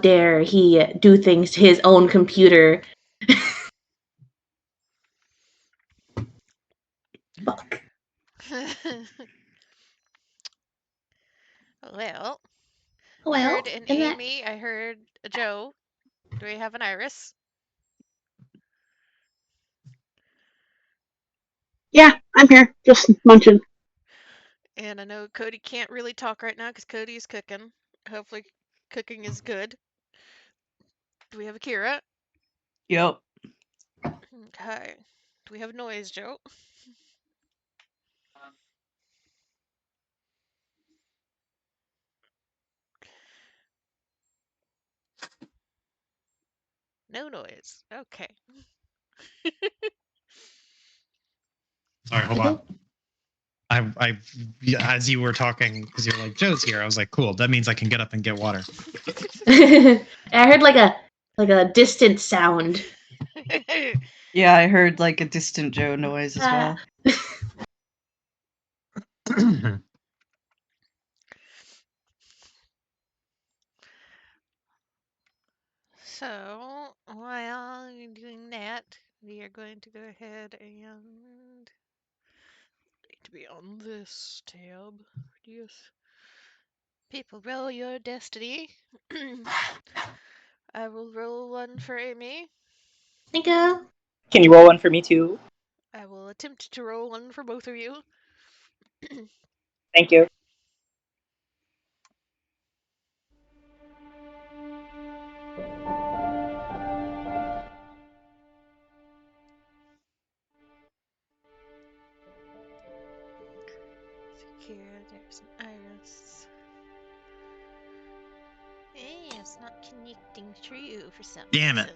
dare he do things to his own computer. Fuck. Well, I Well, heard an in that Amy, I heard a Joe. Do we have an Iris? Yeah, I'm here, just munching. And I know Cody can't really talk right now because Cody is cooking. Hopefully, cooking is good. Do we have Akira? Yep. Okay. Do we have noise, Joe? No noise. Okay. Sorry, hold on. I, as you were talking, because you're like, Joe's here, I was like, cool. That means I can get up and get water. I heard like a distant sound. Yeah, I heard like a distant Joe noise as well. So, while you're doing that, we are going to go ahead and need to be on this tab. Yes. People, roll your destiny. I will roll one for Amy. Thank you. Can you roll one for me too? I will attempt to roll one for both of you. Thank you. Here, there's an iris. Hey, it's not connecting true for some Damn it. reason.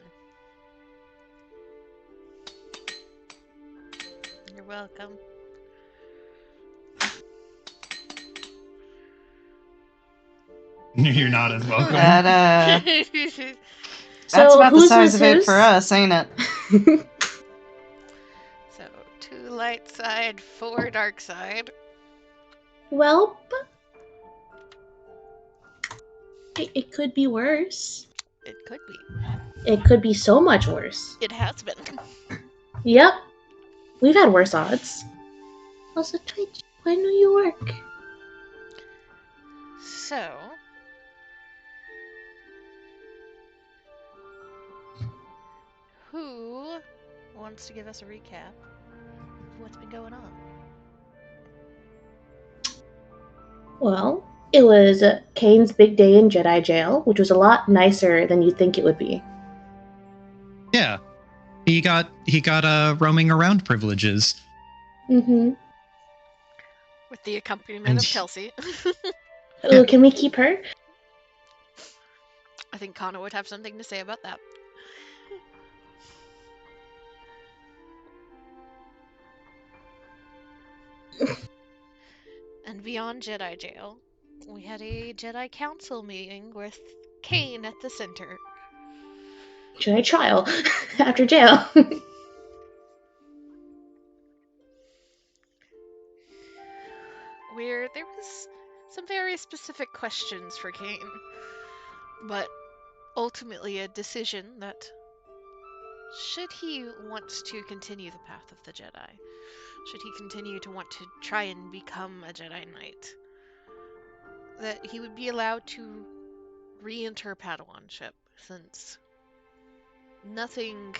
You're welcome. You're not as welcome. That, So that's about the who's size of it who's? for us, ain't it? So, 2 light side, 4 dark side. Well, it could be worse. It could be. It could be so much worse. It has been. Yep. We've had worse odds. Also, Twitch, we're in New York. So, who wants to give us a recap of what's been going on? Well, it was Kane's big day in Jedi jail, which was a lot nicer than you think it would be. Yeah. He got roaming around privileges. Mm-hmm. With the accompaniment And of Kelsey. Oh, can we keep her? I think Connor would have something to say about that. And beyond Jedi jail, we had a Jedi Council meeting with Kane at the center. Jedi trial after jail. Where there was some very specific questions for Kane, but ultimately a decision that should he want to continue the path of the Jedi, should he continue to want to try and become a Jedi Knight, that he would be allowed to re-enter Padawanship, since nothing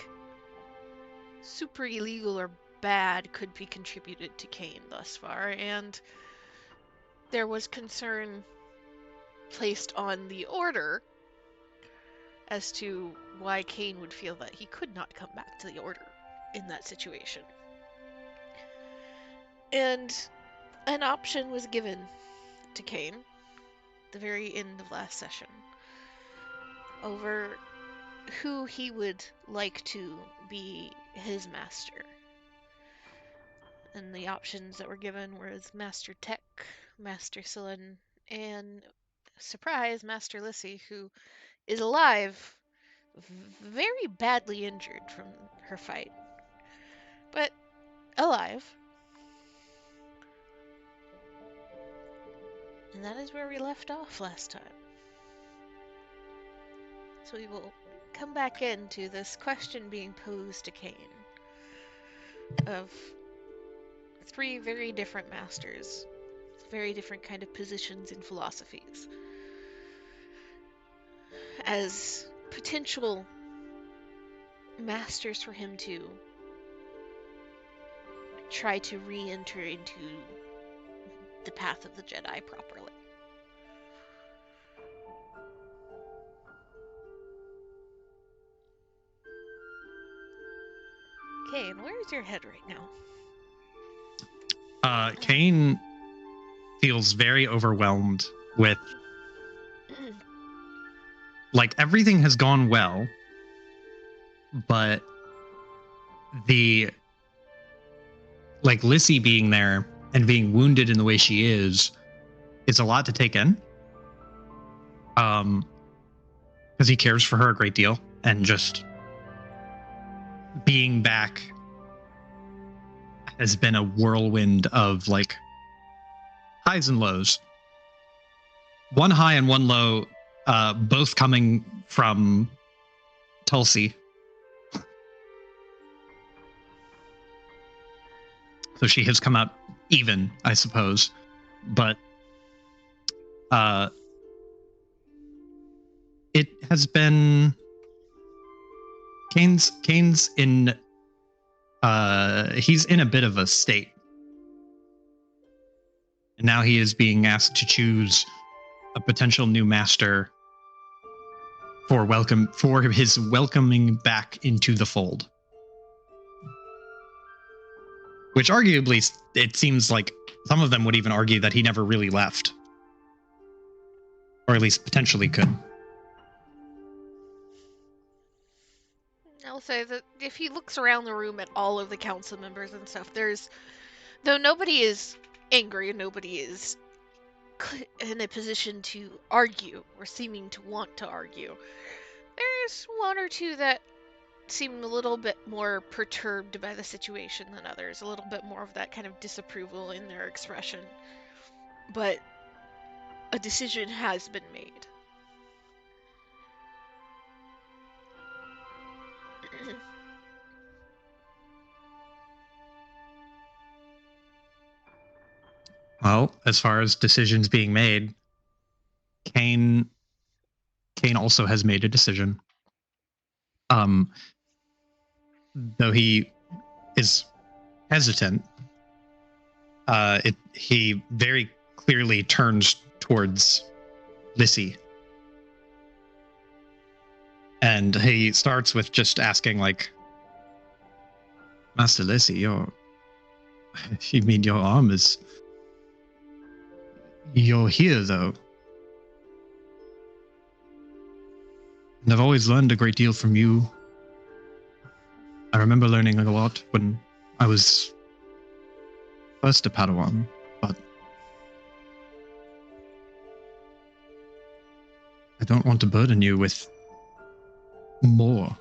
super illegal or bad could be contributed to Kane thus far, and there was concern placed on the Order as to why Kane would feel that he could not come back to the Order in that situation. And an option was given to Kane at the very end of last session over who he would like to be his master. And the options that were given was Master Tech, Master Sullen, and surprise, Master Lissy, who is alive, very badly injured from her fight, but alive. And that is where we left off last time. So we will come back into this question being posed to Cain of 3 very different masters, very different kind of positions and philosophies, as potential masters for him to try to re-enter into the path of the Jedi properly. Okay, and where's your head right now? Cain feels very overwhelmed with, like, everything has gone well, but like, Lissy being there and being wounded in the way she is a lot to take in. Because he cares for her a great deal, and just being back has been a whirlwind of, like, highs and lows. One high and one low, both coming from Tulsi. So she has come out even, I suppose. But it has been Kane's in he's in a bit of a state. And now he is being asked to choose a potential new master for his welcoming back into the fold. Which arguably, it seems like some of them would even argue that he never really left. Or at least potentially could. I'll say that if he looks around the room at all of the council members and stuff, though nobody is angry and nobody is in a position to argue or seeming to want to argue, there's one or two that seem a little bit more perturbed by the situation than others, a little bit more of that kind of disapproval in their expression. But a decision has been made. Well, as far as decisions being made, Cain also has made a decision. Though he is hesitant, he very clearly turns towards Lissy. And he starts with just asking, like, Master Lissy, you mean your arm is... You're here, though. And I've always learned a great deal from you. I remember learning a lot when I was first a Padawan, but I don't want to burden you with more.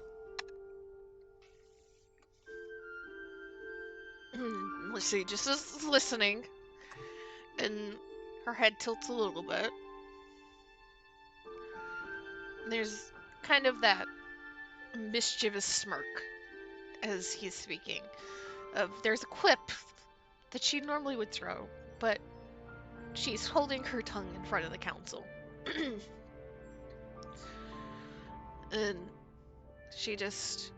Let's see, just as listening, and her head tilts a little bit. There's kind of that mischievous smirk as he's speaking. There's a quip that she normally would throw, but she's holding her tongue in front of the council. And she just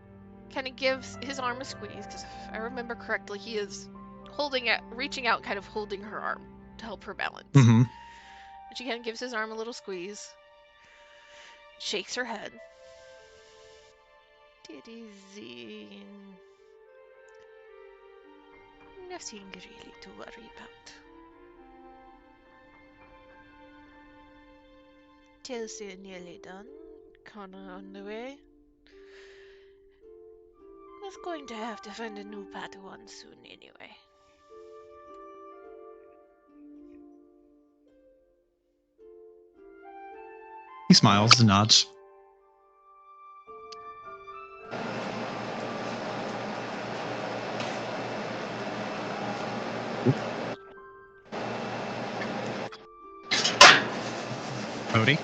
kind of gives his arm a squeeze, because if I remember correctly, he is reaching out, kind of holding her arm to help her balance. Mm-hmm. And she kind of gives his arm a little squeeze, shakes her head. It is nothing really to worry about. Chelsea nearly done. Connor on the way. Was going to have to find a new Padawan soon anyway. He smiles and nods. Cody?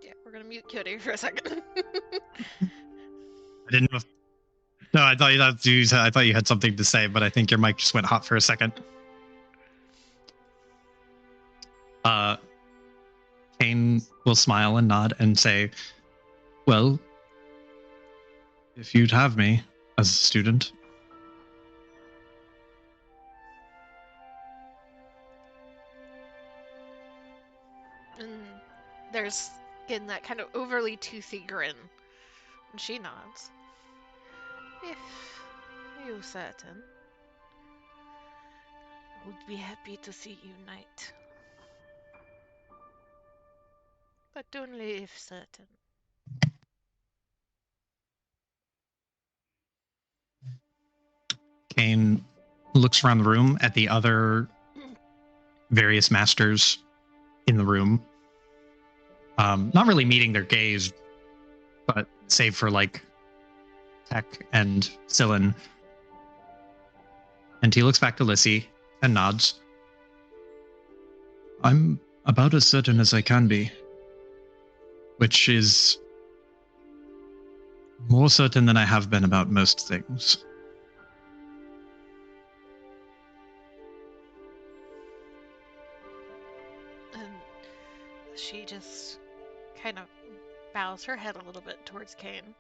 Yeah, we're gonna on mute, Kitty, for a second. I didn't know. No, I thought I thought you had something to say, but I think your mic just went hot for a second. Kane will smile and nod and say, "Well, if you'd have me as a student." And there's, again, that kind of overly toothy grin. And she nods. If you're certain, would be happy to see you knight. But only if certain. Kane looks around the room at the other various masters in the room. Not really meeting their gaze, but save for like Tech and Scyllin. And he looks back to Lissy and nods. I'm about as certain as I can be, which is more certain than I have been about most things. And she just kind of bows her head a little bit towards Kane.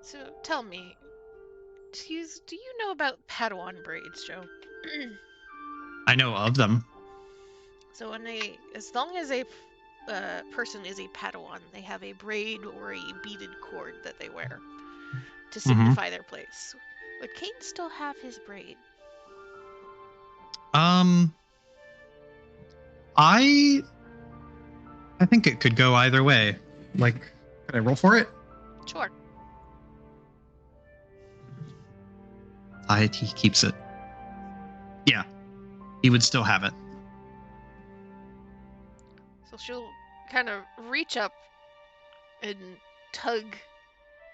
So tell me, do you know about Padawan braids, Joe? I know of them. So as long as a person is a Padawan, they have a braid or a beaded cord that they wear to signify their place. Would Kane still have his braid? I think it could go either way. Like, could I roll for it? Sure. He keeps it. Yeah, he would still have it. So she'll kind of reach up and tug.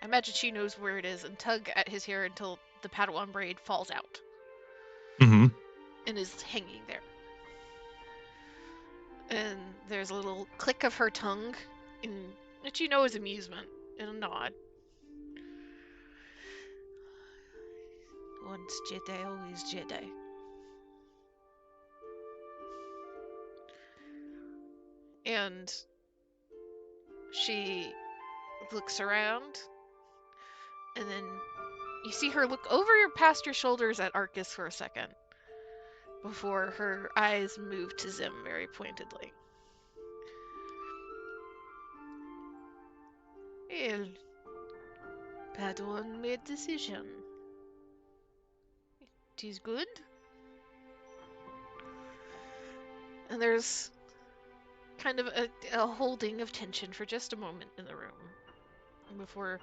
I imagine she knows where it is, and tug at his hair until the Padawan braid falls out. Mm-hmm. And is hanging there. And there's a little click of her tongue, which you know is amusement, and a nod. Once Jedi, always Jedi. And she looks around, and then you see her look over past your shoulders at Arcus for a second, before her eyes move to Zim very pointedly. Well, Padawan made decision. It is good. And there's kind of a holding of tension for just a moment in the room before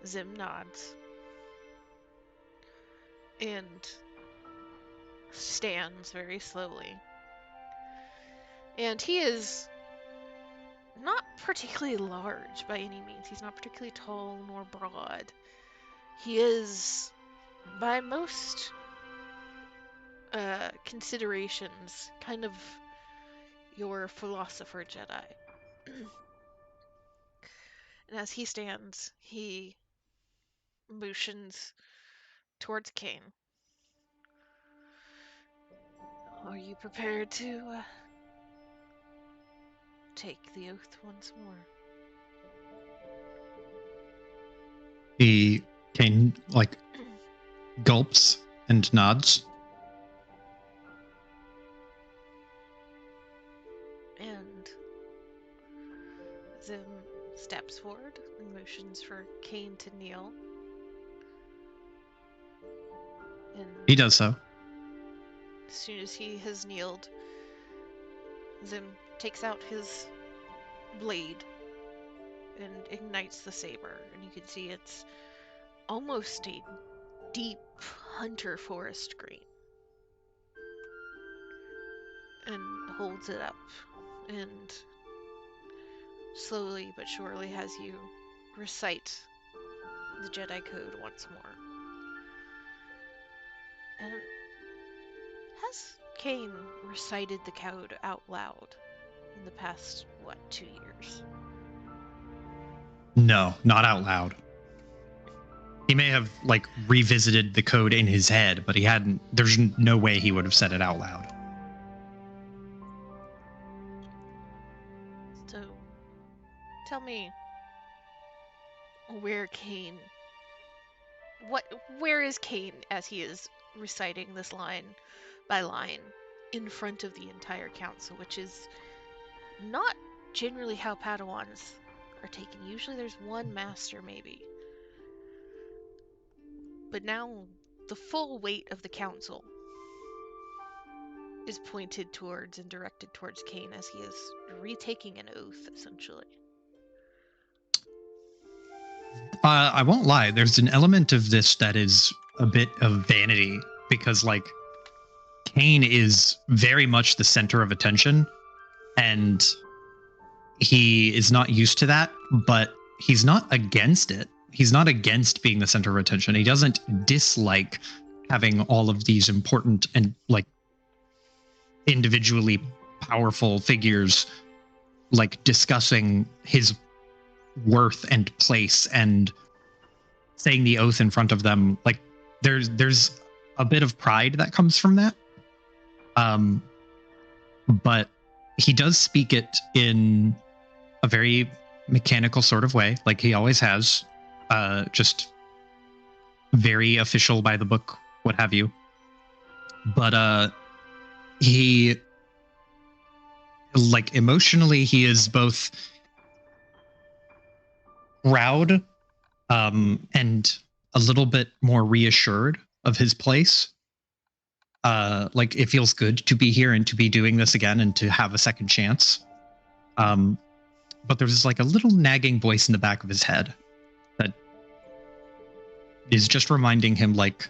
Zim nods and stands very slowly. And he is not particularly large by any means. He's not particularly tall nor broad. He is, by most considerations, kind of your philosopher Jedi. And as he stands, he motions towards Kane. Are you prepared to take the oath once more? Kane like gulps and nods. And Zim steps forward and motions for Kane to kneel. And He does so. as soon as he has kneeled, Zim takes out his blade and ignites the saber. And you can see it's almost a deep hunter forest green. And holds it up and slowly but surely has you recite the Jedi Code once more. And has Kane recited the code out loud in the past, 2 years? No, not out loud. He may have like revisited the code in his head, but he hadn't. There's no way he would have said it out loud. So, tell me, where Kane? Where is Kane as he is reciting this line by line in front of the entire council, which is not generally how Padawans are taken. Usually there's one master, maybe. But now the full weight of the council is pointed towards and directed towards Kane as he is retaking an oath, essentially. I won't lie. There's an element of this that is a bit of vanity because, like, Kane is very much the center of attention, and he is not used to that, but he's not against it. He's not against being the center of attention. He doesn't dislike having all of these important and like individually powerful figures like discussing his worth and place and saying the oath in front of them. Like there's a bit of pride that comes from that. But he does speak it in a very mechanical sort of way, like he always has. Just very official, by the book, what have you. But he, like, emotionally, he is both proud and a little bit more reassured of his place. Like, it feels good to be here and to be doing this again and to have a second chance. But there's like a little nagging voice in the back of his head that is just reminding him, like,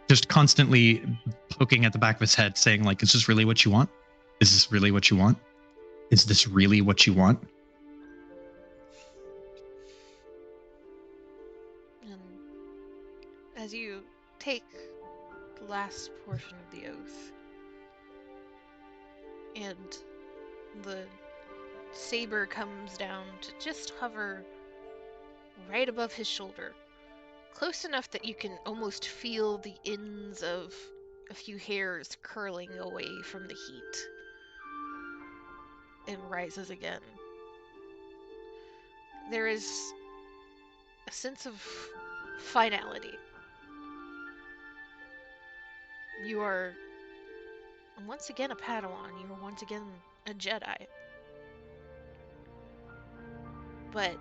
just constantly poking at the back of his head, saying, like, is this really what you want? Is this really what you want? Is this really what you want? And as you take the last portion of the oath, and the saber comes down to just hover right above his shoulder, close enough that you can almost feel the ends of a few hairs curling away from the heat, and rises again. There is a sense of finality. You are once again a Padawan. You are once again a Jedi. But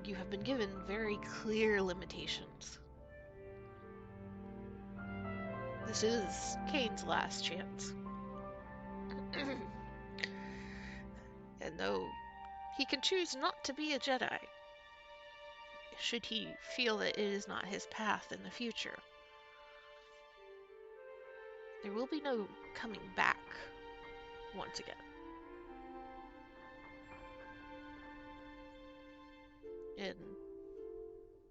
you have been given very clear limitations. This is Kane's last chance. And though he can choose not to be a Jedi, should he feel that it is not his path in the future, there will be no coming back once again. And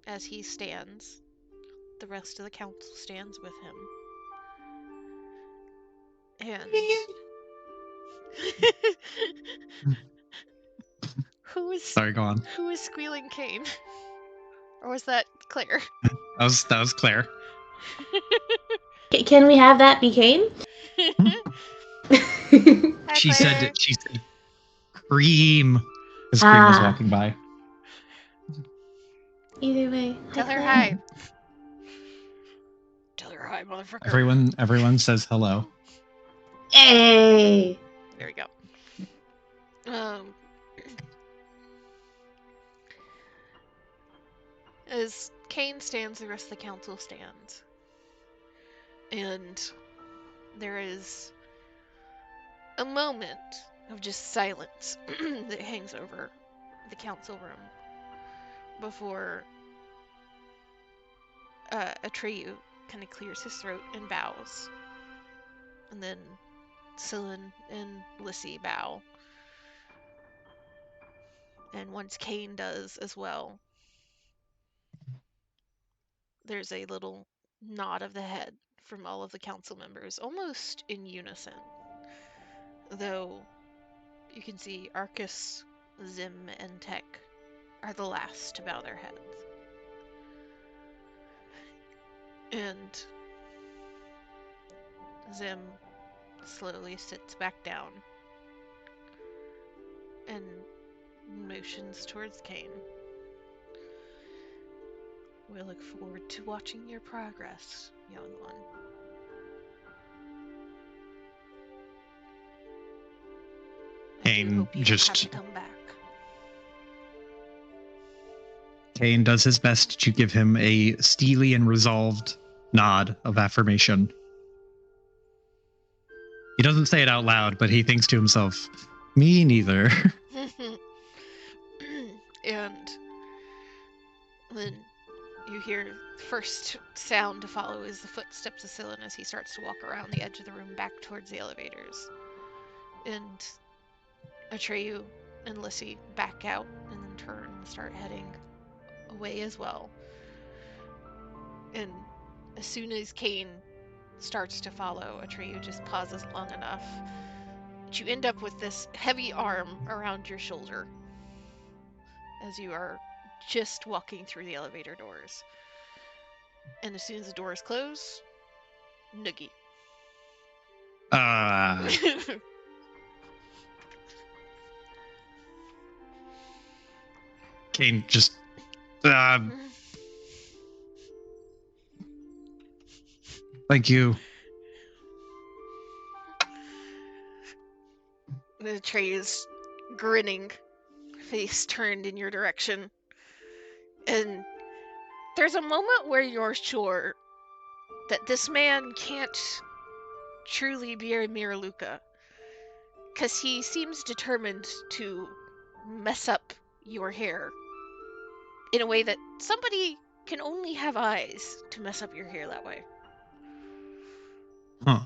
as he stands, the rest of the council stands with him. And Sorry, go on. Who is squealing Kane? Or was that Claire? That was Claire. Can we have that be Kane? Hi, She Claire. said cream as Cream was walking by. Either way. Tell her Claire. hi. Tell her hi, motherfucker. Everyone says hello. Hey. There we go. As Kane stands, the rest of the council stands. And there is a moment of just silence that hangs over the council room before Atreyu kind of clears his throat and bows. And then Scylla and Lissy bow. And once Kane does as well, there's a little nod of the head from all of the council members, almost in unison. Though You can see Arcus, Zim, and Tech are the last to bow their heads. And Zim slowly sits back down and motions towards Kane. We look forward to watching your progress, young one. Kane hope you don't have to come back. Kane does his best to give him a steely and resolved nod of affirmation. He doesn't say it out loud, but he thinks to himself, me neither. And then you hear the first sound to follow is the footsteps of Scylla as he starts to walk around the edge of the room back towards the elevators. And Atreyu and Lissy back out and then turn and start heading away as well. And as soon as Kane starts to follow, Atreyu just pauses long enough that you end up with this heavy arm around your shoulder as you are just walking through the elevator doors. And as soon as the doors close, noogie. Kane just thank you. The tray is grinning, face turned in your direction. And there's a moment where you're sure that this man can't truly be a Miraluka, because he seems determined to mess up your hair in a way that somebody can only have eyes to mess up your hair that way. Huh.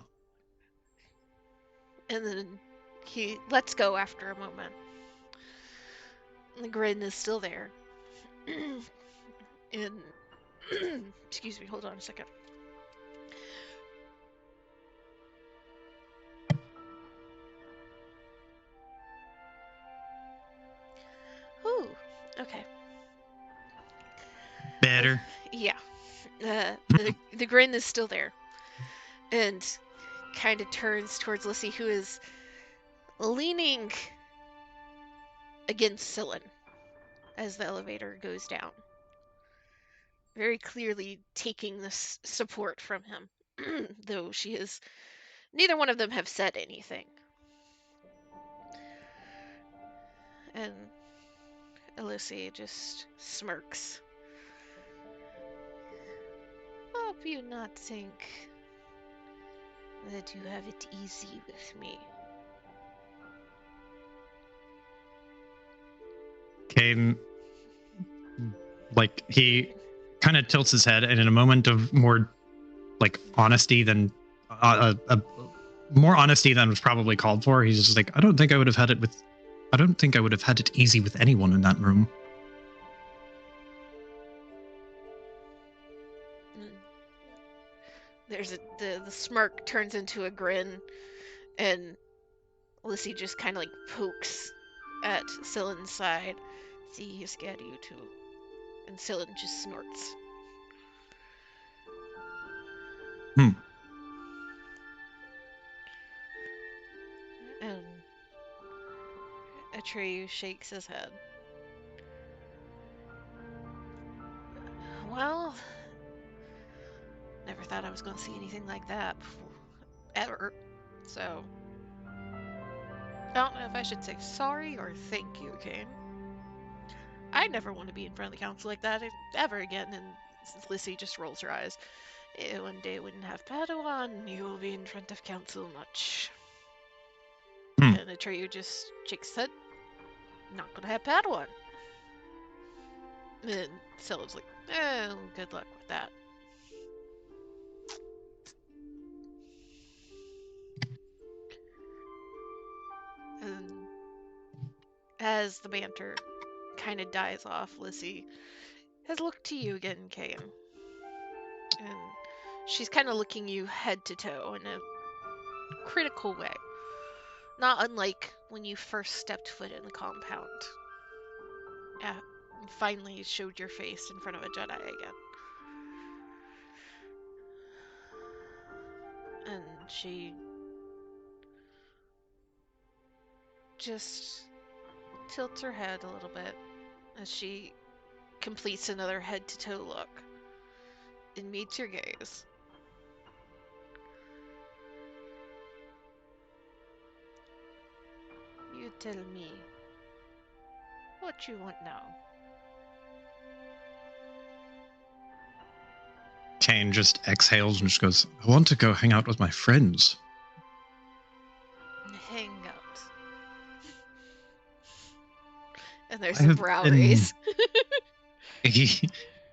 And then he lets go after a moment. The grin is still there. And excuse me, hold on a second. Ooh, okay. Better. Yeah. The grin is still there. And kind of turns towards Lissy, who is leaning against Scylla as the elevator goes down. Very clearly taking this support from him, though she is... Neither one of them have said anything. And Elysee just smirks. Hope you not think that you have it easy with me. Kane, like, he kind of tilts his head, and in a moment of more, like, honesty than more honesty than was probably called for, he's just like, I don't think I would have had it easy with anyone in that room. There's the smirk turns into a grin, and Lissy just kind of like pokes at Scylla's side. See, he scared you too. And Scylla just snorts. And Atreyu shakes his head. Well, never thought I was going to see anything like that before, ever. So, I don't know if I should say sorry or thank you, Kane. I never want to be in front of the council like that ever again. And Lissy just rolls her eyes. One day when you have Padawan, you will be in front of council much. And Atreyu just shakes his head. Not gonna have Padawan. And Scylla's like, good luck with that. And as the banter kind of dies off, Lissy has looked to you again, Kane. And she's kind of looking you head to toe in a critical way. Not unlike when you first stepped foot in the compound. Yeah, and finally showed your face in front of a Jedi again. And she just tilts her head a little bit as she completes another head-to-toe look and meets your gaze. You tell me what you want now. Kane just exhales and just goes, I want to go hang out with my friends. Hang out. And there's I a have brow been- raise.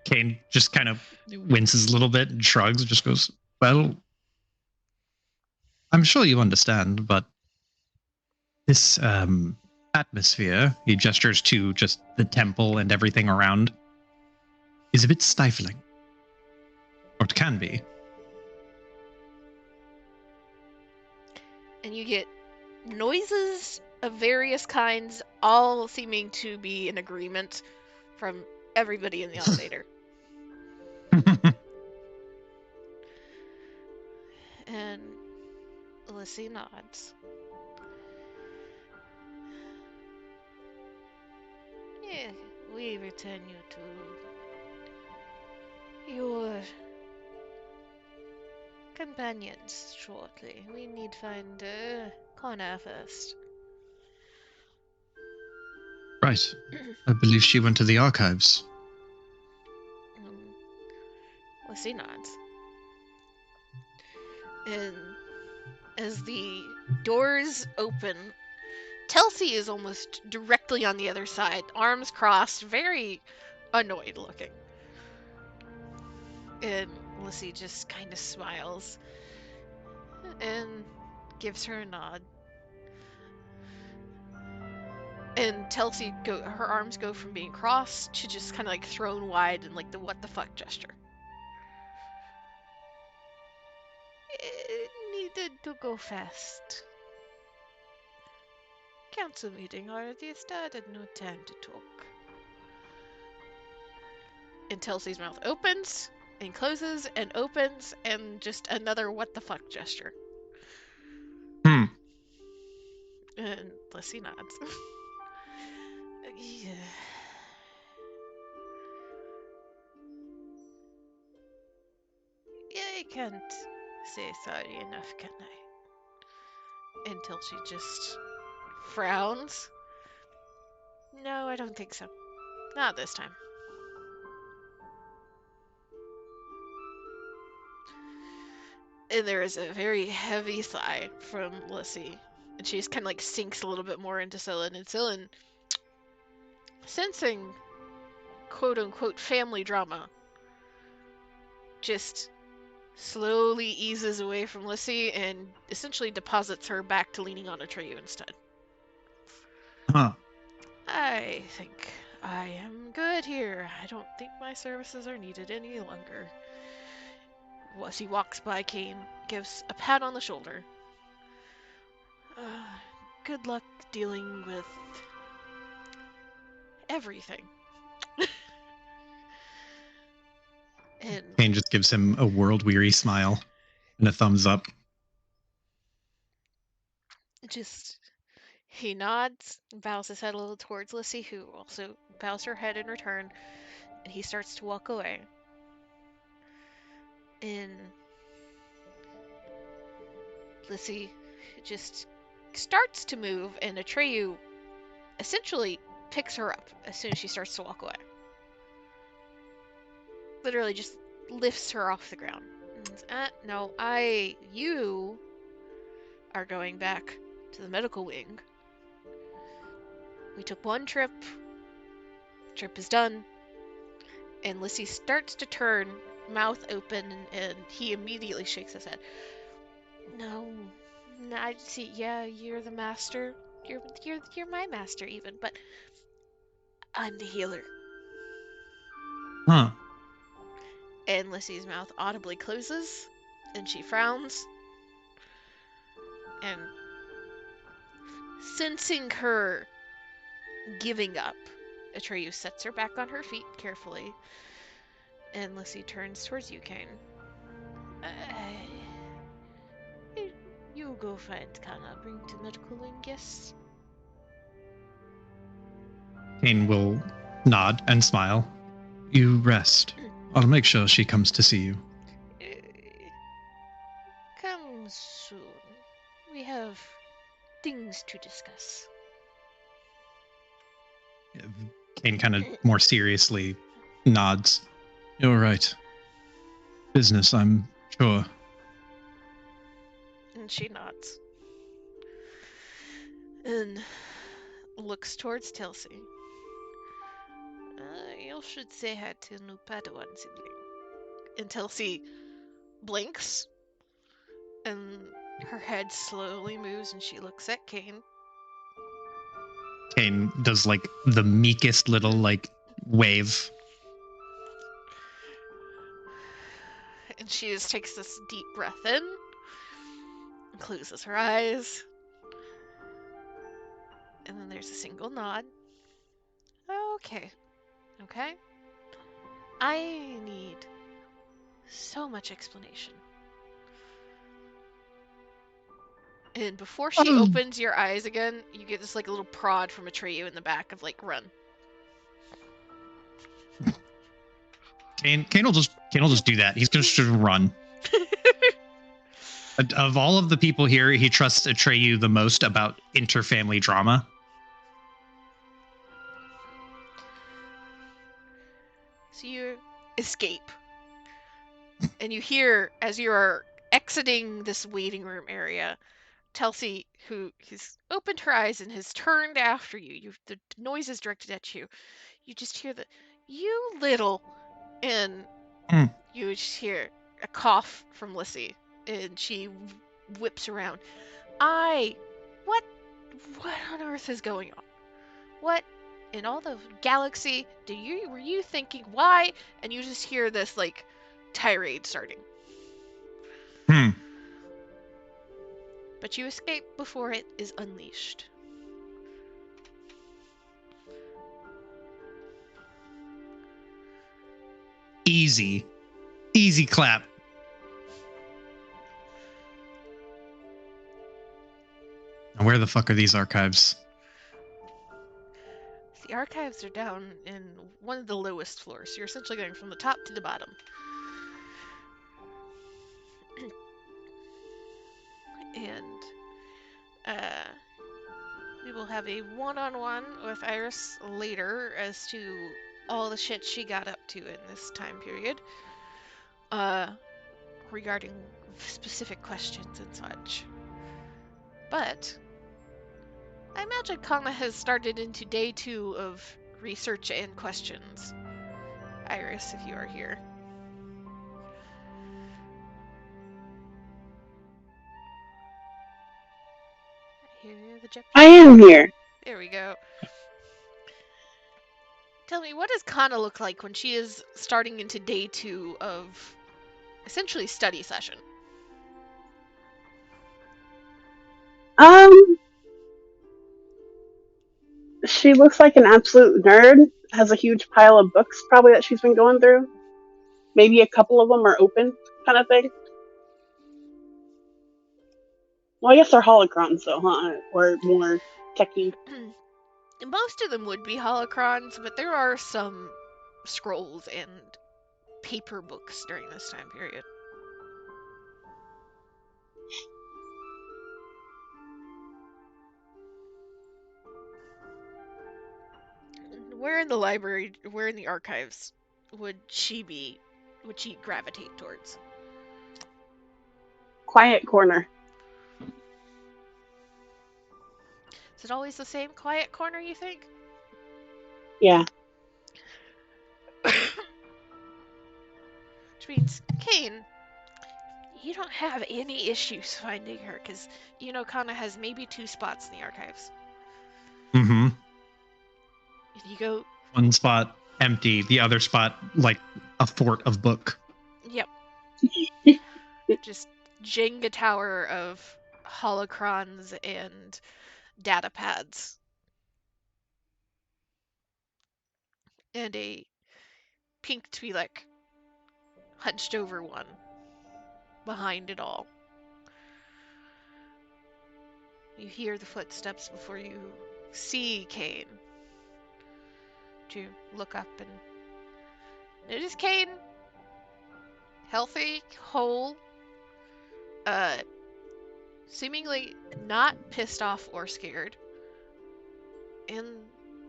Kane just kind of winces a little bit and shrugs and just goes, well, I'm sure you understand, but this atmosphere, he gestures to just the temple and everything around, is a bit stifling. Or it can be. And you get noises of various kinds, all seeming to be in agreement from everybody in the elevator. And Lissy nods. Yeah, we return you to your companions shortly. We need find Connor first. Right. I believe she went to the archives. Lissy nods. And as the doors open, Telsey is almost directly on the other side, arms crossed, very annoyed looking. And Lissy just kind of smiles and gives her a nod. And Telsey, her arms go from being crossed to just kind of like thrown wide in like the what the fuck gesture. It needed to go fast. Council meeting already started, no time to talk. And Telsey's mouth opens and closes and opens and just another what the fuck gesture. And Lissy nods. Yeah. I can't say sorry enough, can I? Until she just frowns. No, I don't think so. Not this time. And there is a very heavy sigh from Lissy. And she just kind of like sinks a little bit more into Scylla. And Scylla, sensing quote unquote family drama, just slowly eases away from Lissy and essentially deposits her back to leaning on Atreyu instead. Huh. I think I am good here. I don't think my services are needed any longer. As he walks by Kane, gives a pat on the shoulder. Good luck dealing with everything. And Kane just gives him a world-weary smile and a thumbs up. He nods, bows his head a little towards Lissy, who also bows her head in return, and he starts to walk away. And Lissy just starts to move, and Atreyu essentially picks her up as soon as she starts to walk away. Literally just lifts her off the ground. No, you are going back to the medical wing. We took one trip. Trip is done. And Lissy starts to turn, mouth open, and he immediately shakes his head. No, I see. Yeah, you're the master. You're my master even, but I'm the healer. Huh. And Lissy's mouth audibly closes, and she frowns. And Sensing her giving up, Atreyu sets her back on her feet carefully, and Lissy turns towards you, Kane. You go find Kana, bring to medical wing, yes? Kane will nod and smile. You rest. I'll make sure she comes to see you. Come soon. We have things to discuss. Kane kind of more seriously nods. You're right. Business, I'm sure. And she nods. And looks towards Telsey. You should say hi to new Padawan sibling. And Telsey blinks, and her head slowly moves, and she looks at Kane. Kane does like the meekest little like wave. And she just takes this deep breath in, and closes her eyes. And then there's a single nod. Okay. Okay? I need so much explanation. And before she opens your eyes again, you get this like little prod from Atreyu in the back of like, run. Kane will just do that. He's just run. Of all of the people here, he trusts Atreyu the most about interfamily drama. So you escape. And you hear, as you are exiting this waiting room area, Telsey, who has opened her eyes and has turned after you, the noise is directed at you. You just hear the, you little, and you just hear a cough from Lissy, and she whips around. What on earth is going on? What in all the galaxy were you thinking? Why? And you just hear this like tirade starting. But you escape before it is unleashed. Easy clap. And where the fuck are these archives? The archives are down in one of the lowest floors. So you're essentially going from the top to the bottom. And we will have a one-on-one with Iris later as to all the shit she got up to in this time period. Regarding specific questions and such. But I imagine Kana has started into day 2 of research and questions. Iris, if you are here. I am here. There we go. Tell me, what does Kana look like when she is starting into day 2 of essentially study session? She looks like an absolute nerd. Has a huge pile of books, probably, that she's been going through. Maybe a couple of them are open, kind of thing. Well, I guess they're holocrons, though, huh? Or more techy. Most of them would be holocrons, but there are some scrolls and paper books during this time period. Where in the library, where in the archives would she gravitate towards? Quiet corner. Is it always the same quiet corner, you think? Yeah. Which means, Kane, you don't have any issues finding her, because Kana has maybe 2 spots in the archives. Mm-hmm. You go... One spot empty, the other spot like a fort of book. Yep. Just Jenga tower of holocrons and data pads and a pink Twi'lek hunched over one behind it all. You hear the footsteps before you see Kane. To look up and notice Kane, healthy, whole, seemingly not pissed off or scared. And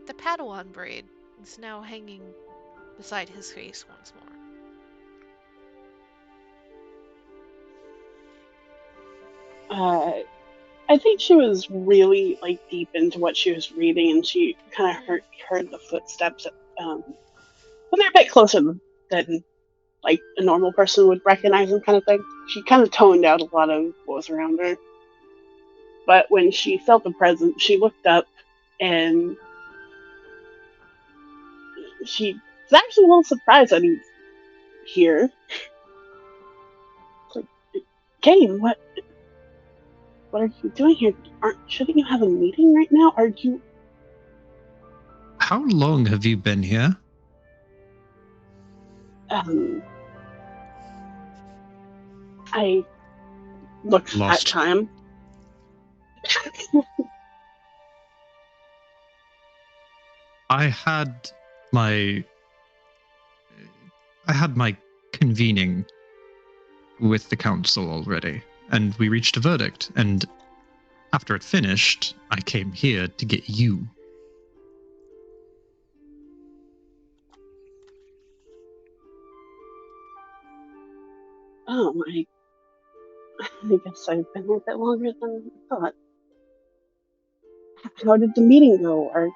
the Padawan braid is now hanging beside his face once more. I think she was really like deep into what she was reading, and she kind of heard the footsteps when they're a bit closer than like a normal person would recognize them, kind of thing. She kind of toned out a lot of what was around her. But when she felt the presence, she looked up, and she was actually a little surprised that he's here. It's like, Kane, what are you doing here? Shouldn't you have a meeting right now? Are you... How long have you been here? I looked at time. I had my convening with the council already, and we reached a verdict, and after it finished, I came here to get you. Oh, I guess I've been here a bit longer than I thought. How did the meeting go?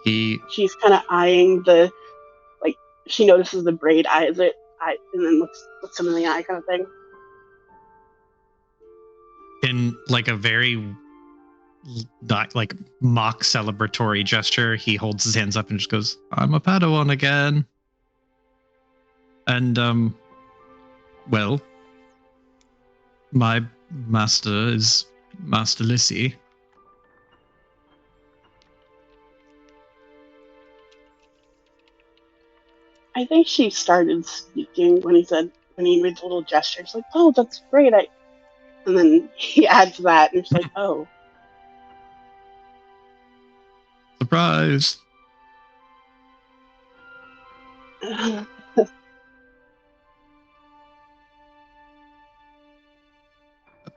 She's kind of eyeing the, like, she notices the braid, eyes it, and then looks him in the eye, kind of thing. In like a very like mock celebratory gesture, he holds his hands up and just goes, "I'm a Padawan again." And well, my master is Master Lissy. I think she started speaking when he made the little gesture. She's like, "Oh, that's great." And then he adds that, and it's like, "Oh, surprise!"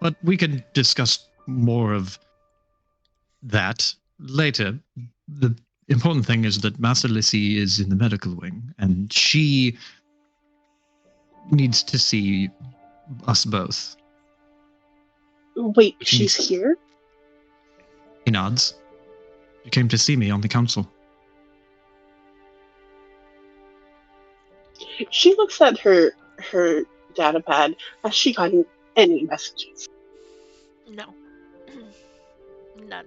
But we can discuss more of that later. The important thing is that Master Lissy is in the medical wing, and she needs to see us both. Wait, she's here?" He nods. You came to see me on the council. She looks at her data pad. Has she gotten any messages? No. None.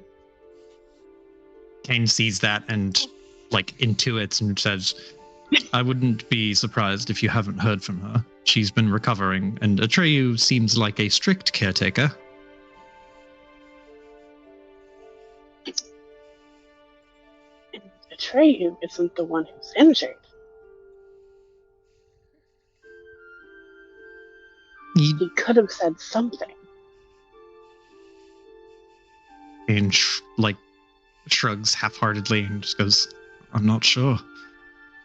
Kane sees that and like intuits and says, "I wouldn't be surprised if you haven't heard from her. She's been recovering, and Atreyu seems like a strict caretaker." Atreyu isn't the one who's injured. He could have said something. And shrugs half-heartedly and just goes, "I'm not sure.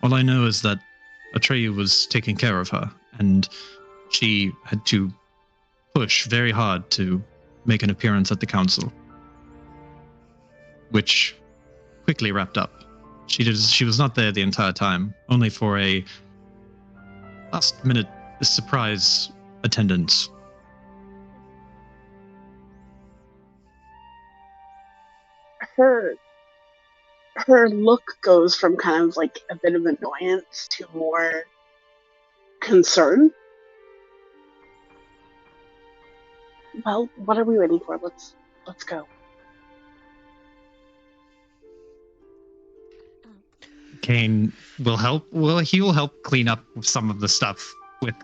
All I know is that Atreyu was taking care of her, and she had to push very hard to make an appearance at the council, which quickly wrapped up. She was not there the entire time, only for a last-minute surprise attendance." Her look goes from kind of like a bit of annoyance to more concern. Well, what are we waiting for? Let's go. Kane will help. Well, he will help clean up some of the stuff with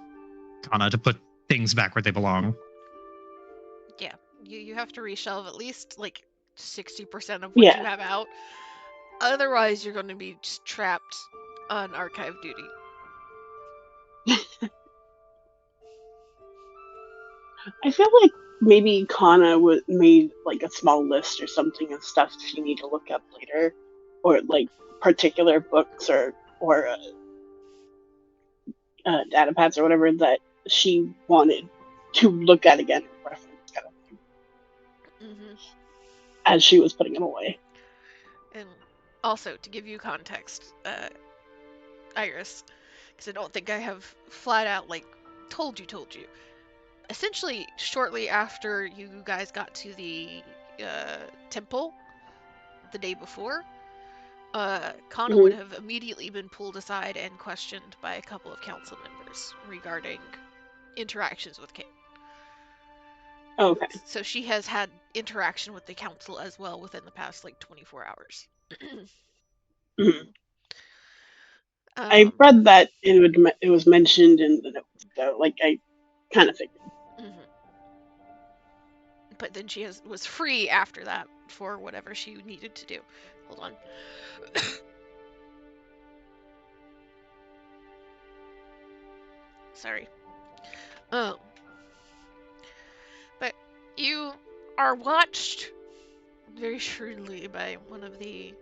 Kana to put things back where they belong. Yeah, You have to reshelve at least like 60% of what you have out. Otherwise, you're going to be just trapped on archive duty. I feel like maybe Kana made like a small list or something of stuff she need to look up later, or like particular books or data pads or whatever that she wanted to look at again and reference, kind of thing, as she was putting them away. And also, to give you context, Iris, because I don't think I have flat out like told you. Essentially, shortly after you guys got to the temple the day before, Kana would have immediately been pulled aside and questioned by a couple of council members regarding interactions with Kate. Okay. So she has had interaction with the council as well within the past like 24 hours. I read that it was mentioned in the notes, though. Like I kind of figured. But then she was free after that for whatever she needed to do. Hold on. Sorry. But you are watched very shrewdly by one of the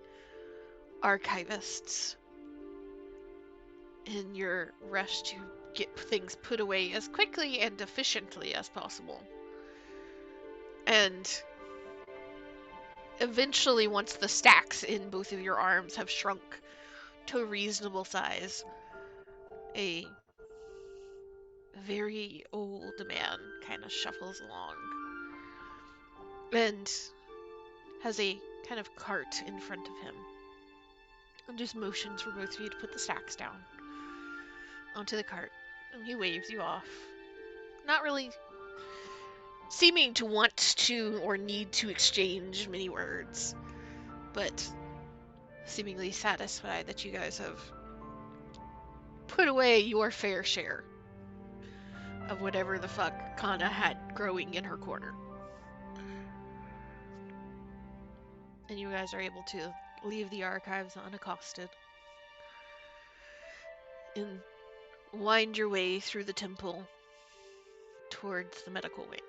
archivists in your rush to get things put away as quickly and efficiently as possible. And eventually, once the stacks in both of your arms have shrunk to a reasonable size, a very old man kind of shuffles along and has a kind of cart in front of him and just motions for both of you to put the stacks down onto the cart, and he waves you off, not really seeming to want to or need to exchange many words, but seemingly satisfied that you guys have put away your fair share of whatever the fuck Kana had growing in her corner. And you guys are able to leave the archives unaccosted and wind your way through the temple towards the medical wing.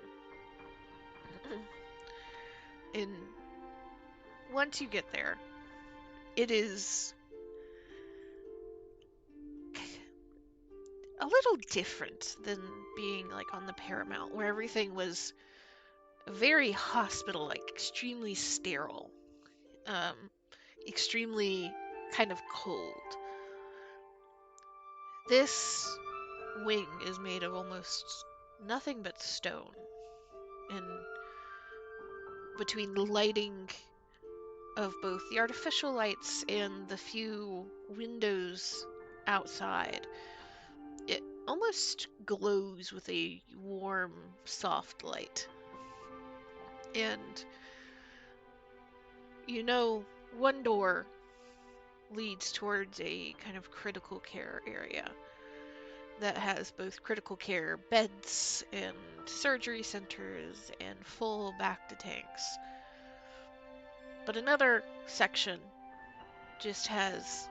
And once you get there, it is a little different than being like on the Paramount, where everything was very hospital-like, extremely sterile, extremely kind of cold. This wing is made of almost nothing but stone, and between the lighting of both the artificial lights and the few windows outside, it almost glows with a warm, soft light. And you know, one door leads towards a kind of critical care area that has both critical care beds and surgery centers and full Bacta tanks. But another section just has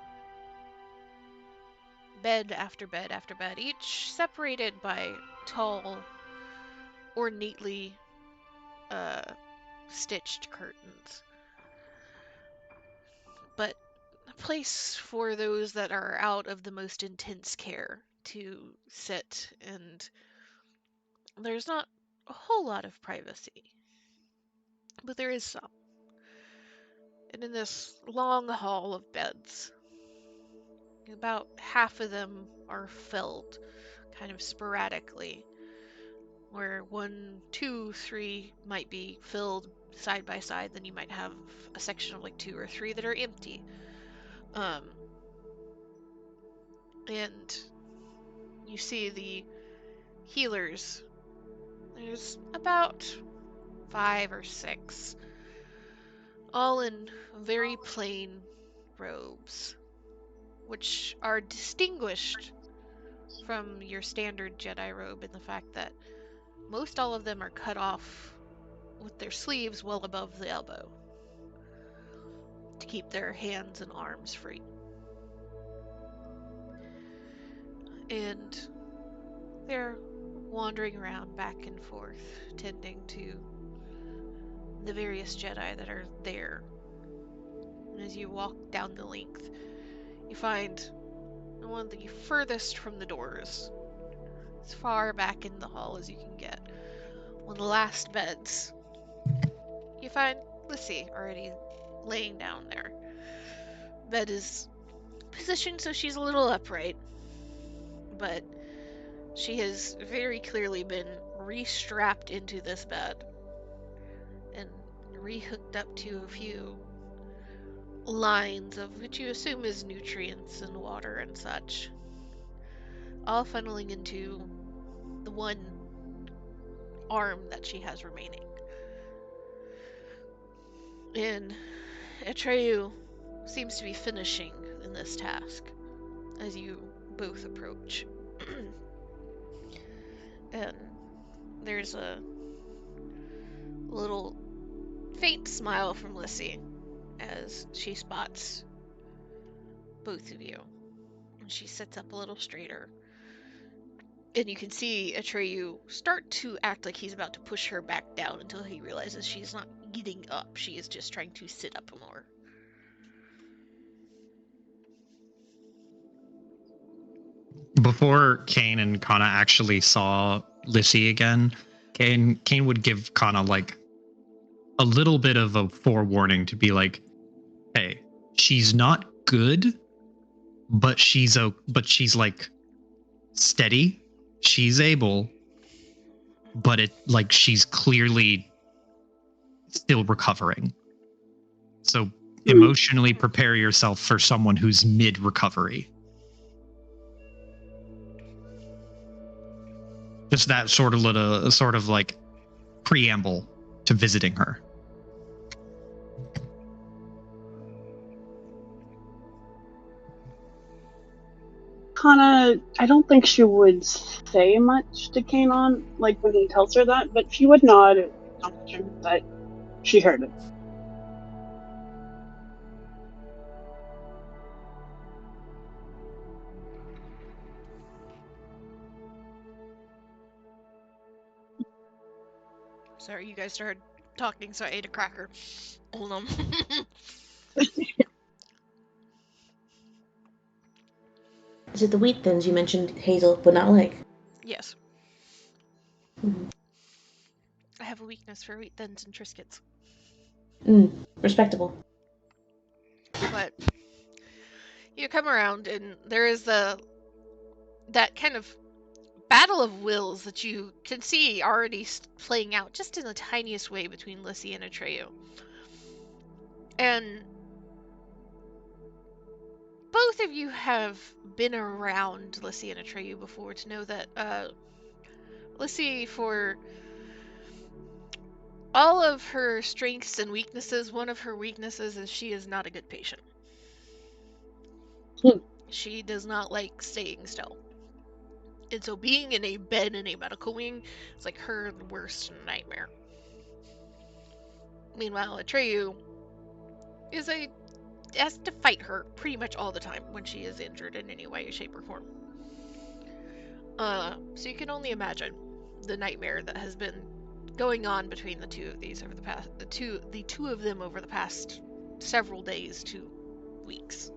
bed after bed after bed, each separated by tall, ornately stitched curtains. But a place for those that are out of the most intense care to sit, and there's not a whole lot of privacy, but there is some. And in this long hall of beds, about half of them are filled kind of sporadically, where 1, 2, 3 might be filled side by side, then you might have a section of like 2 or 3 that are empty. And you see the healers. There's about 5 or 6, all in very plain robes, which are distinguished from your standard Jedi robe in the fact that most all of them are cut off with their sleeves well above the elbow to keep their hands and arms free. And they're wandering around back and forth, tending to the various Jedi that are there. And as you walk down the length, you find the one that you furthest from the doors, as far back in the hall as you can get. One of the last beds. You find Lissy already laying down there. Bed is positioned so she's a little upright, but she has very clearly been re-strapped into this bed and re-hooked up to a few lines of which you assume is nutrients and water and such, all funneling into the one arm that she has remaining. And Atreyu seems to be finishing in this task as you both approach. And there's a little faint smile from Lissy as she spots both of you. And she sits up a little straighter. And you can see Atreyu start to act like he's about to push her back down until he realizes she's not getting up. She is just trying to sit up more. Before Kane and Kana actually saw Lissy again, Kane would give Kana like a little bit of a forewarning to be like, hey, she's not good, but she's like steady. She's able, but it like she's clearly still recovering. So emotionally prepare yourself for someone who's mid recovery. Just that sort of like preamble to visiting her. Kana, I don't think she would say much to Kanon, like when he tells her that, but she would nod and acknowledge him that she heard it. Sorry, you guys started talking, so I ate a cracker. Hold on. Is it the wheat thins you mentioned Hazel would not like? Yes. Mm. I have a weakness for wheat thins and Triscuits. Respectable. But you come around and there is that kind of battle of wills that you can see already playing out just in the tiniest way between Lissy and Atreyu. And both of you have been around Lissy and Atreyu before to know that Lissy, for all of her strengths and weaknesses, one of her weaknesses is she is not a good patient. She does not like staying still. And so being in a bed in a medical wing is like her worst nightmare. Meanwhile, Atreyu has to fight her pretty much all the time when she is injured in any way, shape, or form. So you can only imagine the nightmare that has been going on between the two of these over the two of them over the past several days to weeks.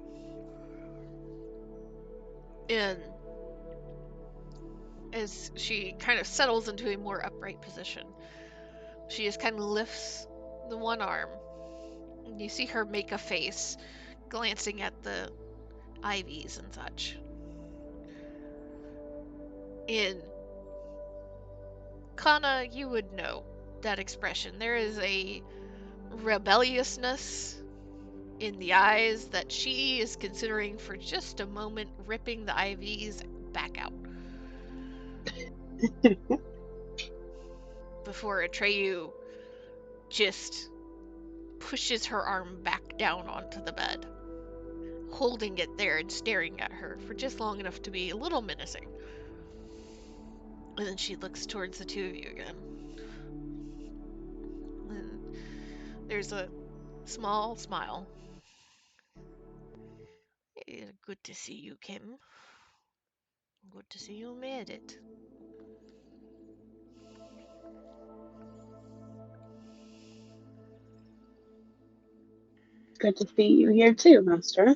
And as she kind of settles into a more upright position, she just kind of lifts the one arm. And you see her make a face, glancing at the IVs and such. In Kana, you would know that expression. There is a rebelliousness in the eyes that she is considering for just a moment ripping the IVs back out. Before Atreyu just pushes her arm back down onto the bed, holding it there and staring at her for just long enough to be a little menacing. And then she looks towards the two of you again. There's a small smile. Good to see you, Kim. Good to see you made it. Good to see you here too, Master.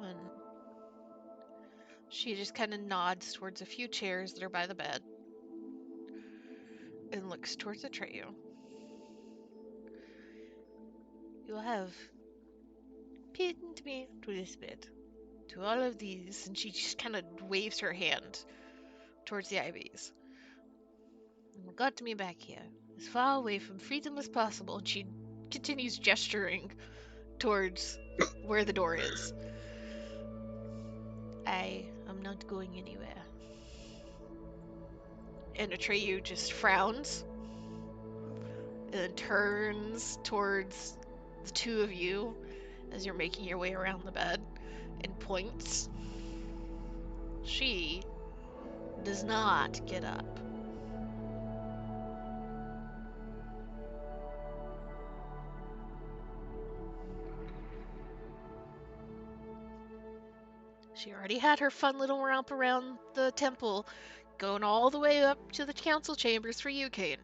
And she just kind of nods towards a few chairs that are by the bed and looks towards Atreyu. You have pinned me to this bed, to all of these, and she just kind of waves her hand towards the IVs. And got me back here, as far away from freedom as possible, and she continues gesturing towards where the door is. I am not going anywhere. And Atreyu just frowns and then turns towards the two of you as you're making your way around the bed and points. She does not get up. She already had her fun little romp around the temple, going all the way up to the council chambers for you, Kane.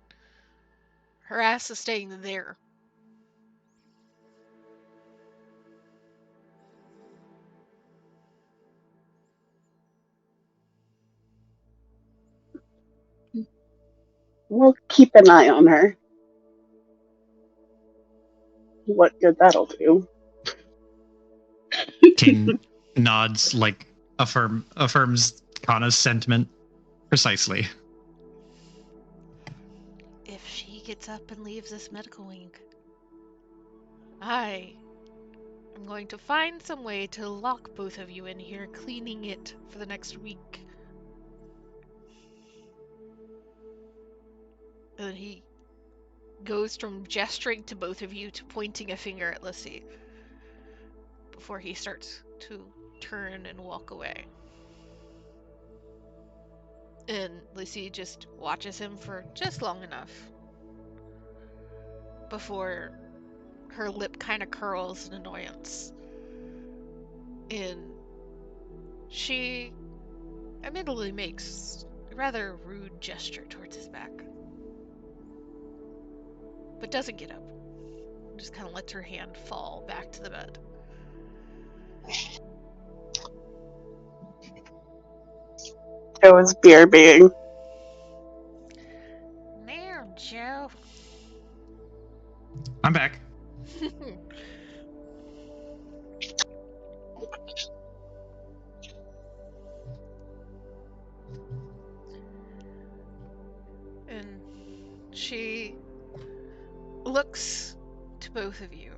Her ass is staying there. We'll keep an eye on her. What good that'll do. Kane nods, like affirms Kana's sentiment precisely. If she gets up and leaves this medical wing, I am going to find some way to lock both of you in here, cleaning it for the next week. And then he goes from gesturing to both of you to pointing a finger at Lissy before he starts to turn and walk away. And Lissy just watches him for just long enough before her lip kind of curls in annoyance. And she admittedly makes a rather rude gesture towards his back, but doesn't get up. Just kind of lets her hand fall back to the bed. Joe is BRBing. Now, Joe. I'm back. And she looks to both of you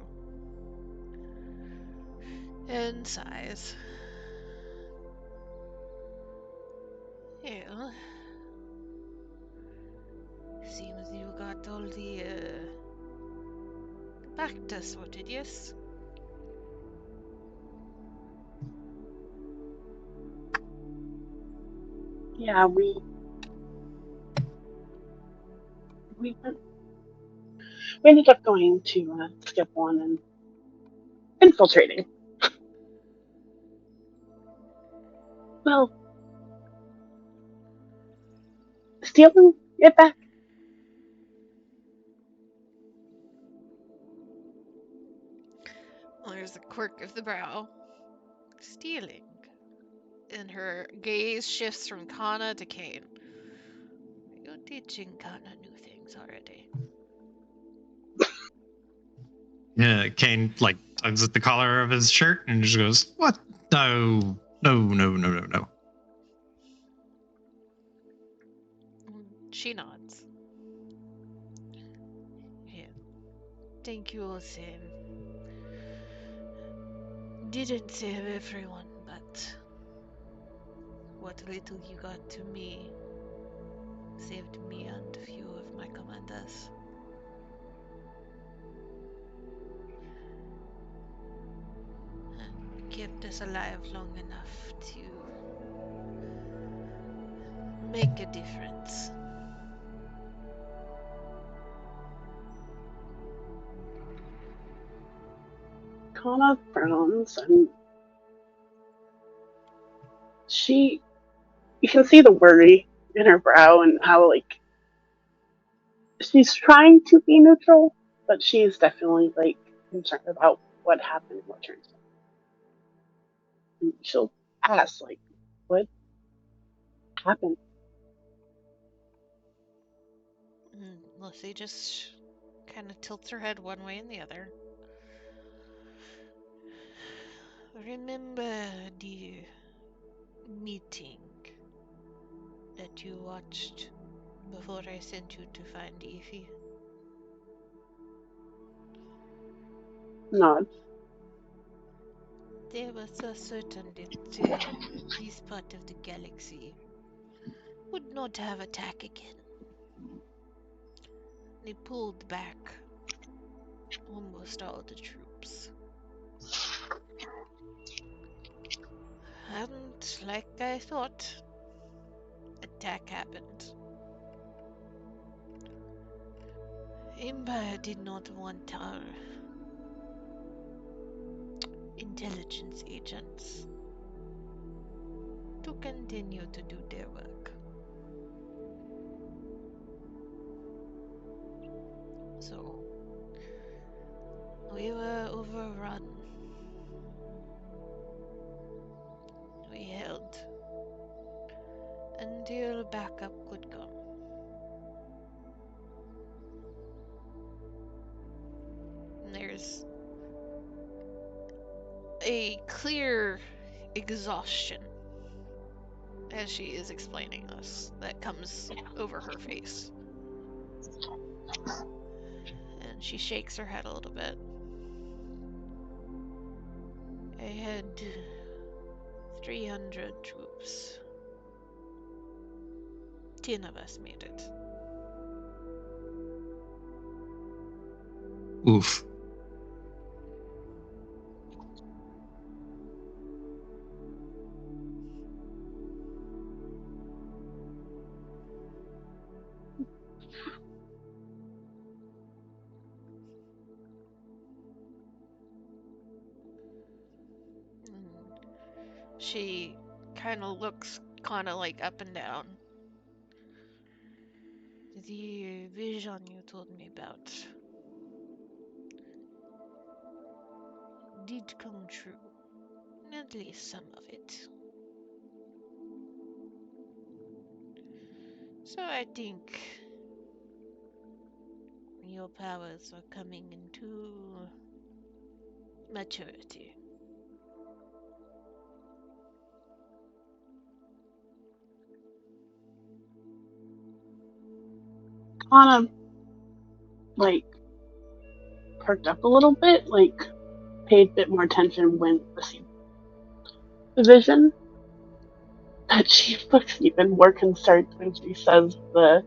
and sighs. Yeah. Seems you got all the Bacta sorted, yes? Yeah, we ended up going to skip one and infiltrating. Well, stealing it back. Well, there's a quirk of the brow. Stealing. And her gaze shifts from Kana to Kane. You're teaching Kana new things already. Yeah, Kane like tugs at the collar of his shirt and just goes, "What? No, no, no, no, no, no." She nods. Yeah. Thank you all same. Didn't save everyone, but what little you got to me saved me and a few of my commanders. And kept us alive long enough to make a difference. Kana frowns and you can see the worry in her brow and how, like, she's trying to be neutral, but she's definitely, like, concerned about what happened and what turns out. And she'll ask, like, what happened? Lucy just kind of tilts her head one way and the other. Remember the meeting that you watched before I sent you to find EotE? Nod. They were so certain that this part of the galaxy would not have attack again. They pulled back almost all the troops. And like I thought, attack happened. Empire did not want our intelligence agents to continue to do their work. So, we were overrun. We held until backup could come. And there's a clear exhaustion as she is explaining this that comes over her face. And she shakes her head a little bit. I had 300 troops. 10 of us made it. Oof. She kind of looks kind of like up and down. The vision you told me about did come true. At least some of it. So I think your powers are coming into maturity. Kana, like, perked up a little bit, like, paid a bit more attention when receiving the vision. But she looks even more concerned when she says that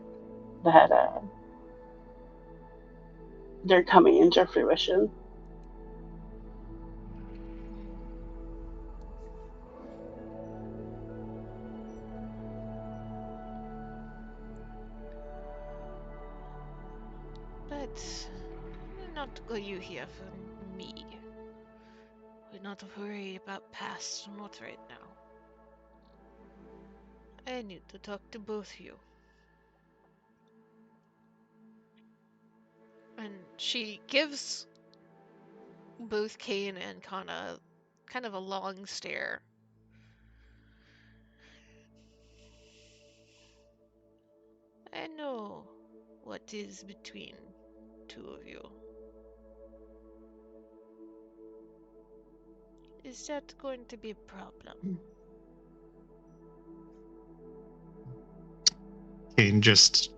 they're coming into fruition. But we're not going you here for me. We're not worried about past, not right now. I need to talk to both of you. And she gives both Kane and Kana kind of a long stare. I know what is between two of you. Is that going to be a problem? Kane just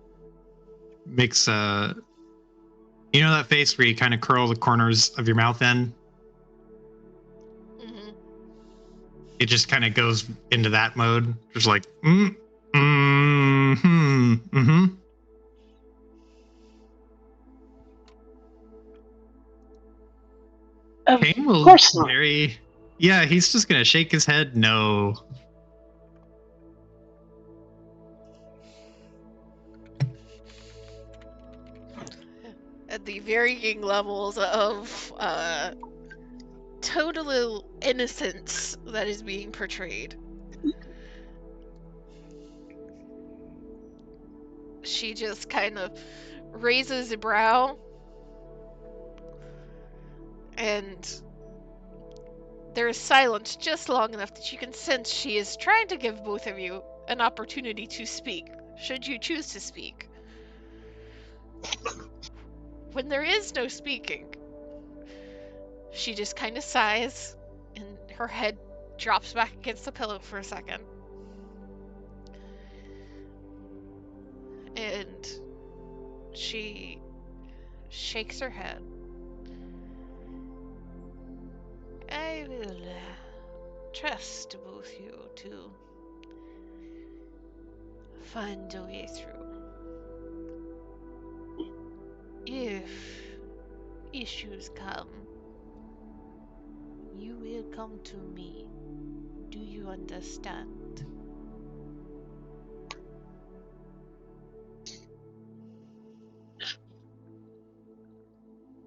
makes a, you know, that face where you kind of curl the corners of your mouth in? Mm-hmm. It just kind of goes into that mode. Just like, Of Kane will course not. yeah, he's just going to shake his head. No. At the varying levels of total innocence that is being portrayed. She just kind of raises a brow, and there is silence just long enough that you can sense she is trying to give both of you an opportunity to speak, should you choose to speak. When there is no speaking, she just kind of sighs, and her head drops back against the pillow for a second. And she shakes her head. I will trust both you to find a way through. If issues come, you will come to me. Do you understand?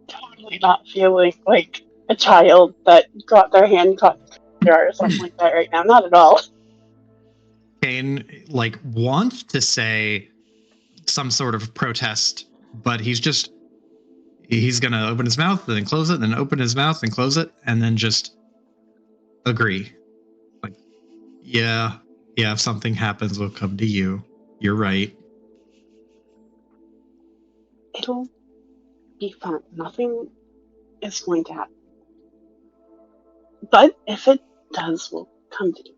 Totally not feeling like a child that got their hand caught in the jar or something like that right now. Not at all. Kane wants to say some sort of protest, but he's gonna open his mouth and then close it, and then open his mouth and close it, and then just agree. Like, yeah, if something happens, we'll come to you. You're right. It'll be fun. Nothing is going to happen. But if it does, we'll come to you.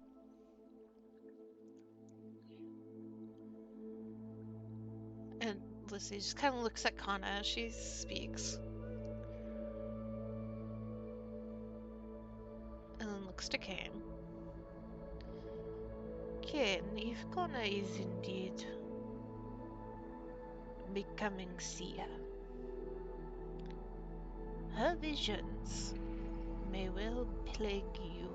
And Lizzie just kind of looks at Kana as she speaks. And then looks to Kane. Kane, if Kana is indeed becoming seer, her visions may well plague you.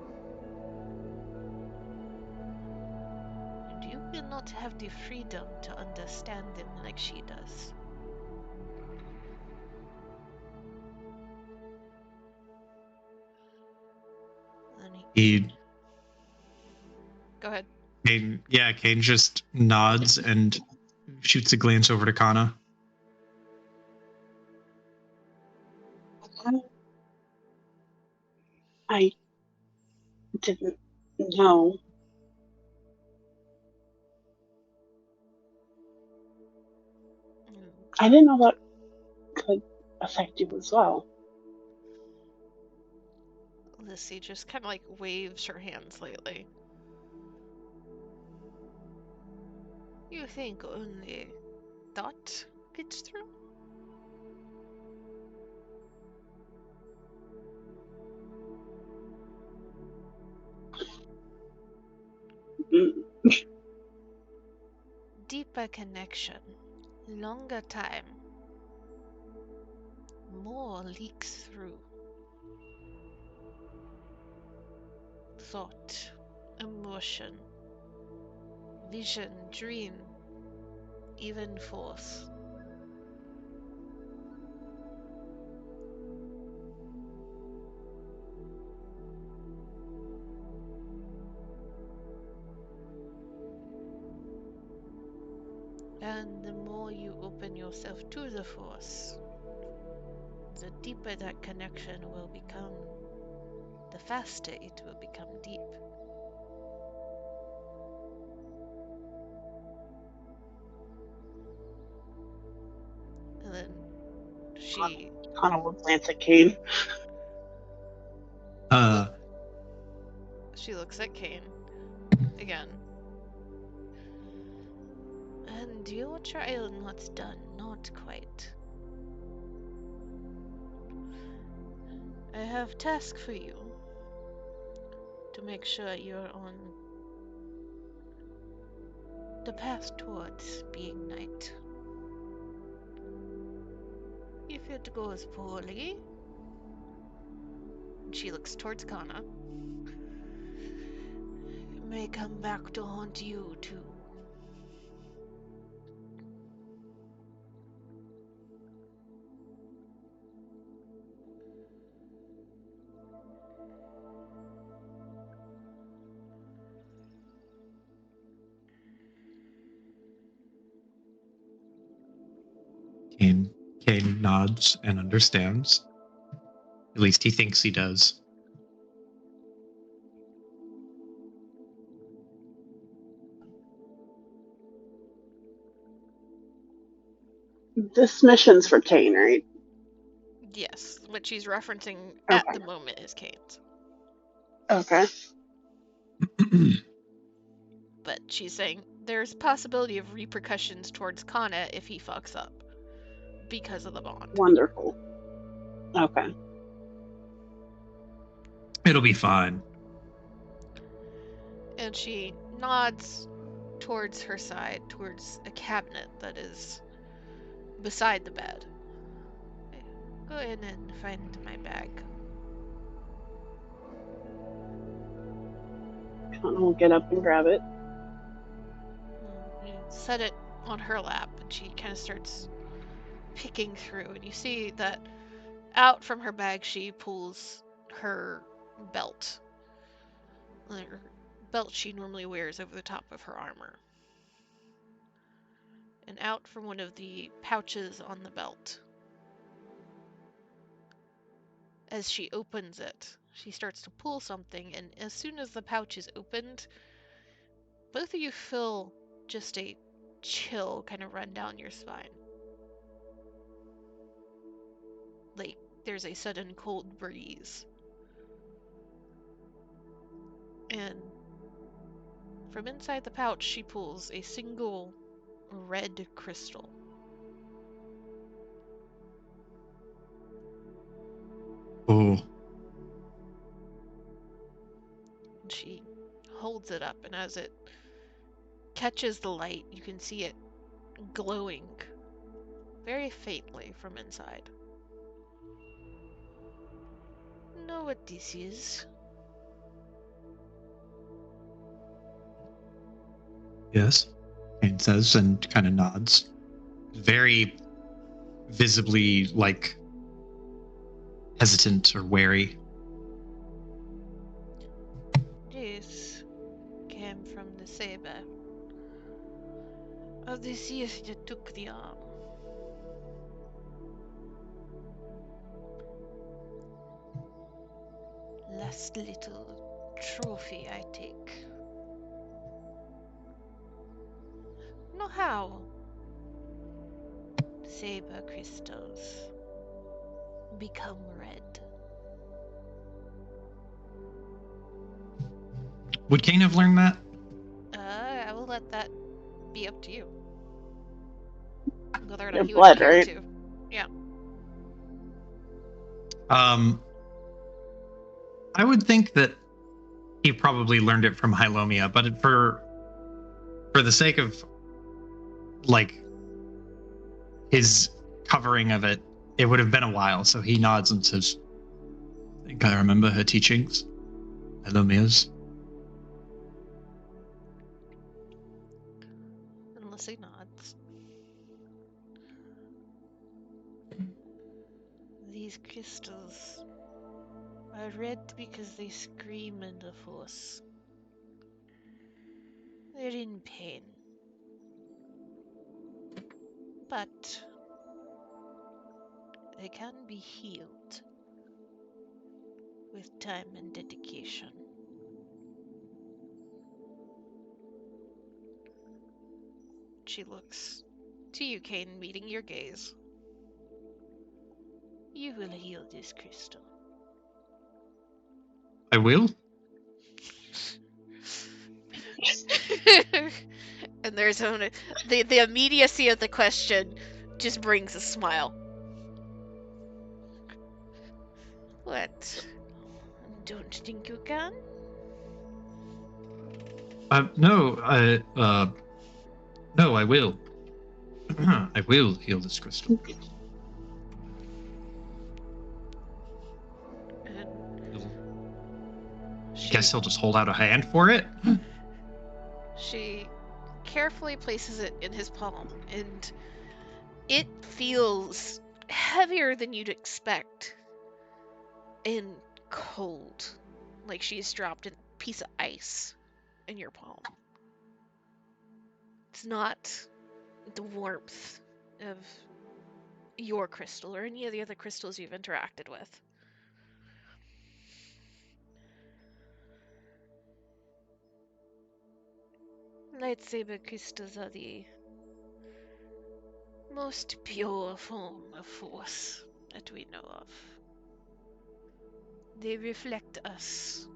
And you will not have the freedom to understand them like she does. Go ahead. Kane just nods and shoots a glance over to Kana. I didn't know. I didn't know that could affect you as well. Lissy just kind of waves her hand slightly. You think only thought gets through? Deeper connection, longer time, more leaks through. Thought, emotion, vision, dream, even force. And the more you open yourself to the force, the deeper that connection will become, the faster it will become deep. And then she Kana will glance at Kane. She looks at Kane again. And your trial not done, not quite. I have task for you to make sure you're on the path towards being knight. If it goes poorly, she looks towards Kana, it may come back to haunt you too. Kane nods and understands. At least he thinks he does. This mission's for Kane, right? Yes, what she's referencing at the moment is Kane's. Okay. But she's saying there's a possibility of repercussions towards Kana if he fucks up because of the bond. Wonderful. Okay. It'll be fine. And she nods towards her side, towards a cabinet that is beside the bed. Go in and find my bag. Kana will get up and grab it. You set it on her lap, and she kind of starts picking through, and you see that out from her bag she pulls her belt. Her belt she normally wears over the top of her armor. And out from one of the pouches on the belt, as she opens it, she starts to pull something, and as soon as the pouch is opened, both of you feel just a chill kind of run down your spine. Like there's a sudden cold breeze. And from inside the pouch, she pulls a single red crystal. Oh. She holds it up, and as it catches the light, you can see it glowing very faintly from inside. Know what this is? Yes, Kane says and kind of nods. Very visibly, like, hesitant or wary. This came from the saber of the seers that took the arm. Last little trophy I take. Know how saber crystals become red. Would Kane have learned that? I will let that be up to you. Whether or Your not he blood, would care right? to. Yeah. I would think that he probably learned it from Hylomia, but for the sake of, like, his covering of it, it would have been a while. So he nods and says, "I think I remember her teachings, Hylomia's." Unless he nods. These crystals are red because they scream in the force. They're in pain. But they can be healed with time and dedication. She looks to you, Kane, meeting your gaze. You will heal this crystal. I will. And there's the immediacy of the question just brings a smile. What? Don't think you can? No, no, I will. I will heal this crystal. I guess he'll just hold out a hand for it. She carefully places it in his palm, and it feels heavier than you'd expect and cold, like she's dropped a piece of ice in your palm. It's not the warmth of your crystal or any of the other crystals you've interacted with. Lightsaber crystals are the most pure form of force that we know of. They reflect us.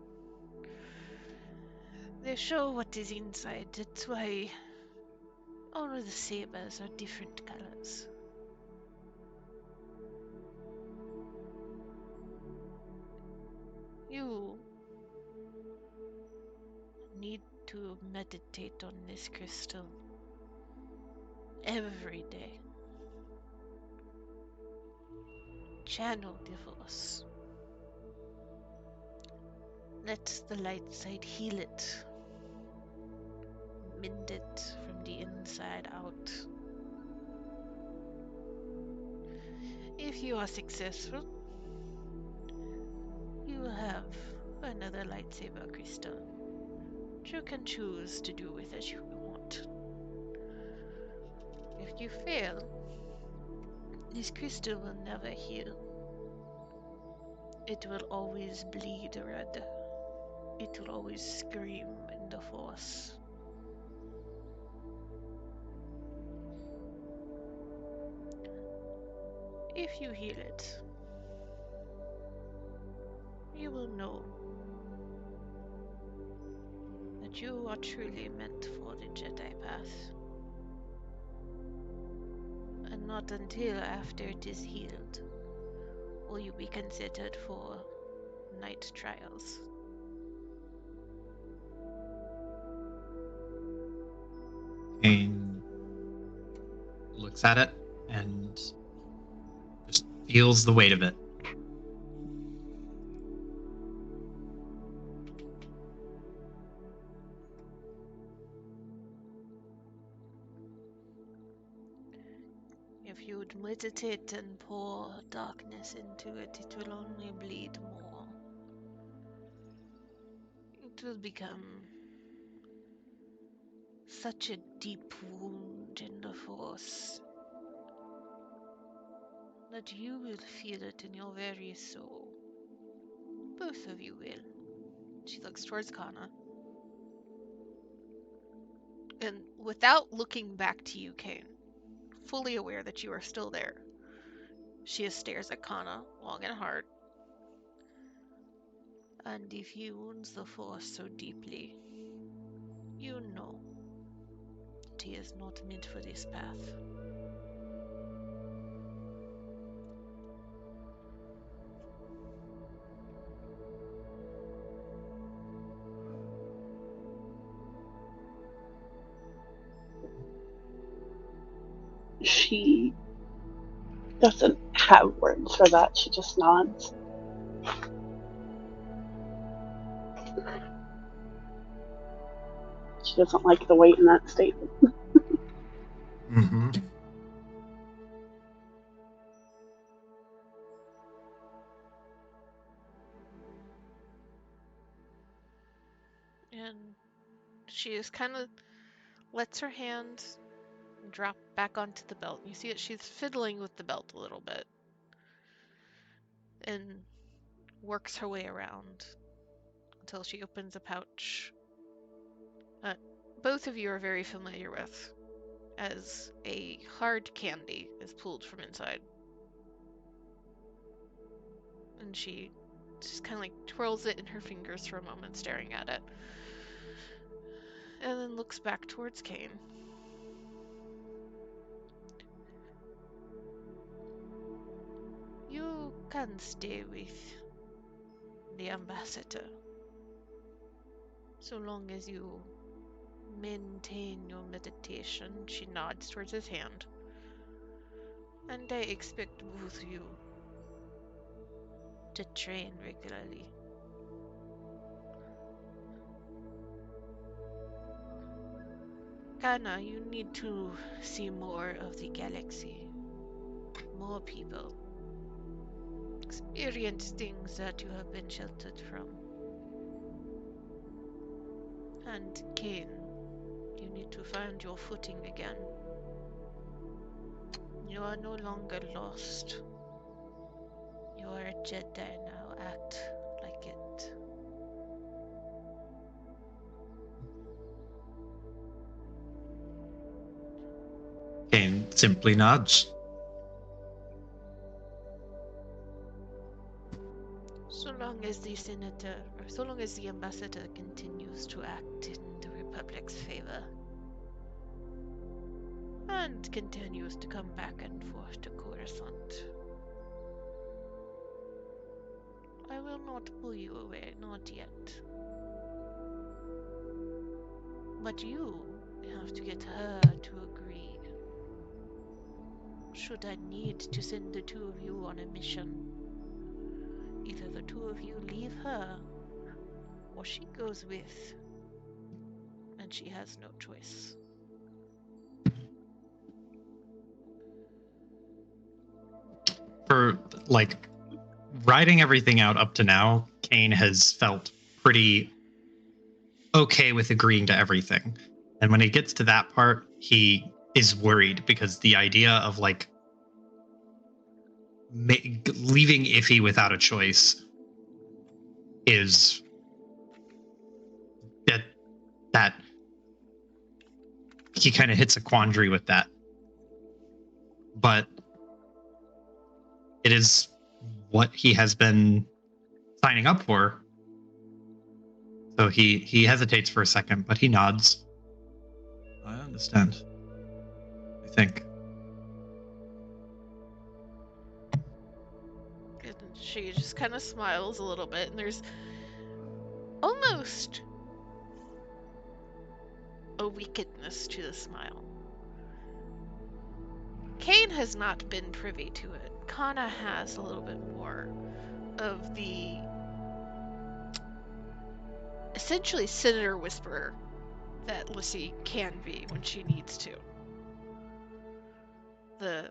They show what is inside. That's why all of the sabers are different colors. You need to meditate on this crystal every day. Channel the force. Let the light side heal it. Mend it from the inside out. If you are successful, you will have another lightsaber crystal, which you can choose to do with as you want. If you fail, this crystal will never heal. It will always bleed red. It will always scream in the force. If you heal it, you will know that you are truly meant for the Jedi path. And not until after it is healed will you be considered for night trials. Kane looks at it and just feels the weight of it. If you would meditate and pour darkness into it, it will only bleed more. It will become such a deep wound in the force that you will feel it in your very soul. Both of you will. She looks towards Kana. And without looking back to you, Kane, fully aware that you are still there, she stares at Kana long and hard. And if he wounds the force so deeply, you know that he is not meant for this path. She doesn't have words for that. She just nods. She doesn't like the weight in that statement. Mm-hmm. And she just kind of lets her hand drop back onto the belt. You see that she's fiddling with the belt a little bit and works her way around until she opens a pouch. Both of you are very familiar with, as a hard candy is pulled from inside. And she just kind of like twirls it in her fingers for a moment, staring at it. And then looks back towards Kane. You can stay with the ambassador, so long as you maintain your meditation. She nods towards his hand. And I expect both of you to train regularly. Kana, you need to see more of the galaxy. More people. Experience things that you have been sheltered from. And Kane, you need to find your footing again. You are no longer lost. You are a Jedi now. Act like it. Kane simply nods. So long as the senator, or so long as the ambassador continues to act in the Republic's favor, and continues to come back and forth to Coruscant, I will not pull you away, not yet. But you have to get her to agree. Should I need to send the two of you on a mission, either the two of you leave her, or she goes with, and she has no choice. For, like, riding everything out up to now, Kane has felt pretty okay with agreeing to everything. And when he gets to that part, he is worried because the idea of, like, leaving Iffy without a choice is that he kind of hits a quandary with that. But it is what he has been signing up for. So he hesitates for a second, but he nods. I understand. I think. And she just kind of smiles a little bit, and there's almost a wickedness to the smile. Kane has not been privy to it. Kana has a little bit more of the essentially Senator Whisperer that Lissy can be when she needs to. The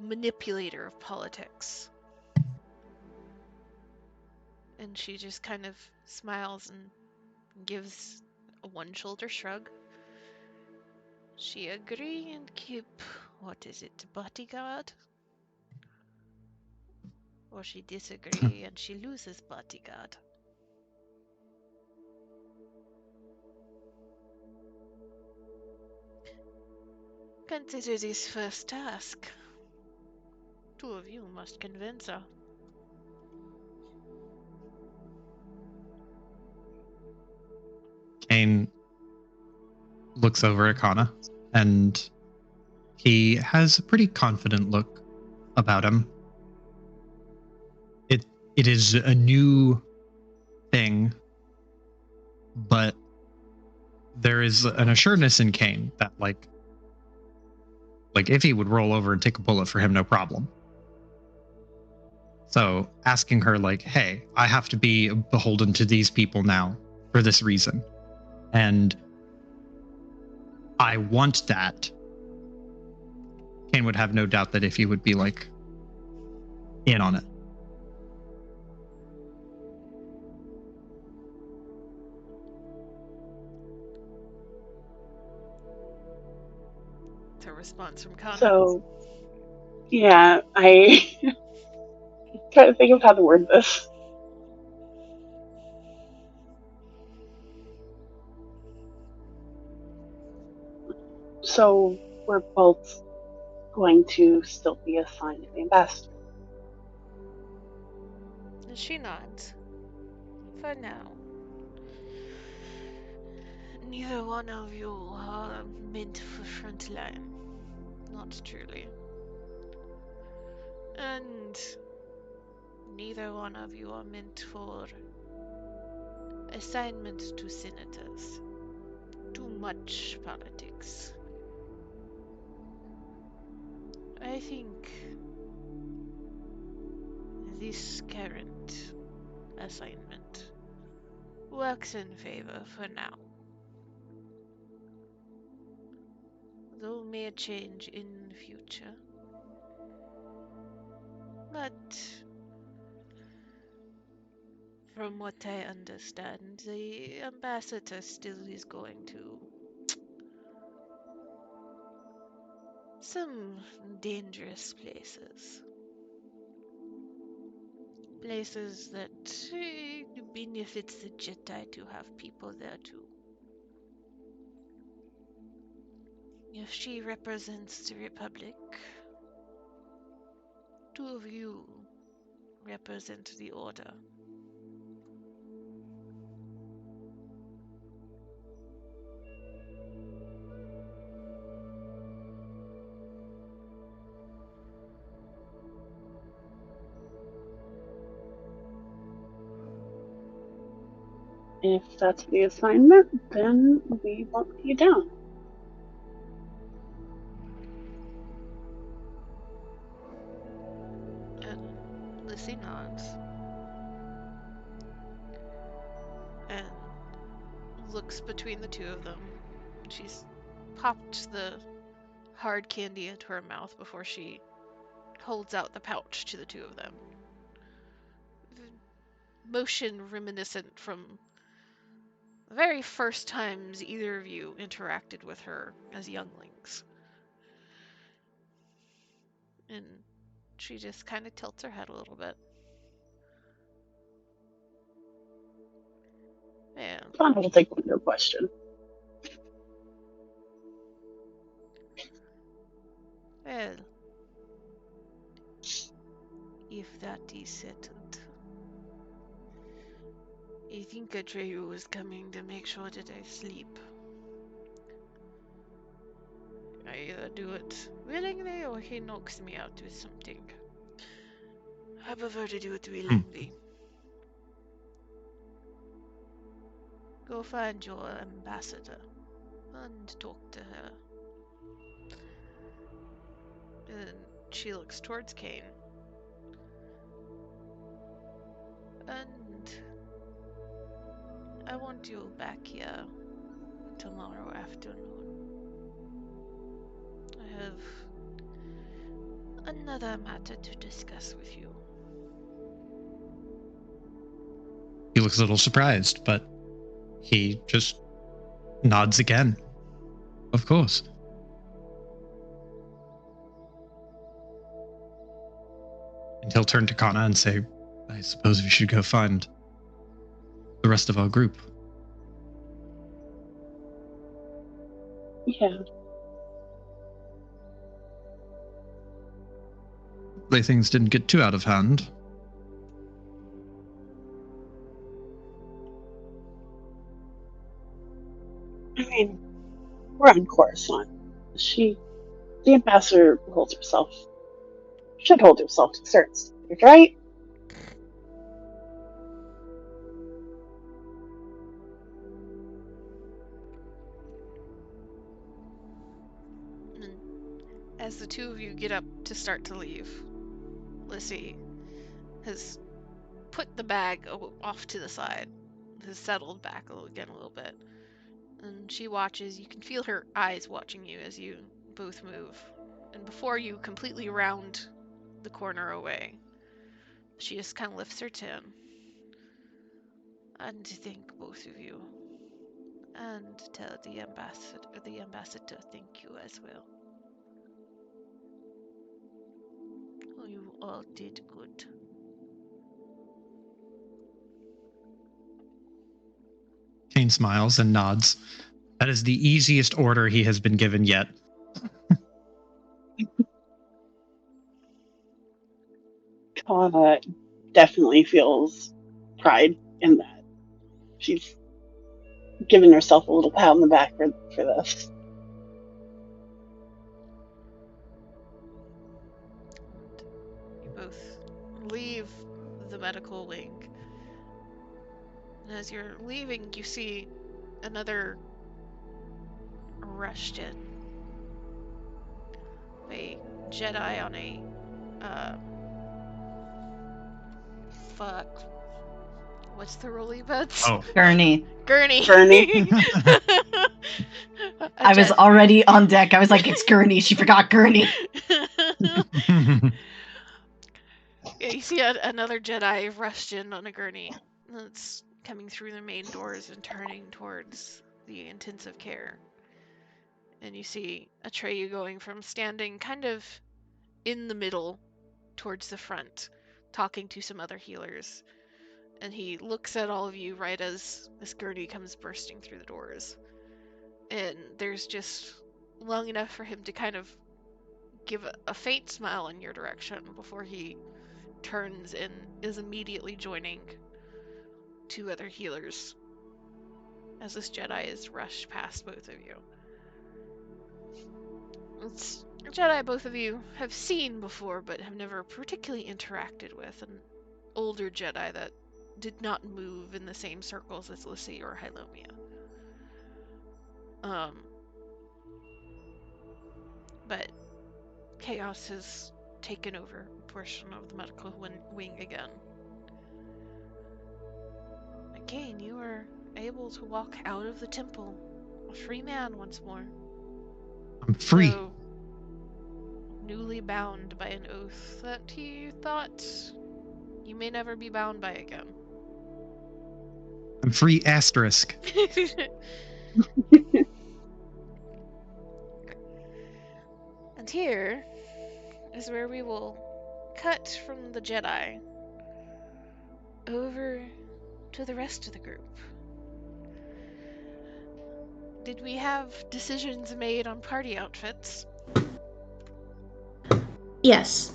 manipulator of politics. And she just kind of smiles and gives a one-shoulder shrug. She agree and keep, what is it, bodyguard? Or she disagree and she loses bodyguard. Consider this first task. Two of you must convince her. Kane looks over at Kana, and he has a pretty confident look about him. It is a new thing, but there is an assuredness in Kane that like if he would roll over and take a bullet for him, no problem. So asking her like, hey, I have to be beholden to these people now for this reason. And I want that. Kane would have no doubt that if he would be like in on it. It's a response from Kana. So, yeah, I try to think of how to word this. So, we're both going to still be assigned to the ambassador. And she nods. For now. Neither one of you are meant for frontline. Not truly. And neither one of you are meant for assignments to senators. Too much politics. I think this current assignment works in favor for now. Though may change in the future. But from what I understand, the ambassador still is going to some dangerous places. Places that benefits the Jedi to have people there too. If she represents the Republic, two of you represent the Order. If that's the assignment, then we won't be down. And Lissy nods. And looks between the two of them. She's popped the hard candy into her mouth before she holds out the pouch to the two of them. Motion reminiscent from the very first times either of you interacted with her as younglings. And she just kind of tilts her head a little bit. And I don't think no question. well, if that is settled, I think Atreyu is coming to make sure that I sleep. I either do it willingly or he knocks me out with something. I prefer to do it willingly. Go find your ambassador and talk to her. And she looks towards Kane. And I want you back here tomorrow afternoon. I have another matter to discuss with you. He looks a little surprised, but he just nods again. Of course. And he'll turn to Kana and say, I suppose we should go find the rest of our group. Yeah. Hopefully things didn't get too out of hand. I mean, we're on Coruscant. The ambassador should hold herself to certain standards, right? And as the two of you get up to start to leave, Lissy has put the bag off to the side, has settled back a little bit. And she watches. You can feel her eyes watching you as you both move. And before you completely round the corner away, she just kind of lifts her chin. And thank both of you. And tell the ambassador thank you as well. Oh, you all did good. Kane smiles and nods. That is the easiest order he has been given yet. Kana definitely feels pride in that. She's given herself a little pat on the back for this. You both leave the medical wing. And as you're leaving, you see another rushed in. A Jedi on a fuck. What's the rolly beds? Oh, Gurney. Gurney. I was already on deck. I was like, it's Gurney. She forgot Gurney. Yeah, you see another Jedi rushed in on a gurney. It's coming through the main doors and turning towards the intensive care. And you see Atreyu going from standing kind of in the middle towards the front, talking to some other healers. And he looks at all of you right as this gurney comes bursting through the doors. And there's just long enough for him to kind of give a faint smile in your direction before he turns and is immediately joining two other healers as this Jedi is rushed past both of you. It's a Jedi both of you have seen before but have never particularly interacted with, an older Jedi that did not move in the same circles as Lissy or Hylomia. But chaos has taken over a portion of the medical wing again. Again, you were able to walk out of the temple, a free man once more. I'm free. Though newly bound by an oath that you thought you may never be bound by again. I'm free, asterisk. And here is where we will cut from the Jedi over to the rest of the group. Did we have decisions made on party outfits? Yes.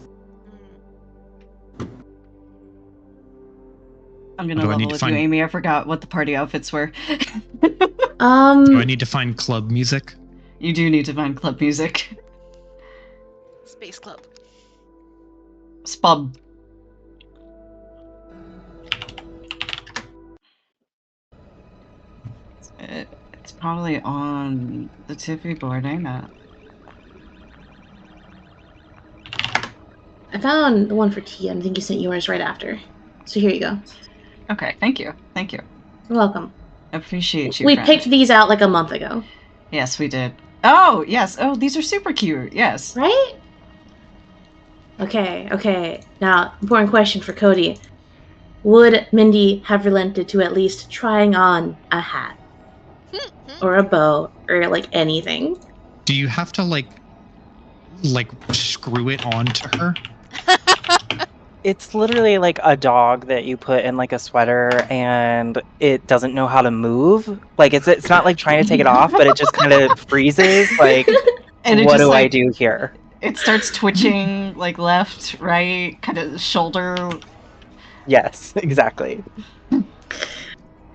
I'm gonna Do I need level to with find- you, Amy. I forgot what the party outfits were. Do I need to find club music? You do need to find club music. Space Club. Spub. It's probably on the Tiffy board, ain't it? I found the one for tea. I think you sent yours right after. So here you go. Okay, thank you. Thank you. You're welcome. Appreciate you, We friend. picked these out like a month ago. Yes, we did. Oh, yes. Oh, these are super cute. Yes. Right? Okay. Now, important question for Cody. Would Mindy have relented to at least trying on a hat? Or a bow? Or, like, anything? Do you have to, like screw it onto her? It's literally like a dog that you put in like a sweater and it doesn't know how to move. Like it's not like trying to take it off, but it just kind of freezes. Like, And it what just, do I like, do here? It starts twitching, like, left, right, kind of shoulder. Yes, exactly.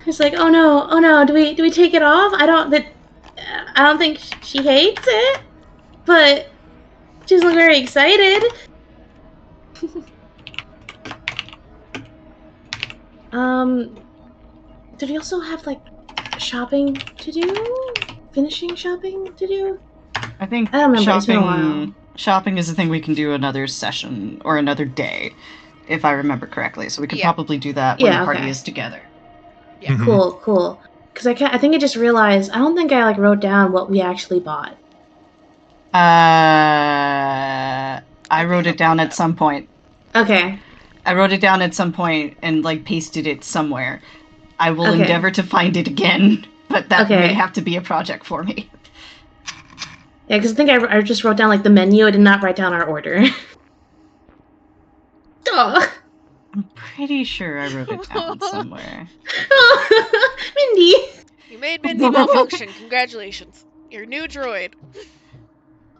It's like, oh no, do we take it off? I don't think she hates it, but she doesn't look very excited. Did we also have, like, shopping to do? Finishing shopping to do? I think I don't remember. It's been a while. shopping is a thing we can do another session or another day, if I remember correctly. So we could Yeah. probably do that when Yeah, the party okay. is together. Yeah. Mhm. Cool. Because I think I just realized, I don't think I, like, wrote down what we actually bought. I wrote it down at some point. Okay. I wrote it down at some point and, like, pasted it somewhere. I will Okay. endeavor to find it again, but that Okay. may have to be a project for me. Yeah, because I think I just wrote down, like, the menu. I did not write down our order. Oh. I'm pretty sure I wrote it down somewhere. Mindy! You made Mindy malfunction. Congratulations. Your new droid.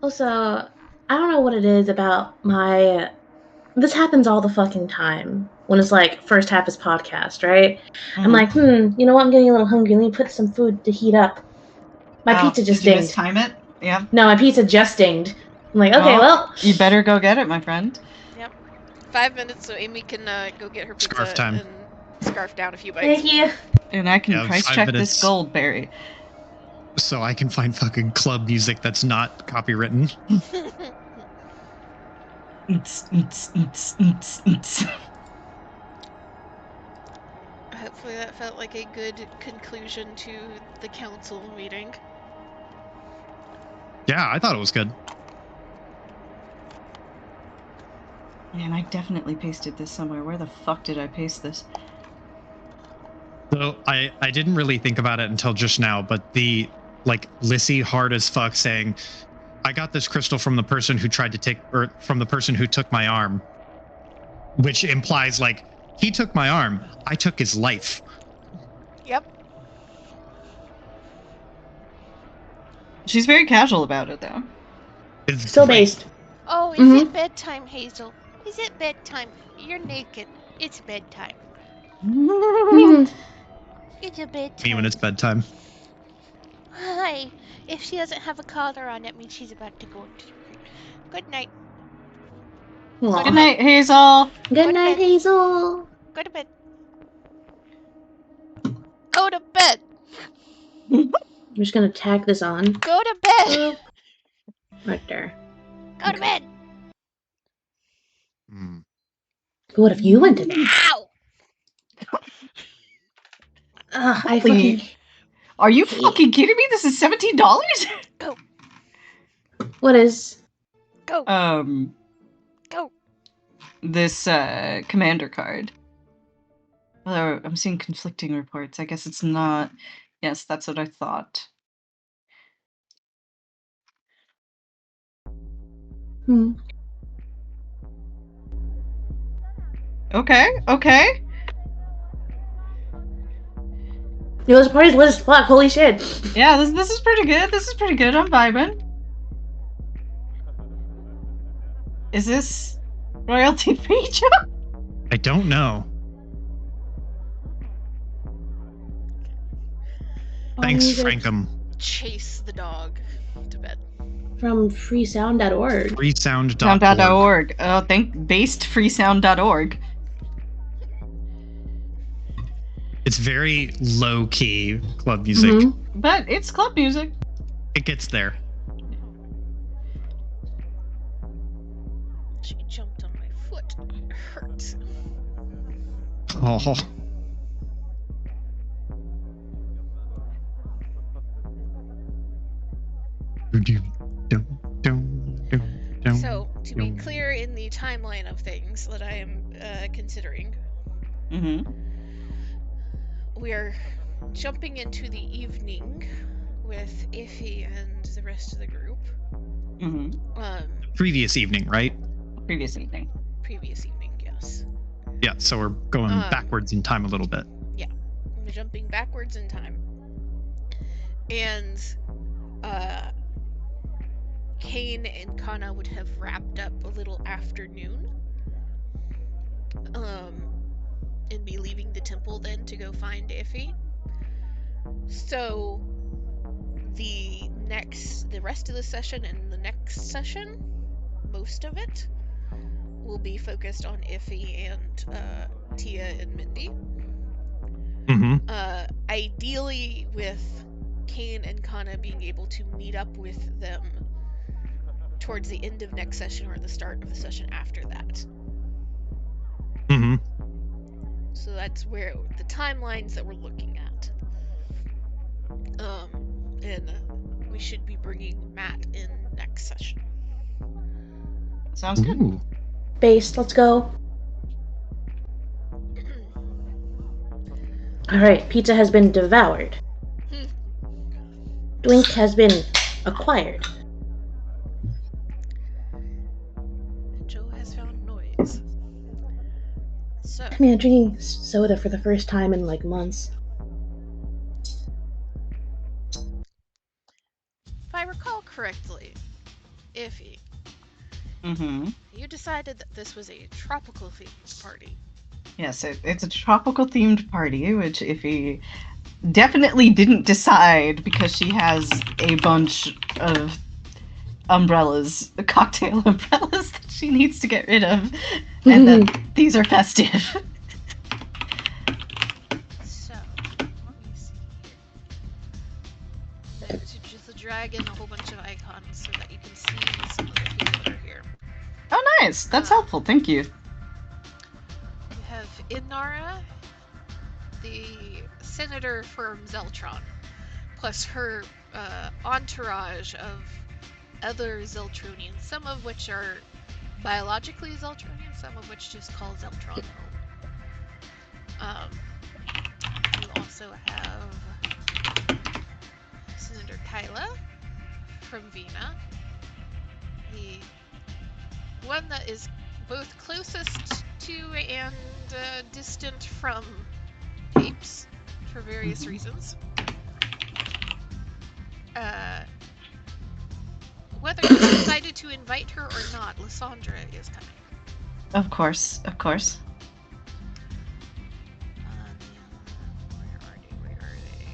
Also, I don't know what it is about my... This happens all the fucking time. When it's like, first half is podcast, right? I'm like, you know what? I'm getting a little hungry. Let me put some food to heat up. My pizza just did you dinged. mistime it? Yeah. No, my pizza just dinged. I'm like, okay, well... You better go get it, my friend. 5 minutes so Amy can go get her pizza Scarf time. and scarf down a few bites. Thank you. And I can Yeah, price 5 check minutes. this Goldberry. So I can find fucking club music that's not copywritten. Hopefully that felt like a good conclusion to the council meeting. Yeah, I thought it was good. Man, I definitely pasted this somewhere. Where the fuck did I paste this? So I didn't really think about it until just now, but the like Lissy hard as fuck saying, I got this crystal from the person who tried to take, or from the person who took my arm, which implies like he took my arm, I took his life. Yep. She's very casual about it, though. It's Still great. based. Oh, is Mhm. it bedtime, Hazel? Is it bedtime? You're naked. It's bedtime. Mhm. It's a bedtime. Me when it's bedtime. Hi. If she doesn't have a collar on, that means she's about to go to sleep. Good night. Aw. Good night, Hazel. Good Go to night, bed. Hazel. Go to bed. Go to bed. I'm just gonna tack this on. Go to bed. Boop. Right there. Go to bed. Hmm. What if you went to bed? Ow. Ugh, I Holy- fucking. Are you fucking kidding me? This is $17? What is? Go. Go. This commander card. Although I'm seeing conflicting reports. I guess it's not. Yes, that's what I thought. Okay. Yo, this party's lit as fuck. Holy shit. Yeah, this is pretty good. This is pretty good. I'm vibing. Is this royalty free, Joe? I don't know. Thanks, Music Frankum. Chase the dog to bed. From freesound.org. Freesound.org. Sound.org. Based freesound.org. It's very low key club music. Mhm. But it's club music. It gets there. She jumped on my foot. It hurts. Oh. So, to be clear in the timeline of things that I am considering, Mm-hmm. we are jumping into the evening with Iffy and the rest of the group. Mm-hmm. Previous evening, right? Previous evening. Previous evening, yes. Yeah, so we're going backwards in time a little bit. Yeah, we're jumping backwards in time. And Kane and Kana would have wrapped up a little afternoon. And be leaving the temple then to go find Iffy. So the rest of the session and the next session, most of it, will be focused on Iffy and Tia and Mindy. Mm-hmm. Ideally with Kane and Kana being able to meet up with them towards the end of next session or the start of the session after that. Mm-hmm. So that's where the timelines that we're looking at. And we should be bringing Matt in next session. Sounds good. Ooh. Based. Let's go. Alright, pizza has been devoured. Drink has been acquired. And Joe has found noise. So, I mean, I'm drinking soda for the first time in like months. if I recall correctly, Iffy, Mm-hmm. you decided that this was a tropical themed party. Yes, it's a tropical themed party, which Iffy definitely didn't decide because she has a bunch of umbrellas, cocktail umbrellas that she needs to get rid of, and that these are festive. So, let me see here. I'm just drag in a whole bunch of icons so that you can see some of the people that are here. Oh, nice. That's helpful. Thank you. We have Inara, the senator from Zeltron, plus her entourage of other Zeltronians, some of which are biologically Zeltronians, some of which just call Zeltron home. You also have Senator Kai from Vina. The one that is both closest to and distant from Apes for various reasons. Whether you decided to invite her or not, Lysandra is coming. Of course, of course. Where are they?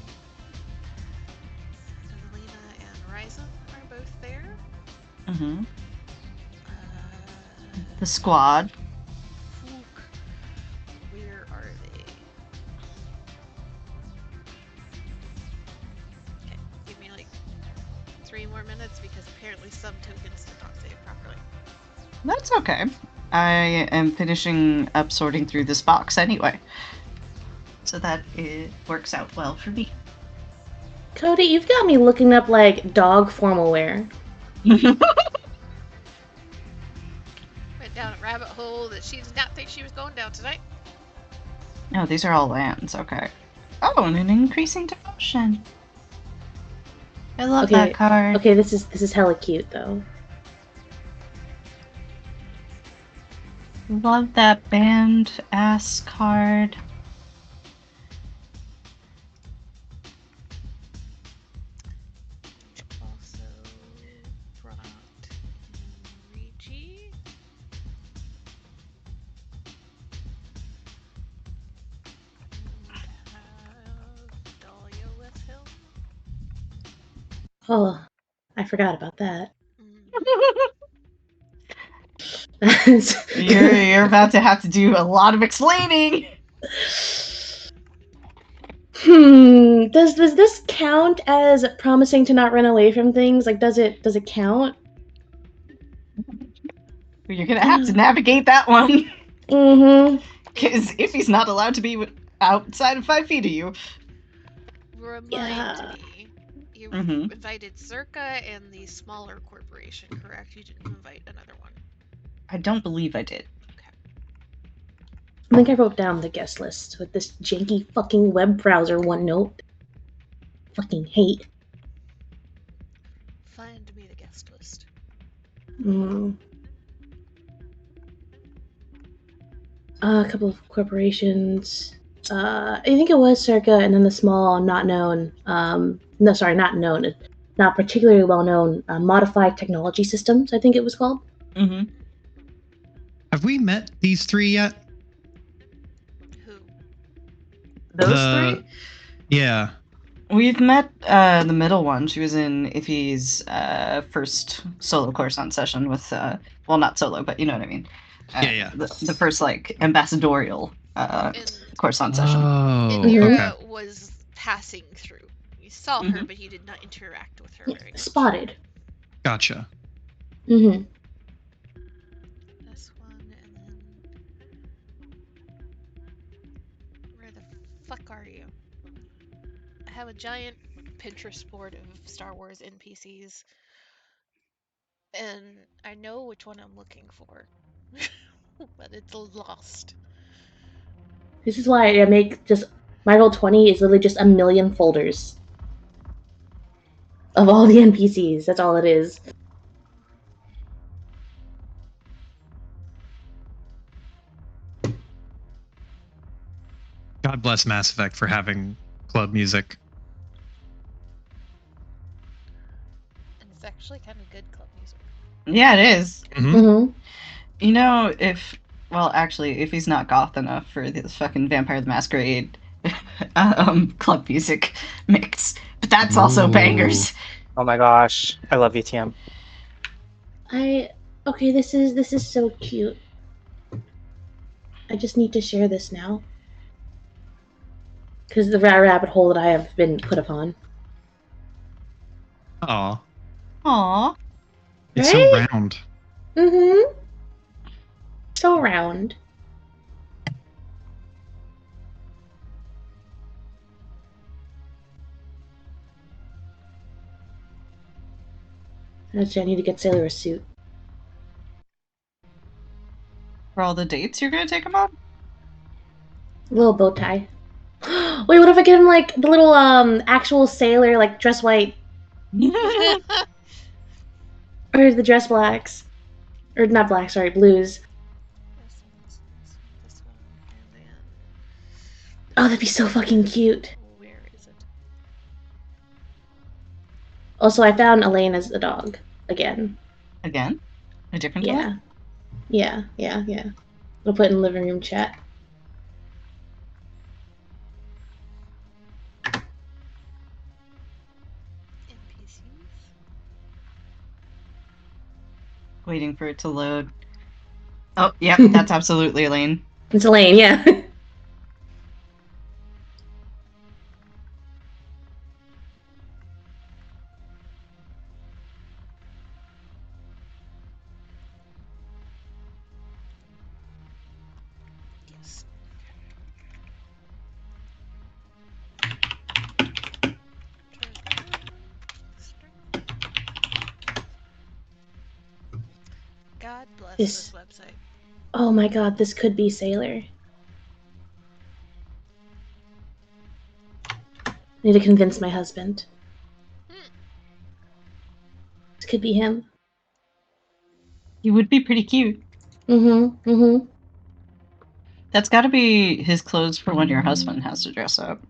Zelina and Ryzen are both there. Mm-hmm. The squad. Fook. Where are they? Okay, give me like 3 more minutes because apparently some tokens did not save properly. That's okay. I am finishing up sorting through this box anyway. So that it works out well for me. Cody, you've got me looking up like dog formal wear. Went down a rabbit hole that she did not think she was going down tonight. Oh, these are all lands, okay. Oh, and an increasing devotion. I love that card. Okay, this is hella cute though. Love that band ass card. Also brought Rigi. And have Dahlia with him. Oh, I forgot about that. You're about to have to do a lot of explaining. Does this count as promising to not run away from things? Like, does it count? You're gonna have to navigate that one. Mm-hmm. Because if he's not allowed to be outside of 5 feet of you. Remind me. You invited Zerka and the smaller corporation, correct? You didn't invite another one. I don't believe I did. I think I wrote down the guest list with this janky fucking web browser OneNote. Fucking hate. Find me the guest list. A couple of corporations. I think it was Circa, and then the small, not known. Not known. Not particularly well known. Modified Technology Systems, I think it was called. Mm-hmm. Have we met these 3 yet? Who? Those 3? Yeah. We've met the middle one. She was in Iffy's first solo coruscant session with, well, not solo, but you know what I mean. Yeah. The first, like, ambassadorial coruscant session. Oh, Indira was passing through. You saw her, but you did not interact with her very much. Spotted. Gotcha. Mm-hmm. This one, and then... Where the fuck are you? I have a giant Pinterest board of Star Wars NPCs, and I know which one I'm looking for, but it's lost. This is why I make just my Roll20 is literally just a million folders of all the NPCs. That's all it is. God bless Mass Effect for having club music. And it's actually kind of good club music. Yeah, it is. Mm-hmm. You know, if he's not goth enough for this fucking Vampire the Masquerade club music mix, but that's also bangers. Oh my gosh, I love ETM. Okay, this is so cute. I just need to share this now. Because the rabbit hole that I have been put upon. Aww. It's right? so round. Mm-hmm. So round. Actually, I need to get Sailor a suit. For all the dates you're gonna take him on? A little bow tie. Wait, what if I get him like the little actual sailor, like dress white? Or the dress blacks. Or not black, sorry, blues. This one, and then Oh, that'd be so fucking cute. where is it? Also, I found Elaine as the dog. Again. Again? A different Yeah. dog? Yeah. I'll put it in living room chat. NPCs. Waiting for it to load. Oh, yep, that's absolutely Elaine. It's Elaine, yeah. Yes. God bless this website. Oh my god, this could be Sailor. I need to convince my husband. This could be him. He would be pretty cute. Mm-hmm. That's gotta be his clothes for when your husband has to dress up.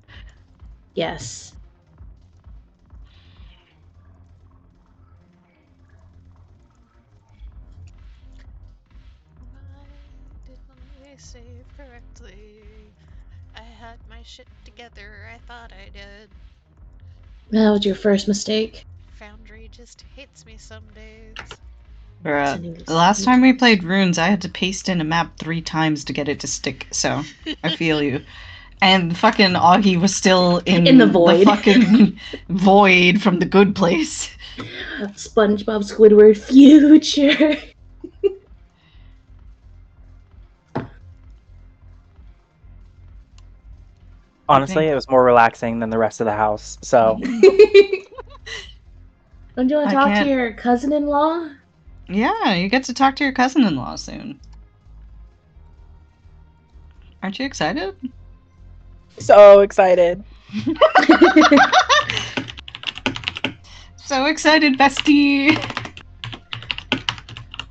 Yes. Why didn't we save correctly? I had my shit together. I thought I did. That was your first mistake. Foundry just hates me some days. Bruh, the last time we played Runes, I had to paste in a map 3 times to get it to stick, so I feel you. And fucking Augie was still in the void. fucking void from the good place. SpongeBob Squidward future. Honestly, it was more relaxing than the rest of the house. So Don't you want to talk to your cousin-in-law? Yeah, you get to talk to your cousin-in-law soon. Aren't you excited? so excited. So excited, bestie!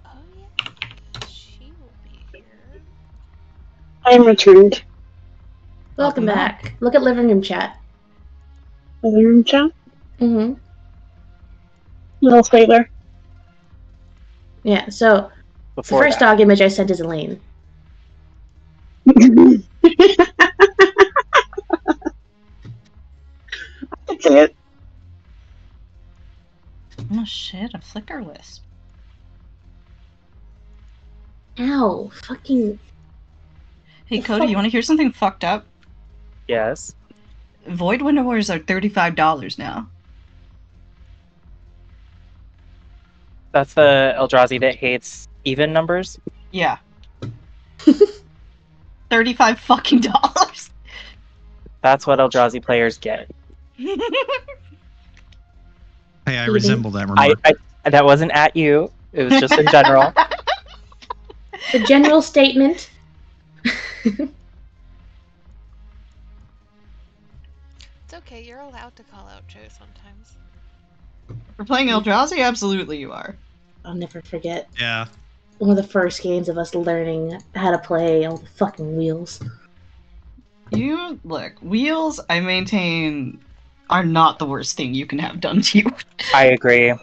Oh yeah, she will be here. I am returned. Welcome back. Look at living room chat. Living room chat? Mm-hmm. Little Sailor. Yeah, so Before the first that. dog image I sent is Elaine. I can see it. Oh shit, a flicker wisp. Ow, fucking... Hey Cody, you want to hear something fucked up? Yes. Void Winnowers are $35 now. That's the Eldrazi that hates even numbers? Yeah. 35 fucking dollars. That's what Eldrazi players get. Hey, I resemble that I remark. that wasn't at you. It was just in general. The general statement. It's okay, you're allowed to call out Joe sometimes. For playing Eldrazi, absolutely you are. I'll never forget. Yeah. One of the first games of us learning how to play all the fucking wheels. You, look, wheels, I maintain, are not the worst thing you can have done to you. I agree.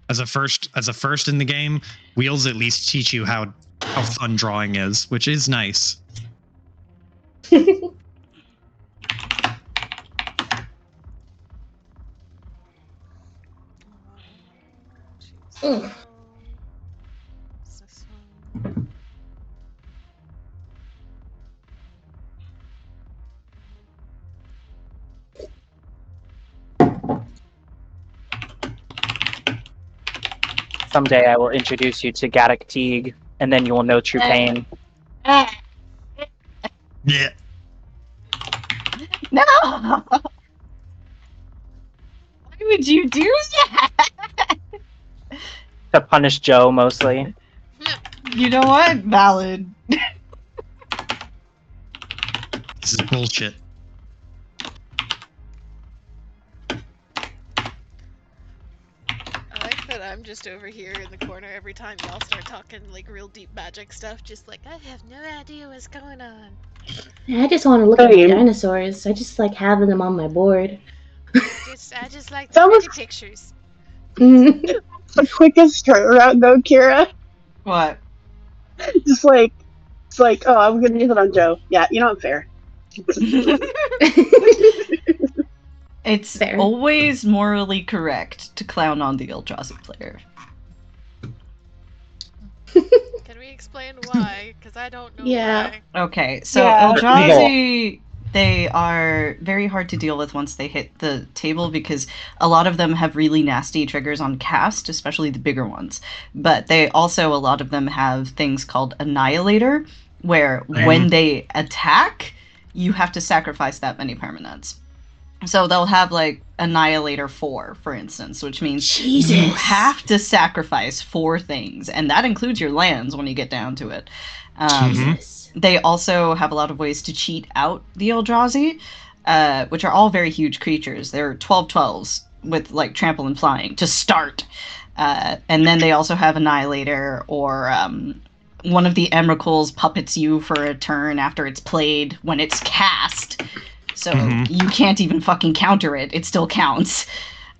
As a first in the game, wheels at least teach you how fun drawing is, which is nice. Mm. This one. Someday I will introduce you to Gaddock Teague, and then you will know true pain. Yeah. No! Why would you do that? To punish Joe, mostly. You know what? Valid. This is bullshit. I like that I'm I'm just over here in the corner every time y'all start talking like real deep magic stuff, just like I have no idea what's going on. I just want to look at my Same. dinosaurs. I just like having them on my board. I just like It's the almost- pretty pictures. Mhm. The quickest turnaround though, Kira. What? Just like it's like, oh, I'm gonna use it on Joe. Yeah, you know I'm fair. It's Fair. always morally correct to clown on the Eldrazi player. Can we explain why? Because I don't know Yeah. why. Okay, so Yeah. Eldrazi, they are very hard to deal with once they hit the table because a lot of them have really nasty triggers on cast, especially the bigger ones. But they also, a lot of them have things called Annihilator, where when they attack, you have to sacrifice that many permanents. So they'll have like Annihilator 4, for instance, which means Jesus. you have to sacrifice 4 things, and that includes your lands when you get down to it. Jesus. They also have a lot of ways to cheat out the Eldrazi, which are all very huge creatures. They're 12/12s with like trample and flying to start. And then they also have Annihilator, or one of the Emrakul's puppets you for a turn after it's played when it's cast. So you can't even fucking counter it. It still counts.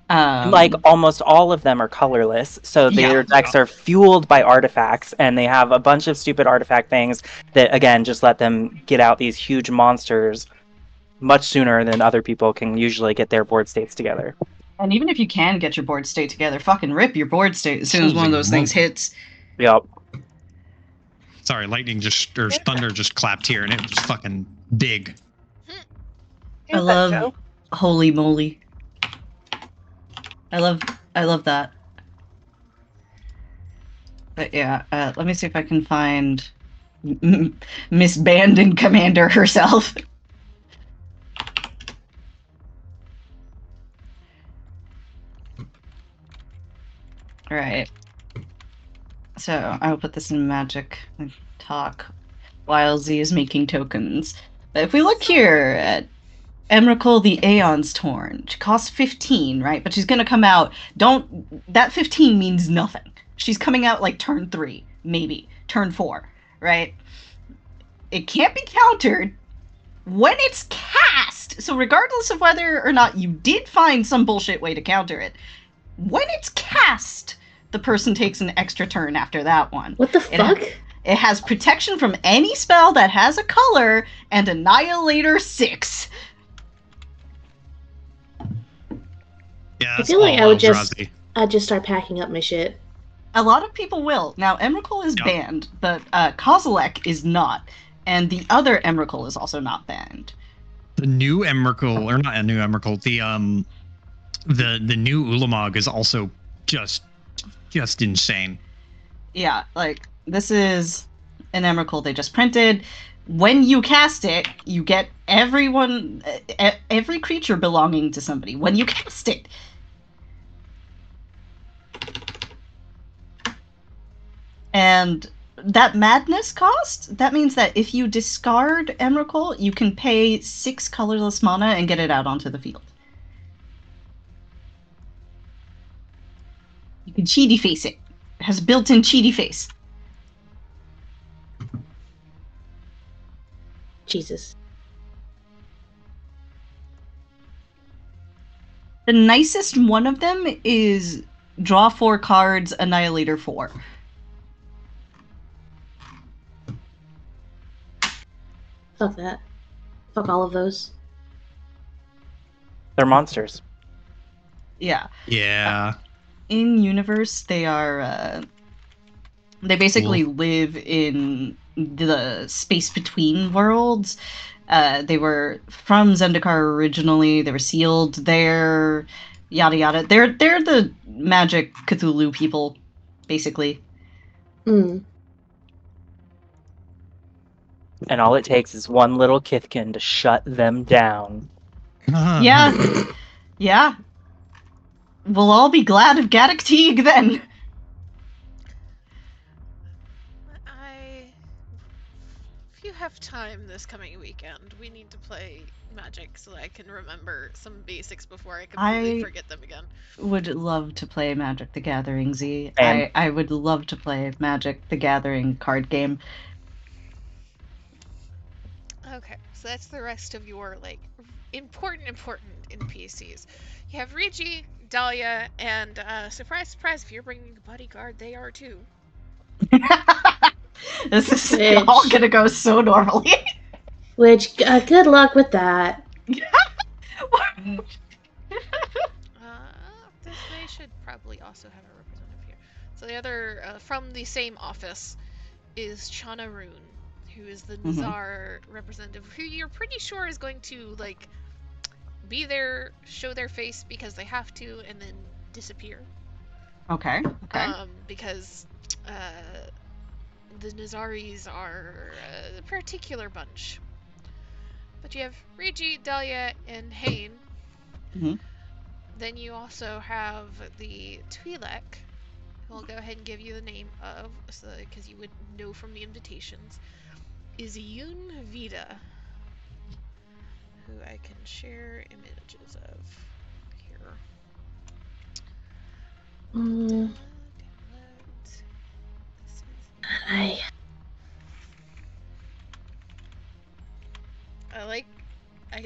Like almost all of them are colorless, so their decks are fueled by artifacts, and they have a bunch of stupid artifact things that again just let them get out these huge monsters much sooner than other people can usually get their board states together. And even if you can get your board state together, fucking rip your board state as soon as one of those things hits. Yep. Sorry, lightning just or thunder just clapped here, and it was fucking big. I love holy moly. I love that. But yeah, let me see if I can find Miss Bandon Commander herself. Alright. So I will put this in magic and talk while Z is making tokens. But if we look here at Emrakul the Aeon's Torn, she costs 15, right? But she's gonna come out. That 15 means nothing. She's coming out like turn 3, maybe turn 4, right? It can't be countered when it's cast. So regardless of whether or not you did find some bullshit way to counter it, when it's cast, the person takes an extra turn after that one. What the fuck? It has protection from any spell that has a color and Annihilator 6. Yeah, I feel like all I'd Eldrazi. just start packing up my shit. A lot of people will. Now, Emrakul is banned, but Kozilek is not. And the other Emrakul is also not banned. The new Emrakul, or not a new Emrakul, the new Ulamog is also just insane. Yeah, like, this is an Emrakul they just printed. When you cast it, you get every creature belonging to somebody. When you cast it. And that madness cost, that means that if you discard Emrakul, you can pay 6 colorless mana and get it out onto the field. You can cheaty face it. It has a built-in cheaty face. Jesus. The nicest one of them is draw 4 cards, Annihilator 4. Fuck that. Fuck all of those. They're monsters. Yeah. Yeah. In universe, they are they basically live in the space between worlds. They were from Zendikar originally. They were sealed there. Yada yada. They're the magic Cthulhu people, basically. Mm. And all it takes is one little Kithkin to shut them down. Yeah. Yeah. We'll all be glad of Gaddock Teague then. If you have time this coming weekend. We need to play Magic so that I can remember some basics before I completely forget them again. Would love to play Magic the Gathering, Z. Same. I would love to play Magic the Gathering card game. Okay, so that's the rest of your, like, important NPCs. You have Rigi, Dahlia, and, surprise, surprise, if you're bringing a bodyguard, they are too. This is all gonna go so normally. Which, good luck with that. They should probably also have a representative here. So the other, from the same office, is Chana Rune, who is the Nizar representative, who you're pretty sure is going to, like, be there, show their face because they have to, and then disappear. Okay. Because the Nizaris are a particular bunch. But you have Rigi, Dahlia, and Hain. Then you also have the Twi'lek, who I'll go ahead and give you the name of, because you would know from the invitations, is Yun Vida, who I can share images of here.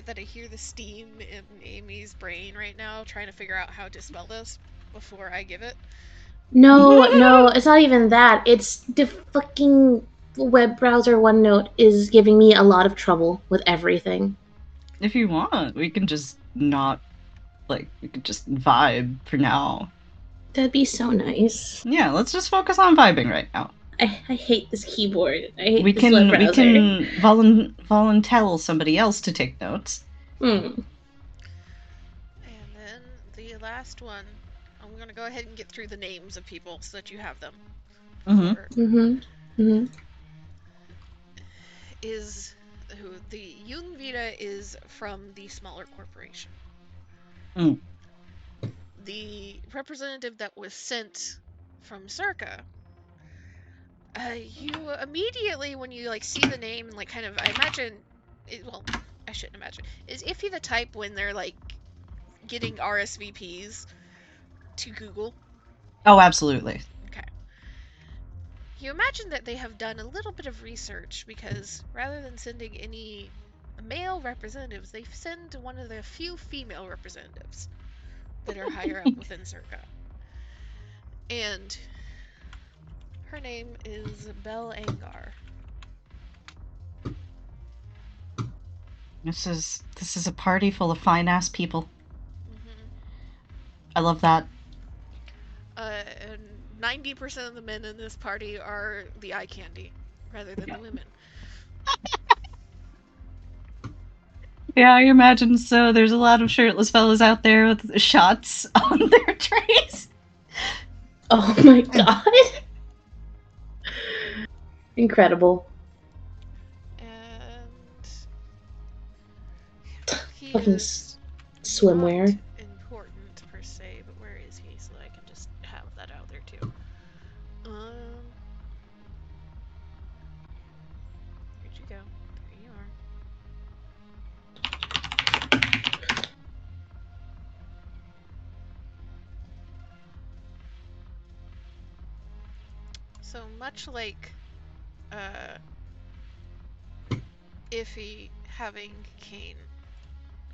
I hear the steam in Amy's brain right now, trying to figure out how to spell this before I give it. No, it's not even that. It's the fucking web browser OneNote is giving me a lot of trouble with everything. If you want, we can just not, we could just vibe for now. That'd be so nice. Yeah, let's just focus on vibing right now. I hate this keyboard. I hate this web browser. We can volunteer somebody else to take notes. And then the last one, I'm going to go ahead and get through the names of people so that you have them. Is who the Yun Vida is from the smaller corporation. The representative that was sent from Circa, you immediately, when you see the name and I imagine, I shouldn't imagine. Is Iffy the type when they're getting RSVPs to Google? Oh, absolutely. Okay. You imagine that they have done a little bit of research because rather than sending any male representatives, they send one of the few female representatives that are higher up within Circa. And her name is Bel Angar. This is a party full of fine ass people. I love that. 90% of the men in this party are the eye candy rather than the women. Yeah, I imagine so. There's a lot of shirtless fellas out there with shots on their trays. Oh my god. Incredible. And he fucking is swimwear. not important per se, but where is he so that I can just have that out there too. Where'd you go? There you are. So much like Iffy having Kane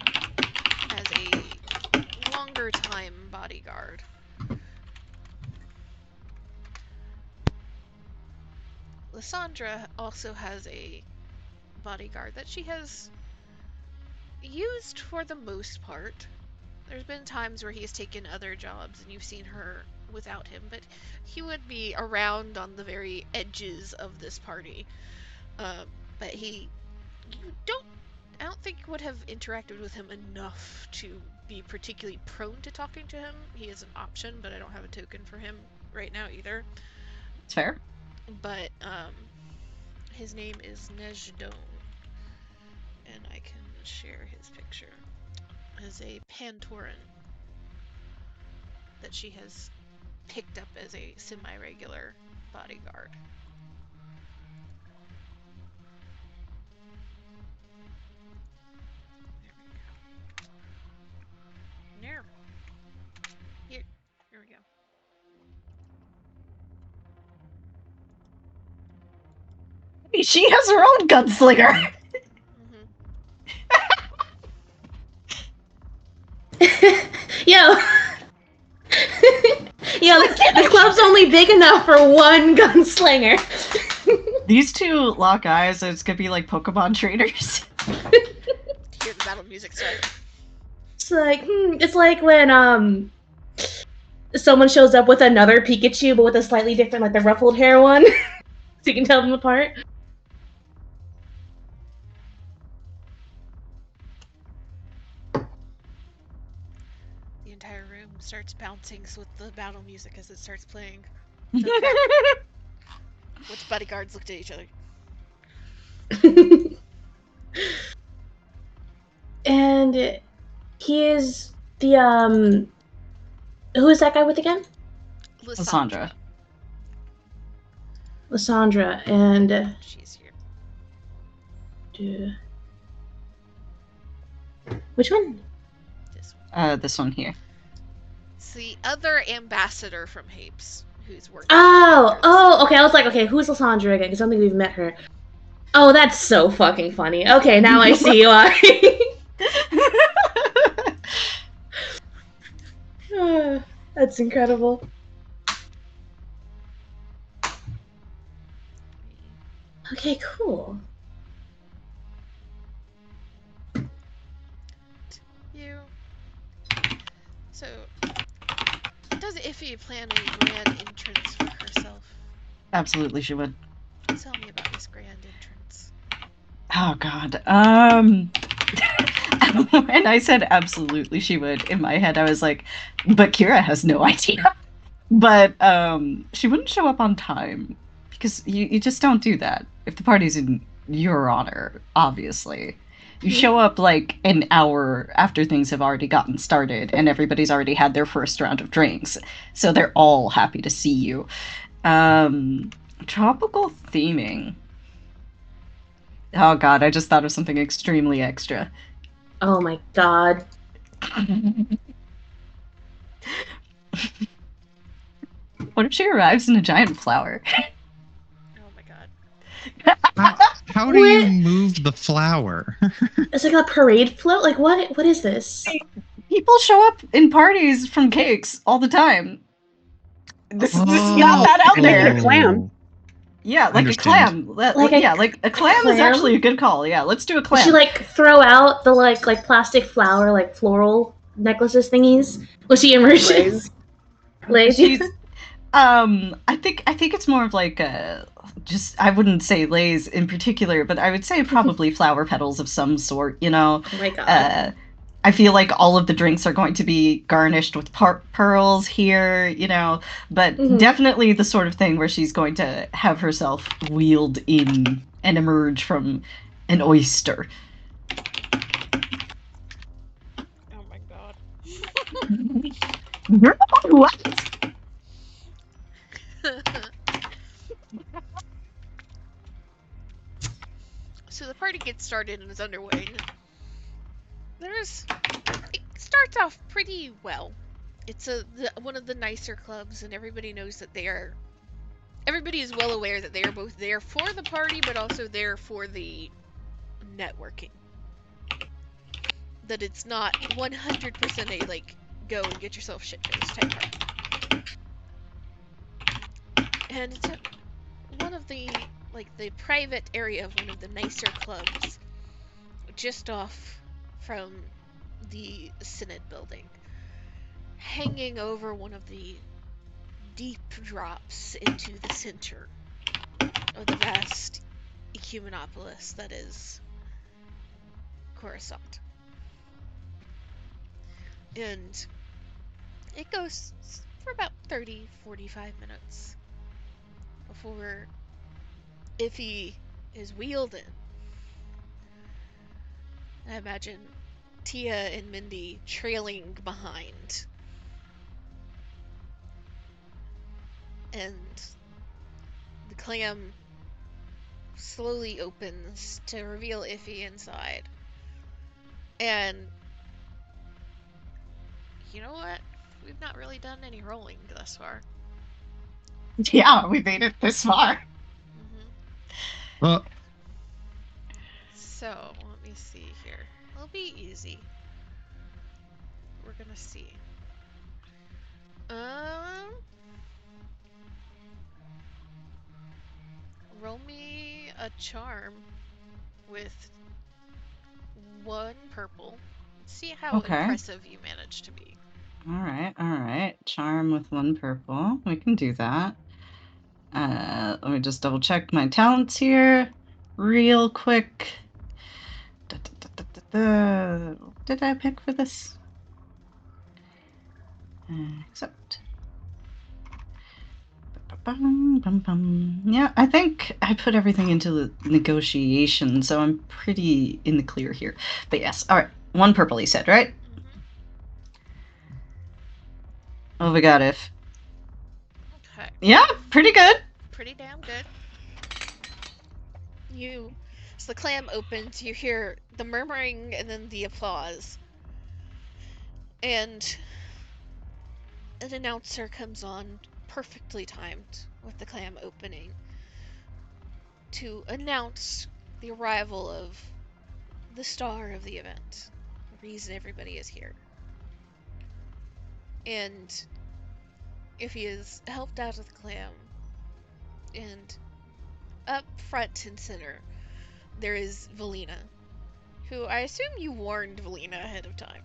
as a longer time bodyguard, Lysandra also has a bodyguard that she has used for the most part. There's been times where he's taken other jobs and you've seen her without him, but he would be around on the very edges of this party. But I don't think would have interacted with him enough to be particularly prone to talking to him. He is an option, but I don't have a token for him right now either. It's fair. But his name is Nejdon, and I can share his picture as a Pantoran that she has picked up as a semi-regular bodyguard. She has her own gunslinger. Yo. Yo, the club's only big enough for one gunslinger. These two lock eyes, and it's gonna be like Pokemon trainers. Hear the battle music start. It's like when someone shows up with another Pikachu, but with a slightly different, like the ruffled hair one, so you can tell them apart. The entire room starts bouncing with the battle music as it starts playing. With bodyguards looked at each other. And he is the who is that guy with again? Lysandra. Lysandra, and she's here. Which one? This one. This one here. It's the other ambassador from Hapes who's working. Oh, okay. I was like, okay, who's Lysandra again? Because I don't think we've met her. Oh, that's so fucking funny. Okay, now I see why. That's incredible. Okay, cool. So, does Iffy plan a grand entrance for herself? Absolutely, she would. Tell me about this grand entrance. Oh God. When I said absolutely she would, in my head I was like, but Kira has no idea. But she wouldn't show up on time because you just don't do that if the party's in your honor. Obviously, you show up like an hour after things have already gotten started and everybody's already had their first round of drinks, so they're all happy to see you. Tropical theming. Oh God, I just thought of something extremely extra. Oh my God. What if she arrives in a giant flower? Oh my God. How do you move the flower? It's like a parade float? Like, what is this? People show up in parties from cakes all the time. This is not that out there. Like a clam. Yeah, like a clam. Like a clam is actually a good call. Yeah, let's do a clam. Does she like throw out the like plastic flower, like floral necklaces thingies? Was she immersion? She's I think it's more of like just, I wouldn't say lays in particular, but I would say probably flower petals of some sort, you know. Oh my God. I feel like all of the drinks are going to be garnished with pearls here, you know, but definitely the sort of thing where she's going to have herself wheeled in and emerge from an oyster. Oh my God. What? So the party gets started and is underway. It starts off pretty well. It's one of the nicer clubs, and everybody knows that everybody is well aware that they are both there for the party, but also there for the networking. That it's not 100% a like go and get yourself shit faced type party. And it's one of the the private area of one of the nicer clubs, just off from the Synod building, hanging over one of the deep drops into the center of the vast ecumenopolis that is Coruscant. And it goes for about 30-45 minutes before Iffy is wheeled in. I imagine Tia and Mindy trailing behind. And the clam slowly opens to reveal Iffy inside. And you know what? We've not really done any rolling thus far. Yeah, we made it this far. Well, So, let me see here. It'll be easy. We're gonna see. Roll me a charm with 1 purple. See how Okay. impressive you manage to be. All right. Charm with 1 purple. We can do that. Let me just double check my talents here real quick. What did I pick for this? Accept. Yeah, I think I put everything into the negotiation, so I'm pretty in the clear here. But yes, all right. 1 purple, you said, right? Mm-hmm. Oh my god, if. Okay. Yeah, pretty good. Pretty damn good. As the clam opens, you hear the murmuring and then the applause. And an announcer comes on, perfectly timed with the clam opening, to announce the arrival of the star of the event, the reason everybody is here. And if he is helped out of the clam, and up front and center, there is Valina, who I assume you warned Valina ahead of time.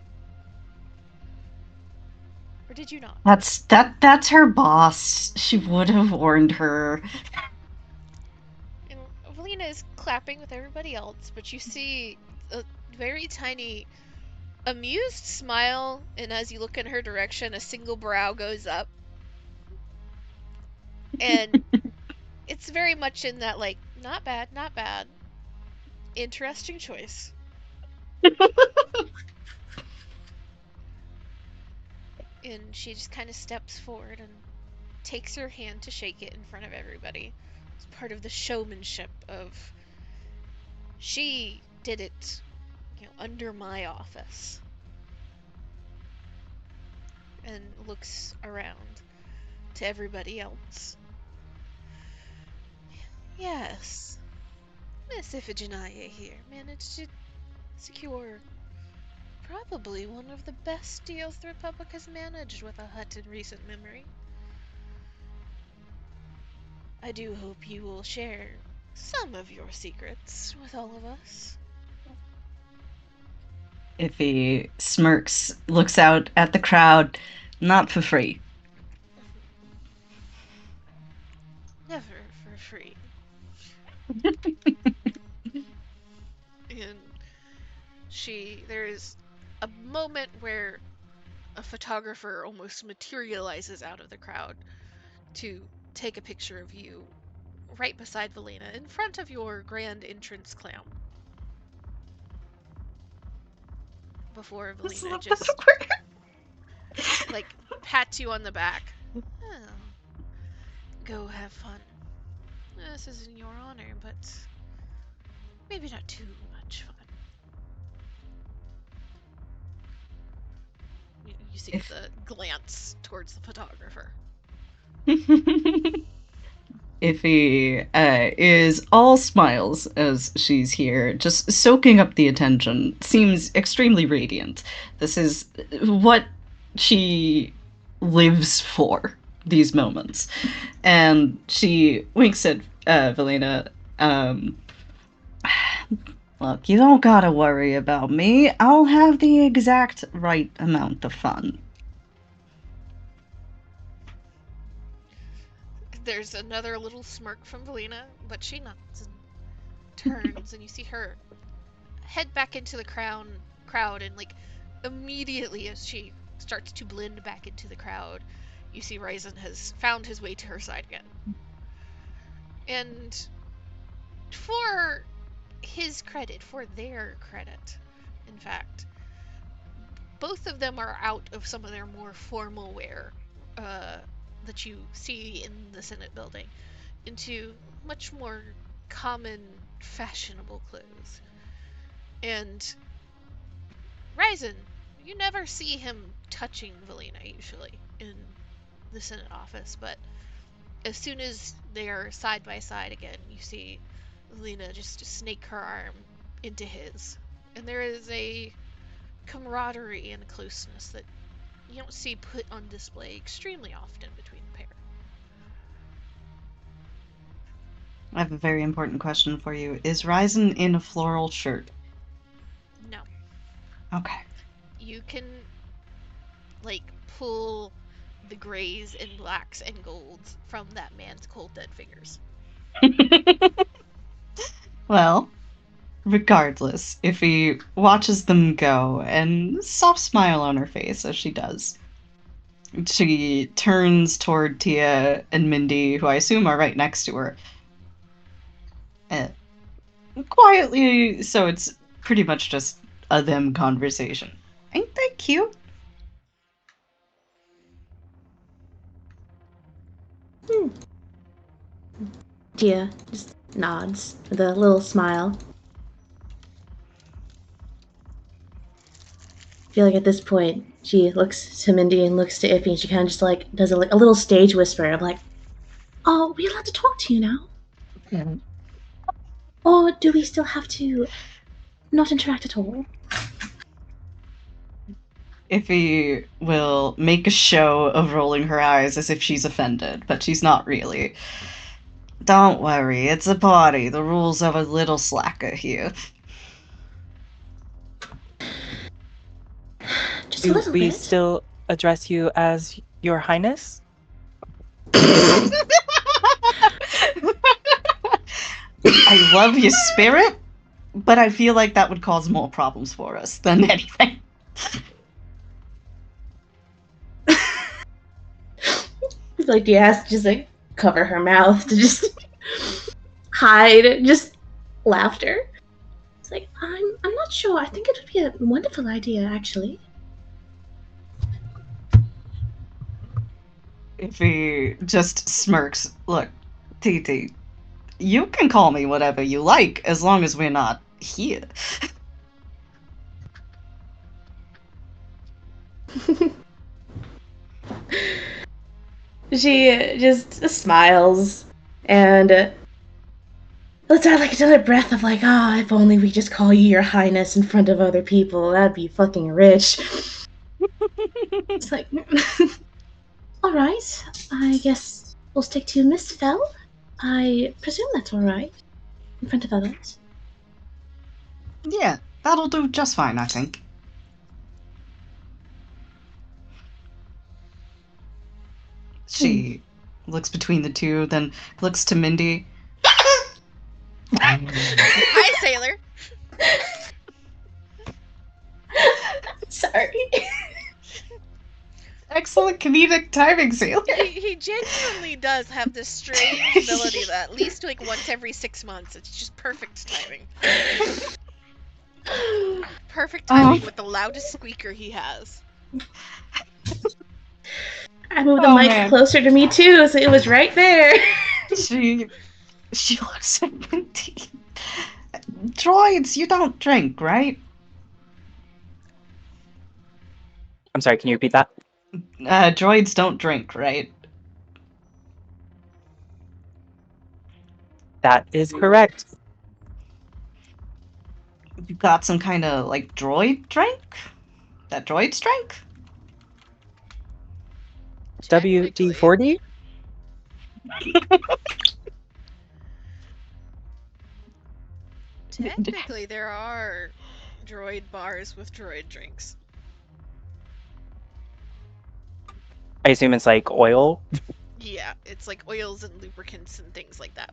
Or did you not? That's her boss. She would have warned her. And Valina is clapping with everybody else, but you see a very tiny, amused smile, and as you look in her direction, a single brow goes up. And it's very much in that, like, not bad, not bad. Interesting choice. And she just kind of steps forward and takes her hand to shake it in front of everybody. It's part of the showmanship of she did it, under my office. And looks around to everybody else. Yes, Miss Iphigenia here managed to secure probably one of the best deals the Republic has managed with a hut in recent memory. I do hope you will share some of your secrets with all of us. If he smirks, looks out at the crowd, not for free. Never for free. And there's a moment where a photographer almost materializes out of the crowd to take a picture of you right beside Valina, in front of your grand entrance clam. Before Valina just, like, pats you on the back. Oh, go have fun. This is in your honor, but maybe not too much fun. You see the glance towards the photographer. Iffy is all smiles as she's here, just soaking up the attention. Seems extremely radiant. This is what she lives for, these moments. And she winks at Valina. Look, you don't gotta worry about me. I'll have the exact right amount of fun. There's another little smirk from Valina, but she nods and turns, and you see her head back into the crowd, and, like, immediately as she starts to blend back into the crowd, you see Ryzen has found his way to her side again. And for his credit, for their credit, in fact, both of them are out of some of their more formal wear that you see in the Senate building into much more common, fashionable clothes. And Ryzen, you never see him touching Valina usually in the Senate office, but as soon as they are side by side again, you see Lena just to snake her arm into his. And there is a camaraderie and closeness that you don't see put on display extremely often between the pair. I have a very important question for you. Is Ryzen in a floral shirt? No. Okay. You can, like, pull the grays and blacks and golds from that man's cold dead fingers. Well, regardless, if he watches them go, and soft smile on her face as she does, she turns toward Tia and Mindy, who I assume are right next to her. Quietly, so it's pretty much just a them conversation. Ain't they cute? Tia just nods with a little smile. I feel like at this point, she looks to Mindy and looks to Ippy, and she kind of just like does a little stage whisper of like, "Oh, we allowed to talk to you now? Mm-hmm. Or do we still have to not interact at all?" Iffy will make a show of rolling her eyes as if she's offended, but she's not really. Don't worry, it's a party. The rules are a little slacker here. Just a Do little we bit. still address you as Your Highness? I love your spirit, but I feel like that would cause more problems for us than anything. It's like Tia has to just like cover her mouth to just hide just laughter. It's like, I'm not sure. I think it would be a wonderful idea, actually. If he just smirks, look, TT, you can call me whatever you like as long as we're not here. She just smiles and lets out like another breath of like, ah, if only we just call you Your Highness in front of other people. That'd be fucking rich. It's like, alright, I guess we'll stick to Miss Fell. I presume that's alright. In front of others. Yeah, that'll do just fine, I think. She looks between the two, then looks to Mindy. Hi, sailor. Sorry. Excellent comedic timing, Sailor. He genuinely does have this strange ability that at least like once every 6 months, it's just perfect timing. Perfect timing with the loudest squeaker he has. I moved the Oh, mic man. closer to me too, so it was right there. She looks at Mindy. Droids, you don't drink, right? I'm sorry, can you repeat that? Droids don't drink, right? That is correct. You got some kind of, like, droid drink? That droid's drink? WD-40? Technically, there are droid bars with droid drinks. I assume it's like oil. Yeah, it's like oils and lubricants and things like that.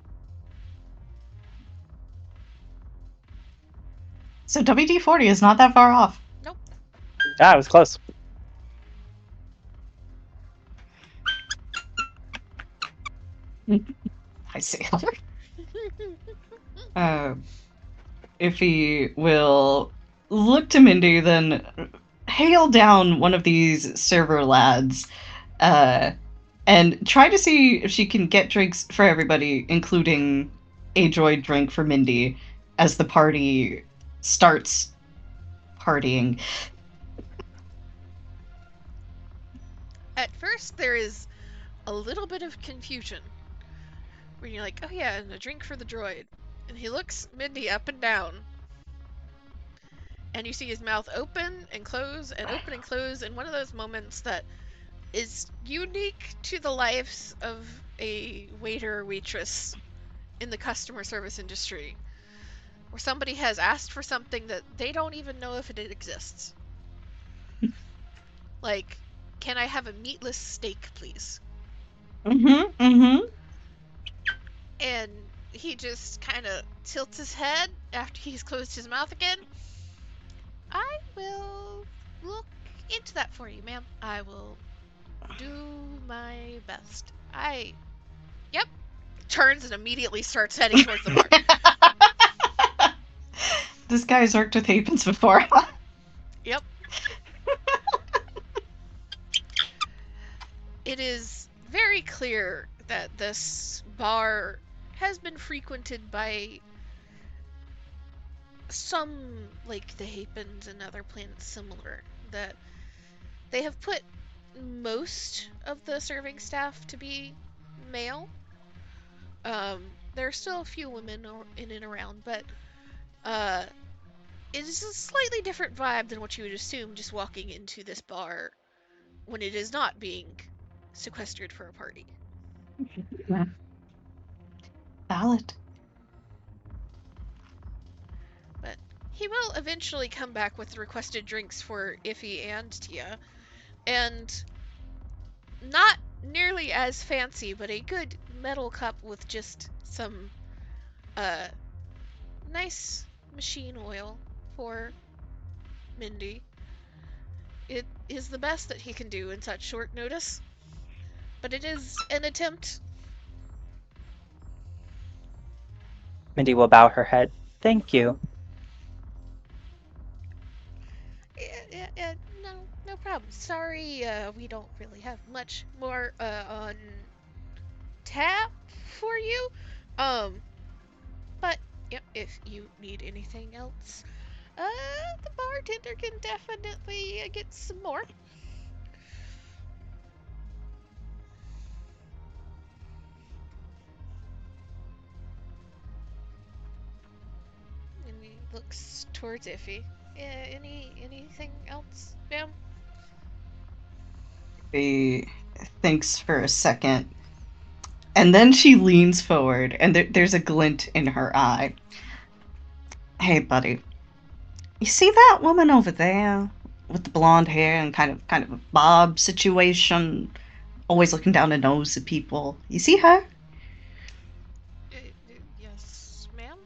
So WD-40 is not that far off. Nope. Ah, it was close. I see. If he will look to Mindy, then hail down one of these server lads, and try to see if she can get drinks for everybody, including a droid drink for Mindy, as the party starts partying. At first, there is a little bit of confusion. When you're like, oh yeah, and a drink for the droid. And he looks Mindy up and down. And you see his mouth open and close and open and close in one of those moments that is unique to the lives of a waiter or waitress in the customer service industry, where somebody has asked for something that they don't even know if it exists. Like, can I have a meatless steak, please? Mm-hmm. And he just kind of tilts his head after he's closed his mouth again. I will look into that for you, ma'am. I will do my best. Yep. Turns and immediately starts heading towards the bar. This guy's worked with Havens before. Yep. It is very clear that this bar has been frequented by some, like the Hapens and other planets similar, that they have put most of the serving staff to be male. There are still a few women in and around, but it is a slightly different vibe than what you would assume just walking into this bar when it is not being sequestered for a party. Valid. But he will eventually come back with the requested drinks for Iffy and Tia, and not nearly as fancy, but a good metal cup with just some nice machine oil for Mindy. It is the best that he can do in such short notice, but it is an attempt. Mindy will bow her head. Thank you. No problem. Sorry, we don't really have much more on tap for you. But yep, if you need anything else, the bartender can definitely get some more. And he looks towards Iffy. Anything else, ma'am? He thinks for a second, and then she leans forward, and there's a glint in her eye. Hey, buddy. You see that woman over there with the blonde hair and kind of a bob situation, always looking down the nose at people? You see her? Yes, ma'am.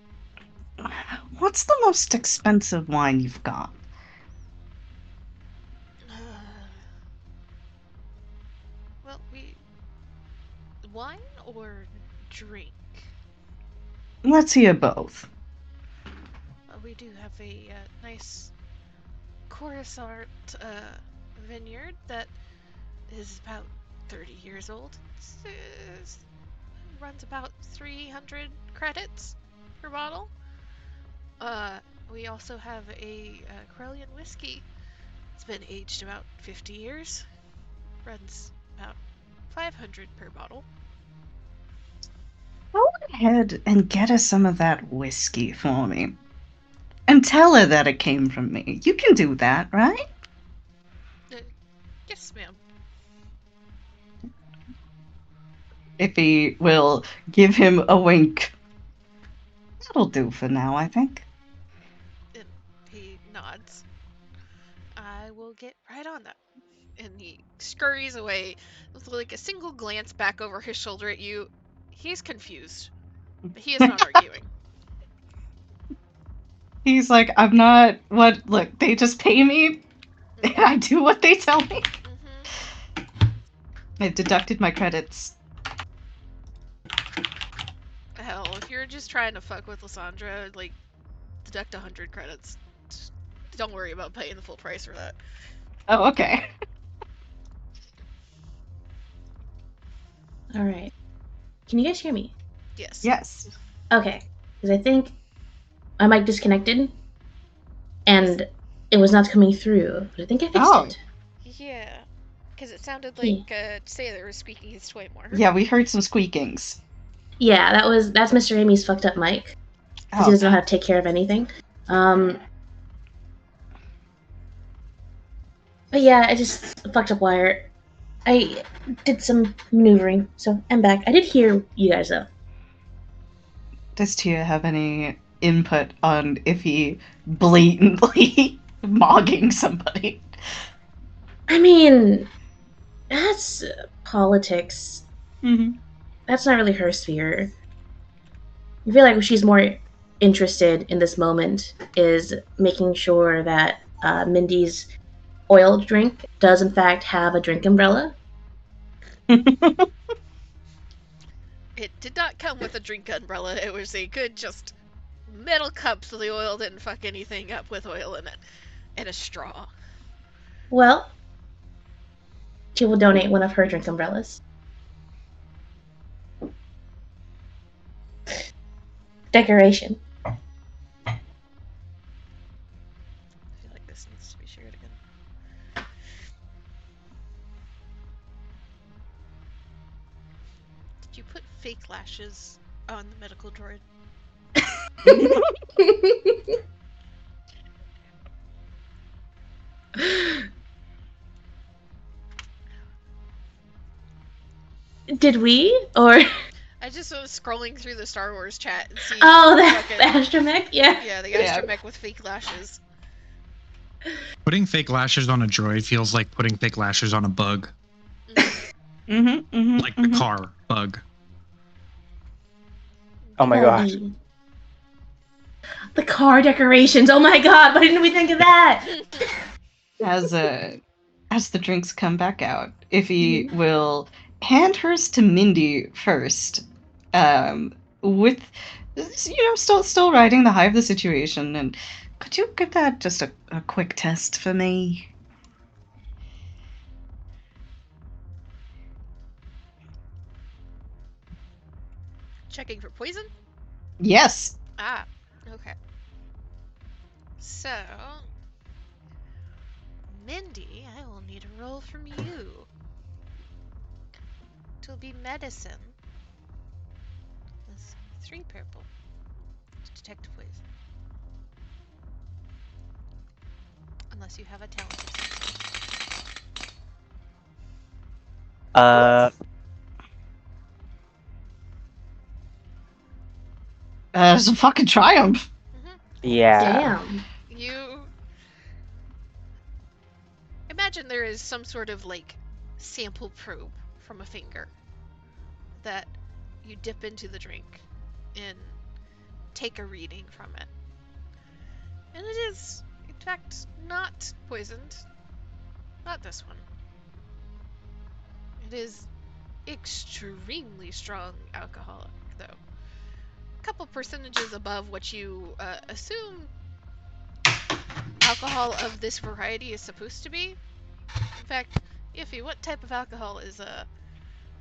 What's the most expensive wine you've got? Well, wine or drink? Let's hear both. We do have a nice Coruscant vineyard that is about 30 years old. It runs about 300 credits per bottle. We also have a Corellian whiskey. It's been aged about 50 years. Runs about 500 per bottle. Go ahead and get us some of that whiskey for me. And tell her that it came from me. You can do that, right? Yes, ma'am. Iffy will give him a wink. That'll do for now, I think. And he nods. I will get right on that. And he scurries away with like a single glance back over his shoulder at you. He's confused, but he is not arguing. He's like, I'm not. What? Look, they just pay me, and I do what they tell me. I've deducted my credits. Hell, if you're just trying to fuck with Lysandra, like, deduct 100 credits. Just don't worry about paying the full price for that. Oh, okay. All right. Can you guys hear me? Yes. Yes. Okay. Because I think my mic disconnected, and it was not coming through. But I think I fixed it. Yeah. Because it sounded like Sailor was squeaking his toy more. Yeah, we heard some squeakings. Yeah, that's Mr. Amy's fucked up mic. because he doesn't know how to take care of anything. But yeah, I just fucked up wire. I did some maneuvering, so I'm back. I did hear you guys though. Does Tia have any input on if he blatantly mogging somebody? I mean, that's politics. Mm-hmm. That's not really her sphere. I feel like she's more interested in this moment is making sure that Mindy's oil drink does in fact have a drink umbrella. It did not come with a drink umbrella. It was a good just metal cup so the oil didn't fuck anything up with oil in it. And a straw. Well, she will donate one of her drink umbrellas. Decoration. I feel like this needs to be shared again. Did you put fake lashes on the medical droid? Did we? Or I just was scrolling through the Star Wars chat and see. oh, the fucking- astromech? Yeah. Yeah, the Yeah. astromech with fake lashes. Putting fake lashes on a droid feels like putting fake lashes on a bug. Mm-hmm, Like the car bug. Oh my gosh. The car decorations. Oh my god, why didn't we think of that? As the drinks come back out, Iffy will hand hers to Mindy first, with still riding the high of the situation. And could you give that just a quick test for me? Checking for poison? Yes. Ah, okay. So, Mindy, I will need a roll from you. It will be medicine. With 3 purple. To detect poison. Unless you have a talent or something. It's a fucking triumph. Yeah. Damn. You imagine there is some sort of like sample probe from a finger that you dip into the drink and take a reading from it. And it is, in fact, not poisoned. Not this one. It is extremely strong alcoholic, though. A couple percentages above what you assume alcohol of this variety is supposed to be. In fact, Iffy, what type of alcohol is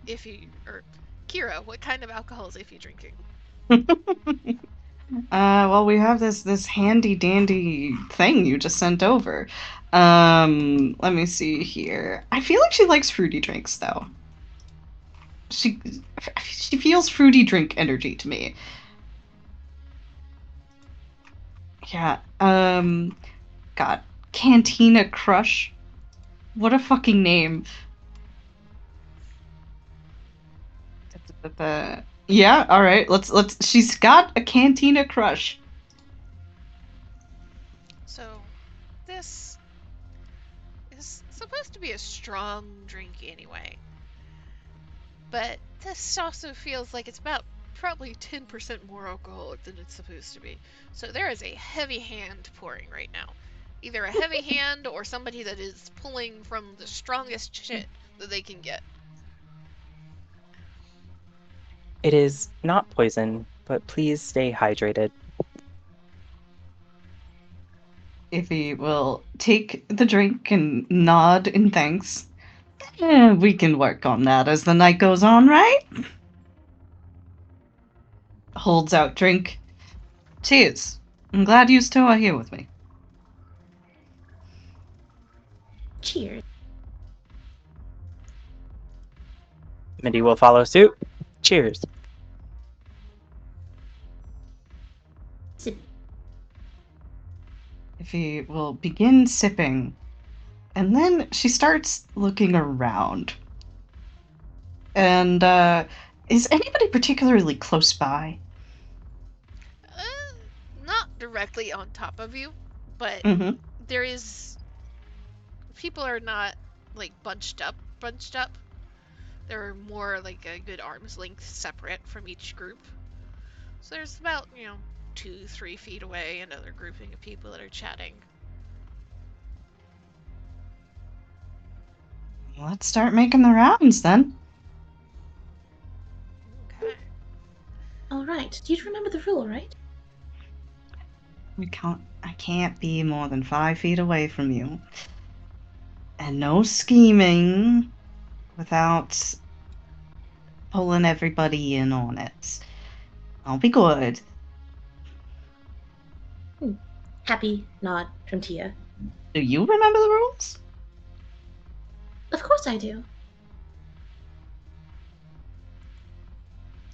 Iffy, or Kira, what kind of alcohol is Iffy drinking? Well, we have this handy dandy thing you just sent over. Let me see here. I feel like she likes fruity drinks, though. She feels fruity drink energy to me. Yeah. God, Cantina Crush. What a fucking name. Yeah, all right. Let's. She's got a Cantina Crush. So, this is supposed to be a strong drink anyway. But this also feels like it's about probably 10% more alcoholic than it's supposed to be. So there is a heavy hand pouring right now. Either a heavy hand or somebody that is pulling from the strongest shit that they can get. It is not poison, but please stay hydrated. Iffy will take the drink and nod in thanks. We can work on that as the night goes on, right? Holds out drink. Cheers. I'm glad you two are here with me. Cheers. Mindy will follow suit. Cheers. Ify will begin sipping, and then she starts looking around. And, is anybody particularly close by? Not directly on top of you, but Mm-hmm. there is. People are not like bunched up. They're more like a good arm's length separate from each group. So there's about 2-3 feet away another grouping of people that are chatting. Let's start making the rounds then. Okay. All right. Do you remember the rule, right? I can't be more than 5 feet away from you. And no scheming without pulling everybody in on it. I'll be good. Happy nod from Tia. Do you remember the rules? Of course I do.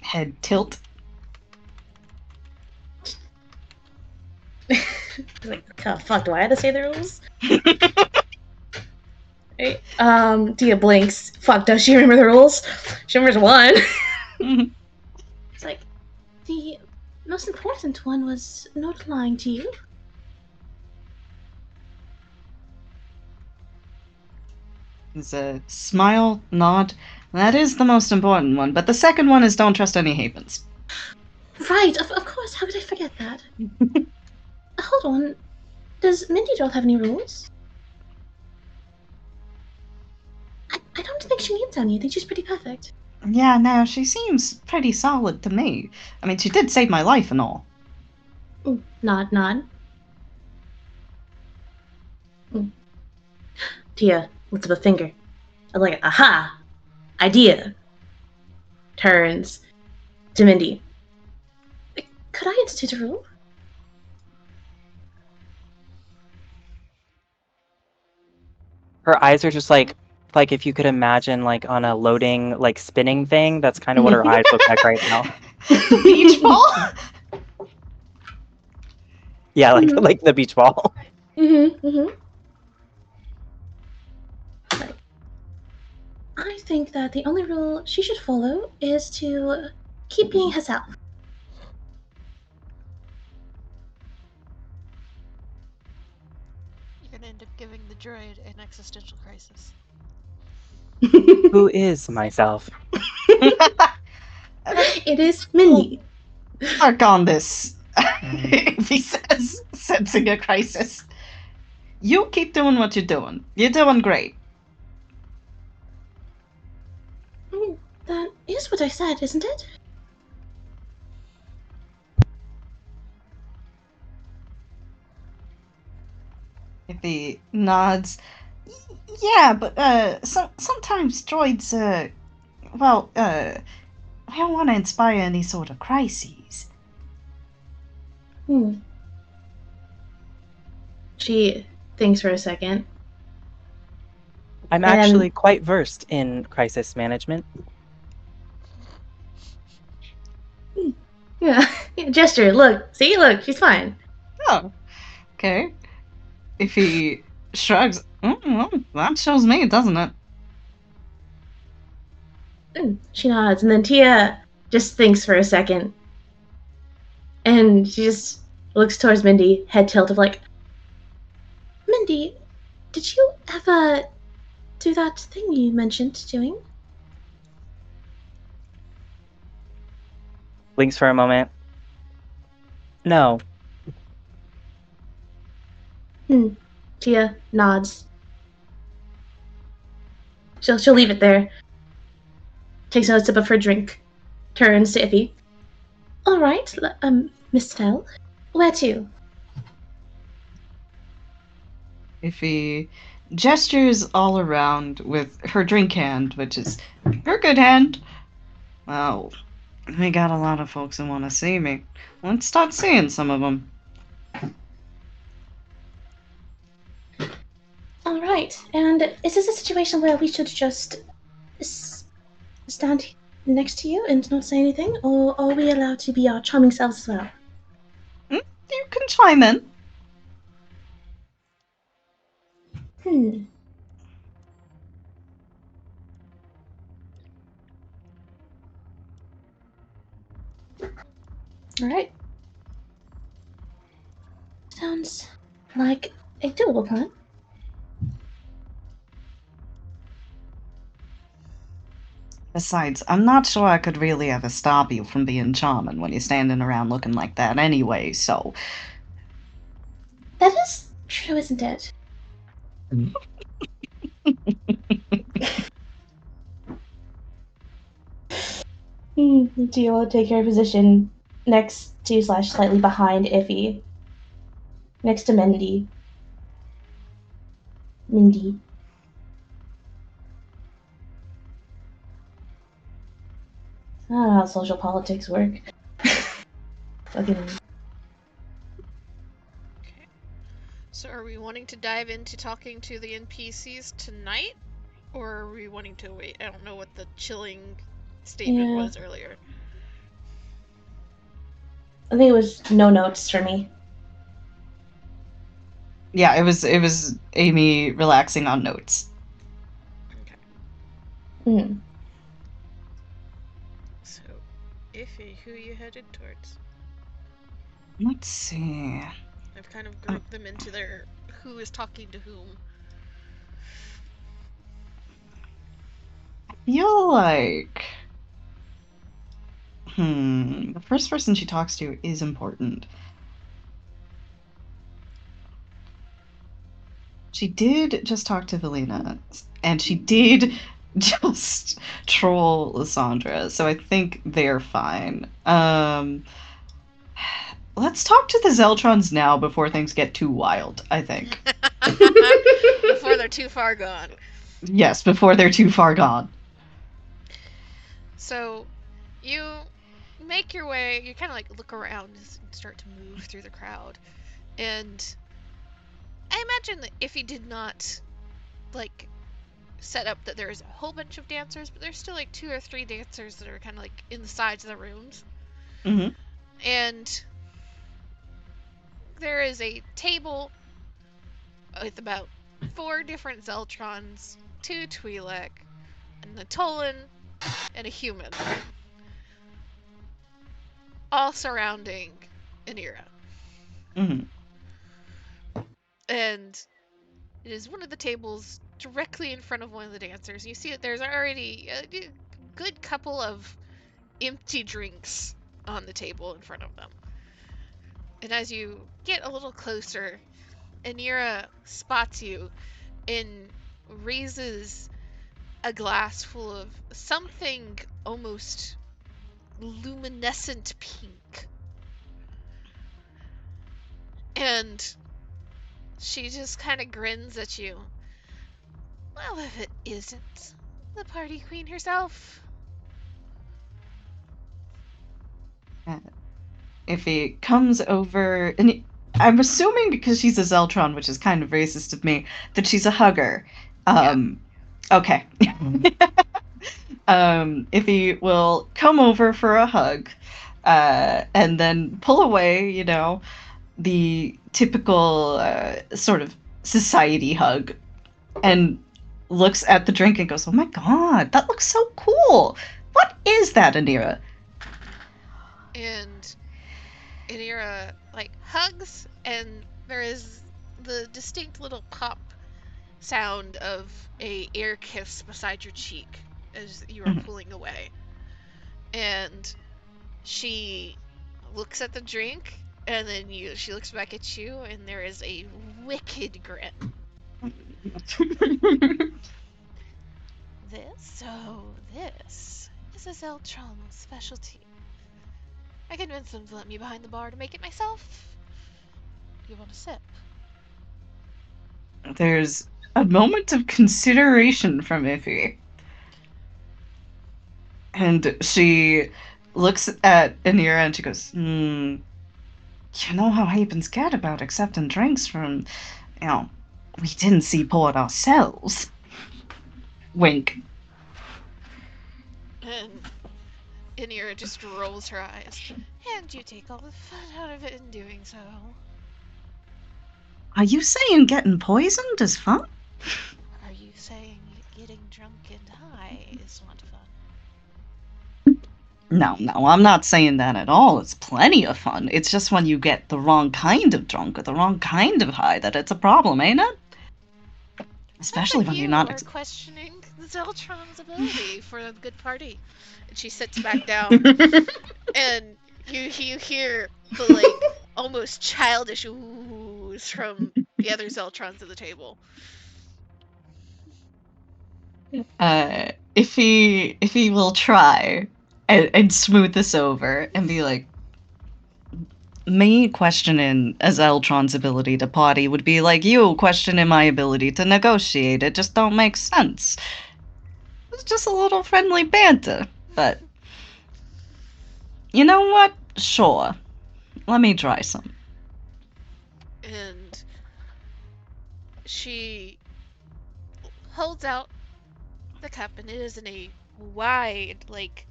Head tilt. Like, oh, fuck, do I have to say the rules? Right. Tia blinks. Fuck, does she remember the rules? She remembers one. It's like, the most important one was not lying to you. There's a smile, nod. That is the most important one, but the second one is don't trust any havens. Right, of course, how could I forget that? Hold on. Does Mindy Doll have any rules? I don't think she needs any. I think she's pretty perfect. Yeah, no, she seems pretty solid to me. I mean, she did save my life and all. Nod, nod. Tia lifts up a finger. I'm like, aha! Idea! Turns to Mindy. Could I institute a rule? Her eyes are just like if you could imagine like on a loading like spinning thing. That's kind of what her eyes look like right now. The beach ball? Yeah, like the beach ball. I think that the only rule she should follow is to keep being herself. You're gonna end up giving the droid an existential crisis. Who is myself? It is Mindy. Work on this, he says, sensing a crisis. You keep doing what you're doing. You're doing great. That is what I said, isn't it? If he nods, yeah, but sometimes droids, I don't want to inspire any sort of crises. She thinks for a second. I'm actually quite versed in crisis management. Yeah, gesture. Look, see, look, she's fine. Oh, okay. If he shrugs, well, that shows me, doesn't it? She nods, and then Tia just thinks for a second. And she just looks towards Mindy, head tilted, like, Mindy, did you ever do that thing you mentioned doing? Blinks for a moment. No. Tia nods. She'll leave it there. Takes another sip of her drink. Turns to Iffy. All right, Miss Tell, where to? Iffy gestures all around with her drink hand, which is her good hand. Well, we got a lot of folks who want to see me. Let's start seeing some of them. All right, and is this a situation where we should just stand next to you and not say anything, or are we allowed to be our charming selves as well? You can chime in. Hmm. Alright. Sounds like a doable plan. Besides, I'm not sure I could really ever stop you from being charming when you're standing around looking like that anyway, so. That is true, isn't it? Do you want to take your position next to / slightly behind Iffy? Next to Mindy. Mindy. I don't know how social politics work. Fucking. Okay. So are we wanting to dive into talking to the NPCs tonight? Or are we wanting to wait? I don't know what the chilling statement was earlier. I think it was no notes for me. Yeah, it was Amy relaxing on notes. Okay. So, Iffy, who you headed towards? Let's see. I've kind of grouped them into their who is talking to whom. I feel like the first person she talks to is important. She did just talk to Valina, and she did just troll Lysandra, so I think they're fine. Let's talk to the Zeltrons now before things get too wild, I think. Before they're too far gone. Yes, before they're too far gone. So, you make your way, you kind of like look around and start to move through the crowd. And I imagine that if he did not, like, set up that there's a whole bunch of dancers, but there's still like 2 or 3 dancers that are kind of like in the sides of the rooms. Mm-hmm. And there is a table with about 4 different Zeltrons, 2 Twi'lek, and a Tolan, and a human. All surrounding Anira. Mm-hmm. And it is one of the tables directly in front of one of the dancers. You see that there's already a good couple of empty drinks on the table in front of them. And as you get a little closer, Anira spots you and raises a glass full of something almost luminescent pink. And she just kind of grins at you. Well, if it isn't the party queen herself. If he comes over, and I'm assuming because she's a Zeltron, which is kind of racist of me, that she's a hugger. Okay. If he will come over for a hug, and then pull away, the typical sort of society hug, and looks at the drink and goes, "Oh my god, that looks so cool! What is that, Anira?" And Anira hugs, and there is the distinct little pop sound of a air kiss beside your cheek as you are pulling away. And she looks at the drink, and then she looks back at you, and there is a wicked grin. This is a Zeltron specialty. I convinced them to let me behind the bar to make it myself. Do you want a sip? There's a moment of consideration from Iffy. And she looks at Anira and she goes, you know how Havens get about accepting drinks from, we didn't see poured ourselves. Wink. And Anira just rolls her eyes. And you take all the fun out of it in doing so. Are you saying getting poisoned is fun? Are you saying getting drunk and high is not fun? No, I'm not saying that at all. It's plenty of fun. It's just when you get the wrong kind of drunk or the wrong kind of high that it's a problem, ain't it? Especially Sounds like when you're you not. are questioning the Zeltron's ability for a good party. And she sits back down, and you hear the like almost childish oohs from the other Zeltrons at the table. If he will try and smooth this over and be like, me questioning a Zeltron's ability to party would be like you questioning my ability to negotiate. It just don't make sense. It's just a little friendly banter, but you know what? Sure. Let me try some. And she holds out the cup, and it is in a wide, like,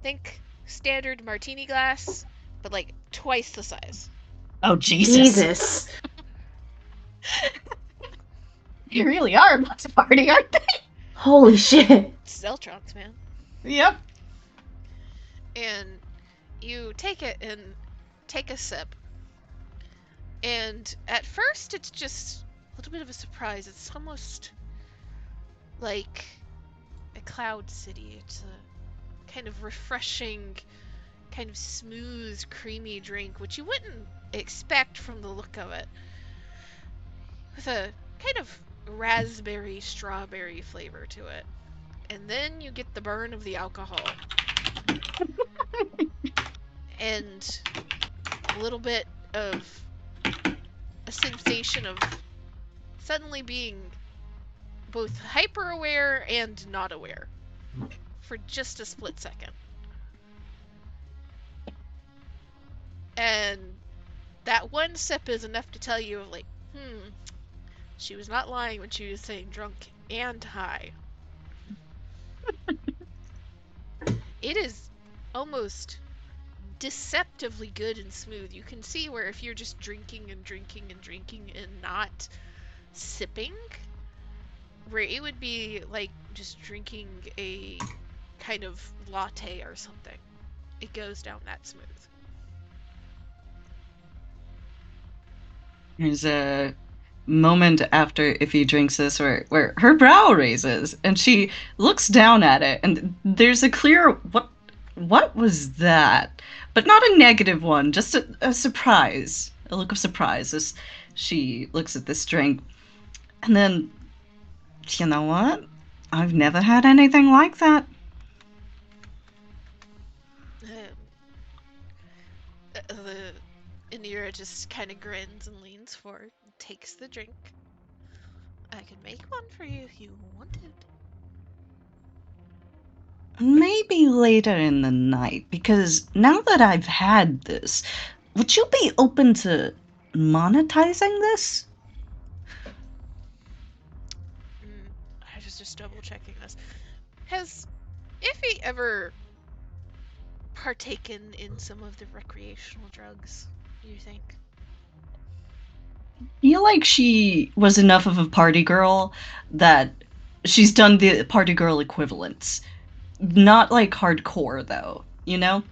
think standard martini glass, but like twice the size. Oh, Jesus. Jesus. You really are about to party, aren't they? Holy shit. It's Zeltrons, man. Yep. And you take it and take a sip. And at first, it's just a little bit of a surprise. It's almost like a cloud city. It's a kind of refreshing, kind of smooth, creamy drink, which you wouldn't expect from the look of it. With a kind of raspberry, strawberry flavor to it. And then you get the burn of the alcohol. And a little bit of a sensation of suddenly being both hyper aware and not aware for just a split second. And that one sip is enough to tell you, like, she was not lying when she was saying drunk and high. It is almost deceptively good and smooth. You can see where if you're just drinking and drinking and drinking and not sipping, where it would be like just drinking a kind of latte or something. It goes down that smooth. There's a moment after Iffy drinks this where her brow raises and she looks down at it and there's a clear what was that? But not a negative one, just a surprise. A look of surprise as she looks at this drink. And then, you know what? I've never had anything like that. The Anira just kind of grins and leans forward and takes the drink. I could make one for you if you wanted. Maybe later in the night, because now that I've had this, would you be open to monetizing this? I was just double checking this. Has Iffy ever partaken in some of the recreational drugs, you think? I feel like she was enough of a party girl that she's done the party girl equivalents. Not like hardcore, though, you know?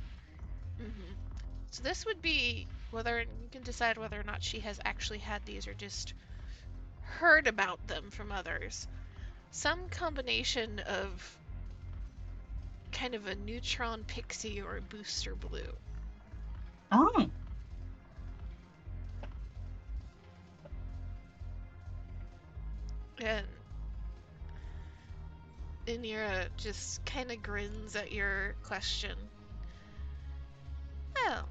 Mm-hmm. So this would be whether you can decide whether or not she has actually had these or just heard about them from others. Some combination of kind of a neutron pixie or a booster blue. Oh. And Inira just kind of grins at your question. Well,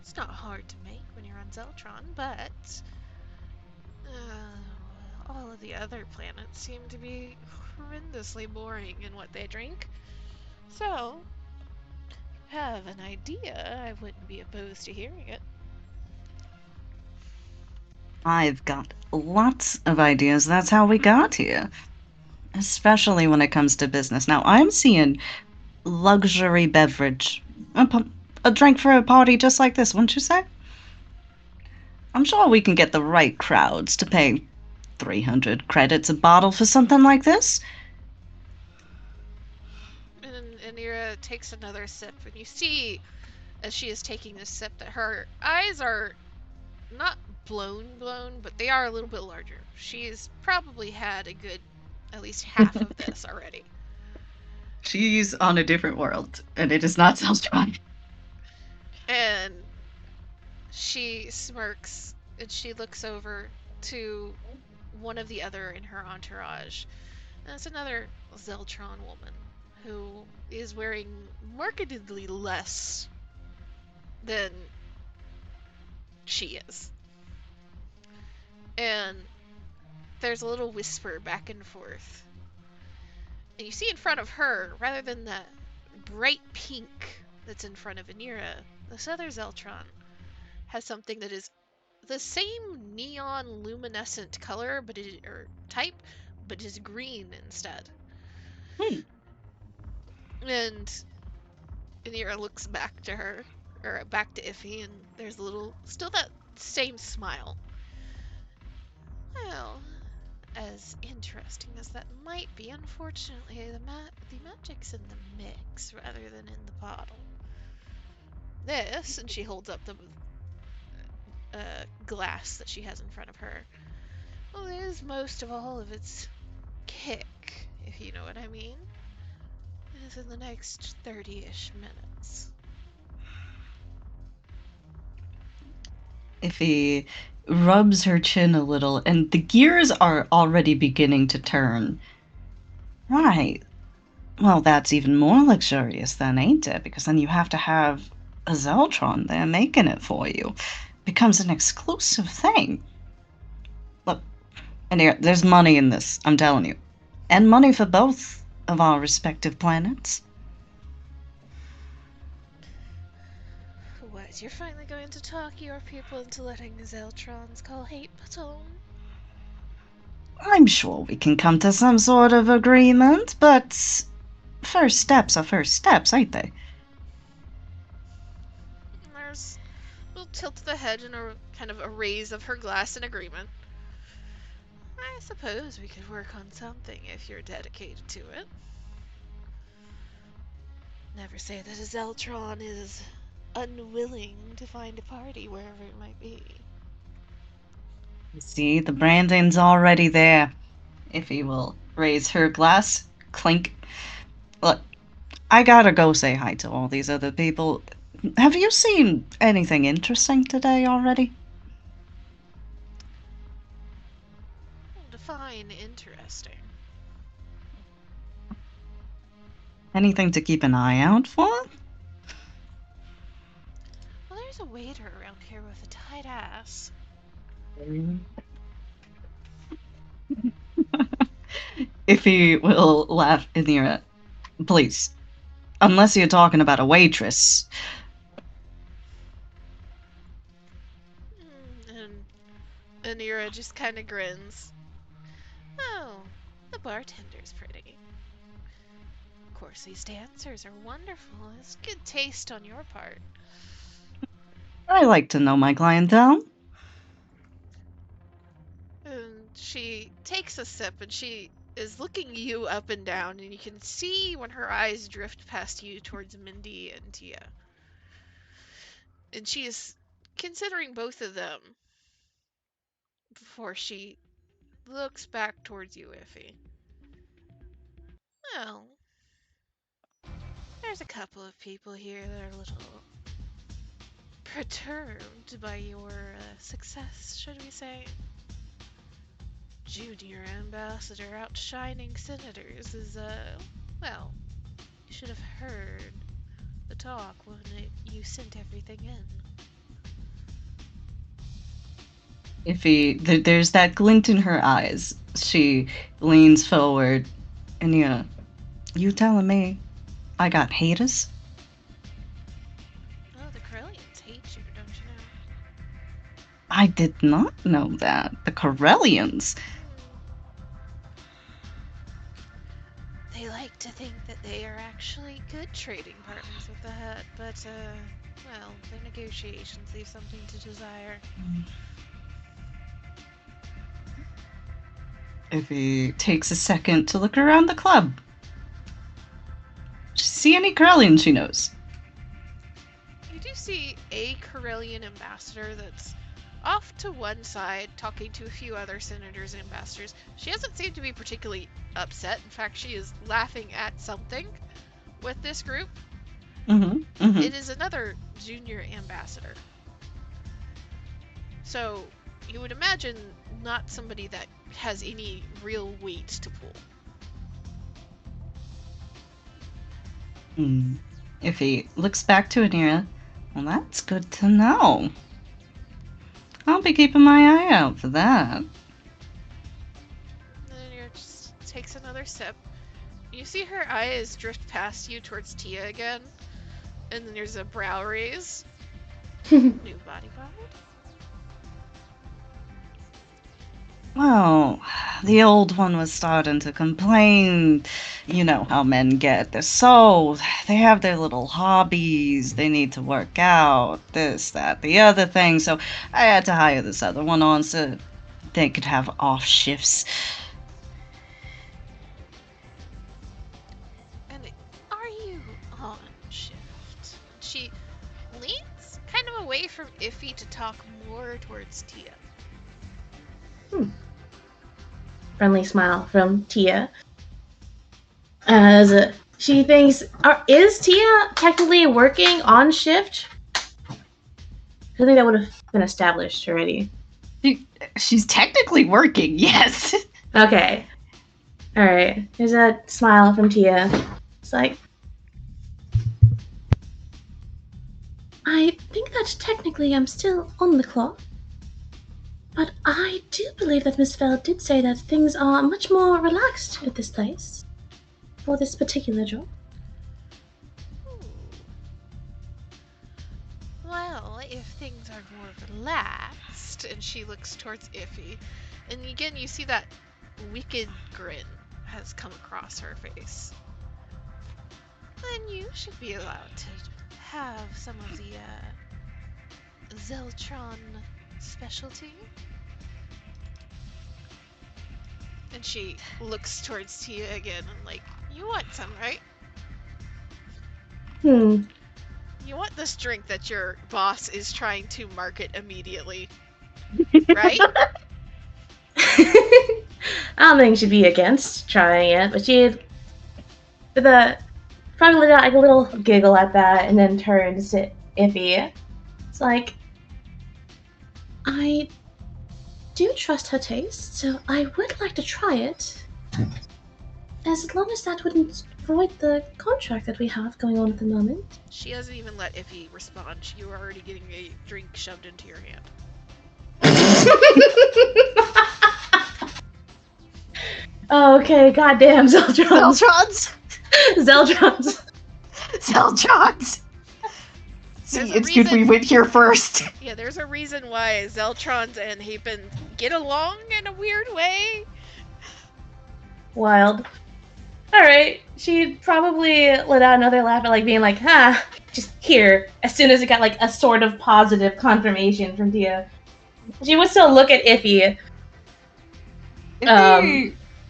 it's not hard to make when you're on Zeltron, but all of the other planets seem to be horrendously boring in what they drink. So, if you have an idea, I wouldn't be opposed to hearing it. I've got lots of ideas. That's how we got here. Especially when it comes to business. Now, I'm seeing luxury beverage. A drink for a party just like this, wouldn't you say? I'm sure we can get the right crowds to pay 300 credits a bottle for something like this. And Anira takes another sip, and you see, as she is taking this sip, that her eyes are not blown, but they are a little bit larger. She's probably had a good, at least half of this already. She's on a different world, and it is not Zeltron. And she smirks, and she looks over to one of the other in her entourage. And it's another Zeltron woman who is wearing markedly less than she is. And there's a little whisper back and forth. And you see in front of her, rather than that bright pink that's in front of Anira, this other Zeltron has something that is the same neon luminescent color, or type, but is green instead. And Anira looks back to her, or back to Iffy, and there's still that same smile. Well, as interesting as that might be, unfortunately, the magic's in the mix rather than in the bottle. This, and she holds up the glass that she has in front of her, well, is most of all of its kick, if you know what I mean. It is in the next 30-ish minutes. Iffy rubs her chin a little, and the gears are already beginning to turn. Right. Well, that's even more luxurious then, ain't it? Because then you have to have a Zeltron there making it for you. Becomes an exclusive thing. Look, and here, there's money in this, I'm telling you. And money for both of our respective planets. What, you're finally going to talk your people into letting the Zeltrons call hate baton? I'm sure we can come to some sort of agreement, but first steps are first steps, ain't they? We'll tilt the head in a kind of a raise of her glass in agreement. I suppose we could work on something if you're dedicated to it. Never say that a Zeltron is unwilling to find a party wherever it might be. You see, the branding's already there. Iffy will raise her glass, clink. Look, I gotta go say hi to all these other people. Have you seen anything interesting today already? Define interesting. Anything to keep an eye out for? Well, there's a waiter around here with a tight ass. Iffy will laugh in the ear. Please. Unless you're talking about a waitress. And Anira just kind of grins. Oh, the bartender's pretty. Of course, these dancers are wonderful. It's good taste on your part. I like to know my clientele. And she takes a sip, and she is looking you up and down, and you can see when her eyes drift past you towards Mindy and Tia. And she is considering both of them before she looks back towards you, Iffy. Well, there's a couple of people here that are a little perturbed by your success, should we say. Junior ambassador outshining senators is, well, you should have heard the talk when you sent everything in. Iffy, there's that glint in her eyes. She leans forward, and you telling me I got haters? Oh, the Corellians hate you, don't you know? I did not know that. The Corellians. They like to think that they are actually good trading partners with the Hut, but, well, their negotiations leave something to desire. If he takes a second to look around the club. See any Corellian she knows? You do see a Corellian ambassador that's off to one side, talking to a few other senators and ambassadors. She doesn't seem to be particularly upset. In fact, she is laughing at something with this group. It is another junior ambassador. So you would imagine not somebody that has any real weight to pull. If he looks back to Anira, well, that's good to know. I'll be keeping my eye out for that. And then Anira just takes another sip. You see her eyes drift past you towards Tia again, and then there's a brow raise. New bodyguard? Well, the old one was starting to complain. You know how men get. They have their little hobbies. They need to work out, this, that, the other thing. So I had to hire this other one on so they could have off shifts. And are you on shift? She leans kind of away from Iffy to talk more towards Tia. Friendly smile from Tia. As she thinks, is Tia technically working on shift? I think that would have been established already. She's technically working, yes. Okay. Alright. There's a smile from Tia. It's like, I think that technically I'm still on the clock. But I do believe that Miss Feld did say that things are much more relaxed at this place. For this particular job. Well, if things are more relaxed, and she looks towards Iffy, and again you see that wicked grin has come across her face, then you should be allowed to have some of the Zeltron specialty. And she looks towards Tia again and like, you want some, right? You want this drink that your boss is trying to market immediately, right? I don't think she'd be against trying it, but she'd probably let out like a little giggle at that and then turns to Iffy. It's like, I do trust her taste, so I would like to try it. As long as that wouldn't void the contract that we have going on at the moment. She hasn't even let Iffy respond. You were already getting a drink shoved into your hand. Okay, goddamn, Zeltrons. Zeltrons! See, There's a it's good we reason- went here first. Yeah, there's a reason why Zeltrons and Hapen get along in a weird way. Wild. Alright, she'd probably let out another laugh at like being like, just here, as soon as it got like a sort of positive confirmation from Tia. She would still look at Iffy.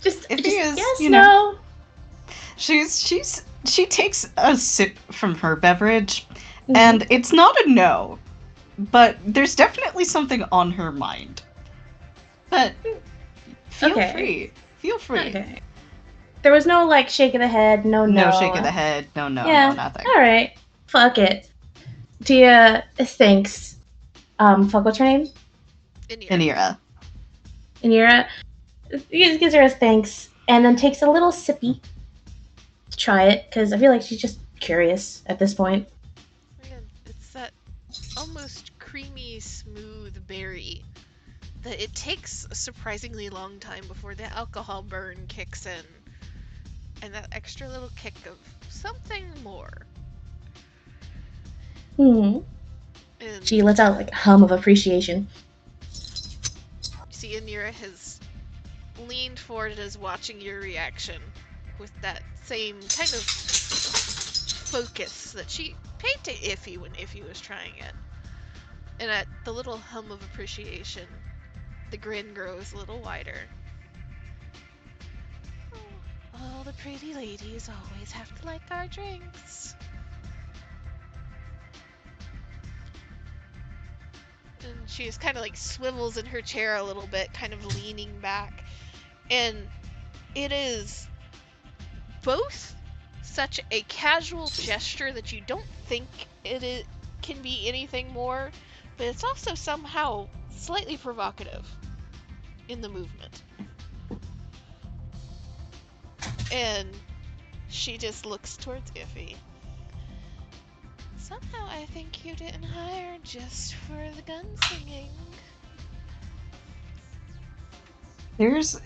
Just is, yes, you no. She takes a sip from her beverage, and it's not a no, but there's definitely something on her mind. But feel free. Okay. There was no like shake of the head, no. No shake of the head, no, yeah. nothing. Alright. Fuck it. Tia thinks. Fuck, what's her name? Anira. Anira gives her a thanks and then takes a little sippy to try it because I feel like she's just curious at this point. Again, it's that almost creamy, smooth berry that it takes a surprisingly long time before the alcohol burn kicks in, and that extra little kick of something more. And She lets out like a hum of appreciation. you see Anira has leaned forward and is watching your reaction with that same kind of focus that she paid to Iffy when Iffy was trying it. And at the little hum of appreciation, the grin grows a little wider. All the pretty ladies always have to like our drinks. And she just kind of like swivels in her chair a little bit, kind of leaning back. And it is both such a casual gesture that you don't think it can be anything more, but it's also somehow slightly provocative in the movement. And she just looks towards Iffy. Somehow I think you didn't hire just for the gunsinging. There's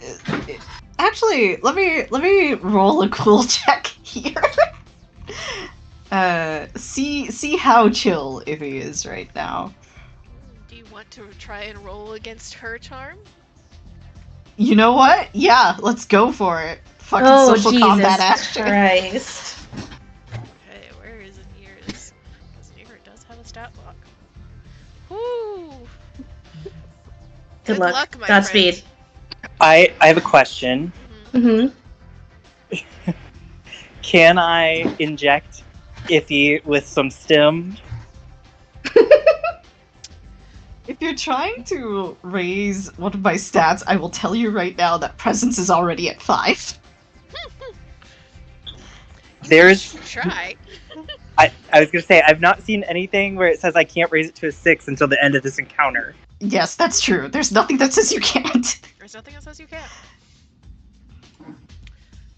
actually let me roll a cool check here. See how chill Iffy is right now. Do you want to try and roll against her charm? You know what? Yeah, let's go for it. Fucking Oh, social Jesus combat ass shit. Christ. Okay, where is Anira's? Because Anira does have a stat block. Woo! Good luck. my Godspeed. friend. I have a question. Mhm. Mm-hmm. Can I inject Iffy with some stim? If you're trying to raise one of my stats, I will tell you right now that presence is already at 5. There's Try. I was gonna say I've not seen anything where it says I can't raise it to a 6 until the end of this encounter. Yes, that's true. There's nothing that says you can't. There's nothing that says you can't.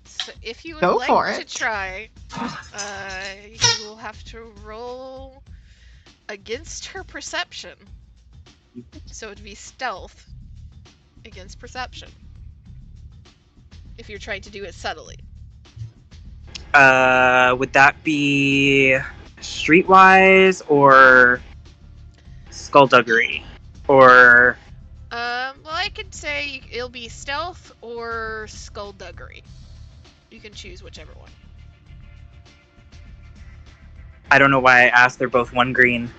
So if you would Go like for to it. try, you will have to roll against her perception. So it'd be stealth against perception. If you're trying to do it subtly. Would that be streetwise or skullduggery? Or Well, I could say it'll be stealth or skullduggery. You can choose whichever one. I don't know why I asked. They're both 1 green.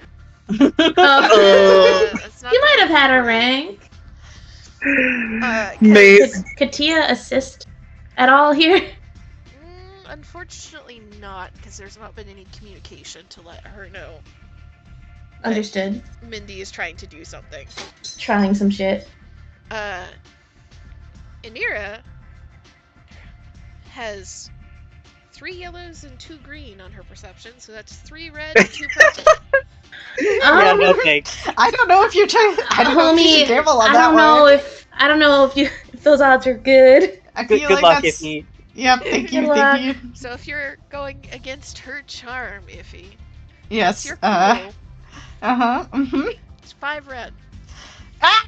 Oh. That's not You might the have had a rank. rank. Mace. Could Tia assist at all here? Unfortunately not, because there's not been any communication to let her know Understood. Mindy is trying to do something. Trying some shit. Anira has 3 yellows and 2 green on her perception, so that's 3 red and 2 purple. Yeah, no thanks. I don't know if you're trying. I don't know if you should gamble on that one. I don't know if those odds are good. I feel Good like luck, that's. Iffy. Yep, thank you, Good thank you. So if you're going against her charm, Iffy, Yes. you're cool. Mm-hmm. It's 5 red. Ah!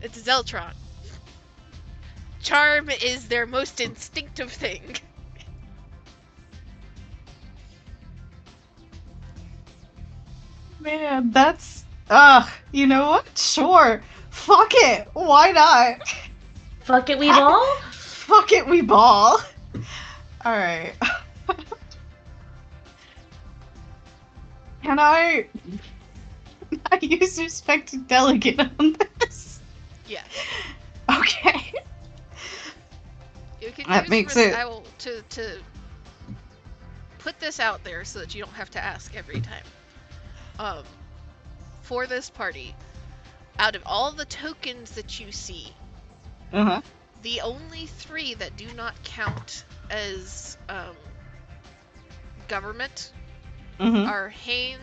It's Zeltron. Charm is their most instinctive thing. Man, that's. You know what? Sure. Fuck it. Why not? Fuck it, we ball? Fuck it, we ball. Alright. Can I use respected delegate on this? Yeah. Okay. You can That use makes it- I will to put this out there so that you don't have to ask every time. For this party, out of all the tokens that you see, Uh-huh. the only 3 that do not count as government Mm-hmm. are Hane,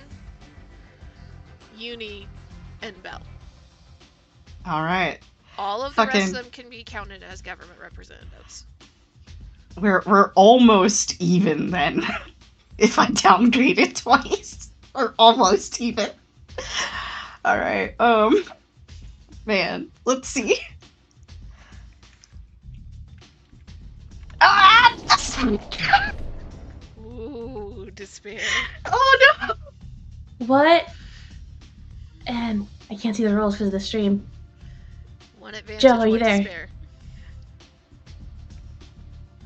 Uni, and Bell. Alright. All of the rest Fucking- of them can be counted as government representatives. We're almost even then. If I downgrade it twice. Or almost even. Alright, man, let's see. Ah! Ooh, despair. Oh no! What? And I can't see the rolls because of the stream. 1 advantage, Joe, are you 1 there? despair.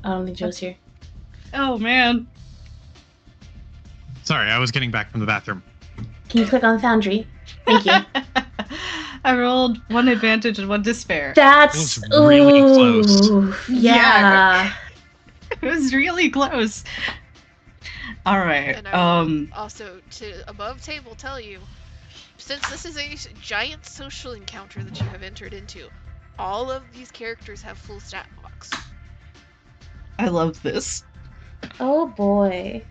I don't think Joe's here. Oh man. Sorry, I was getting back from the bathroom. Can you click on Foundry? Thank you. I rolled 1 advantage and 1 despair. That's It was really close. Yeah. It was really close. All right. And I will also, to above table, tell you, since this is a giant social encounter that you have entered into, all of these characters have full stat blocks. I love this. Oh boy.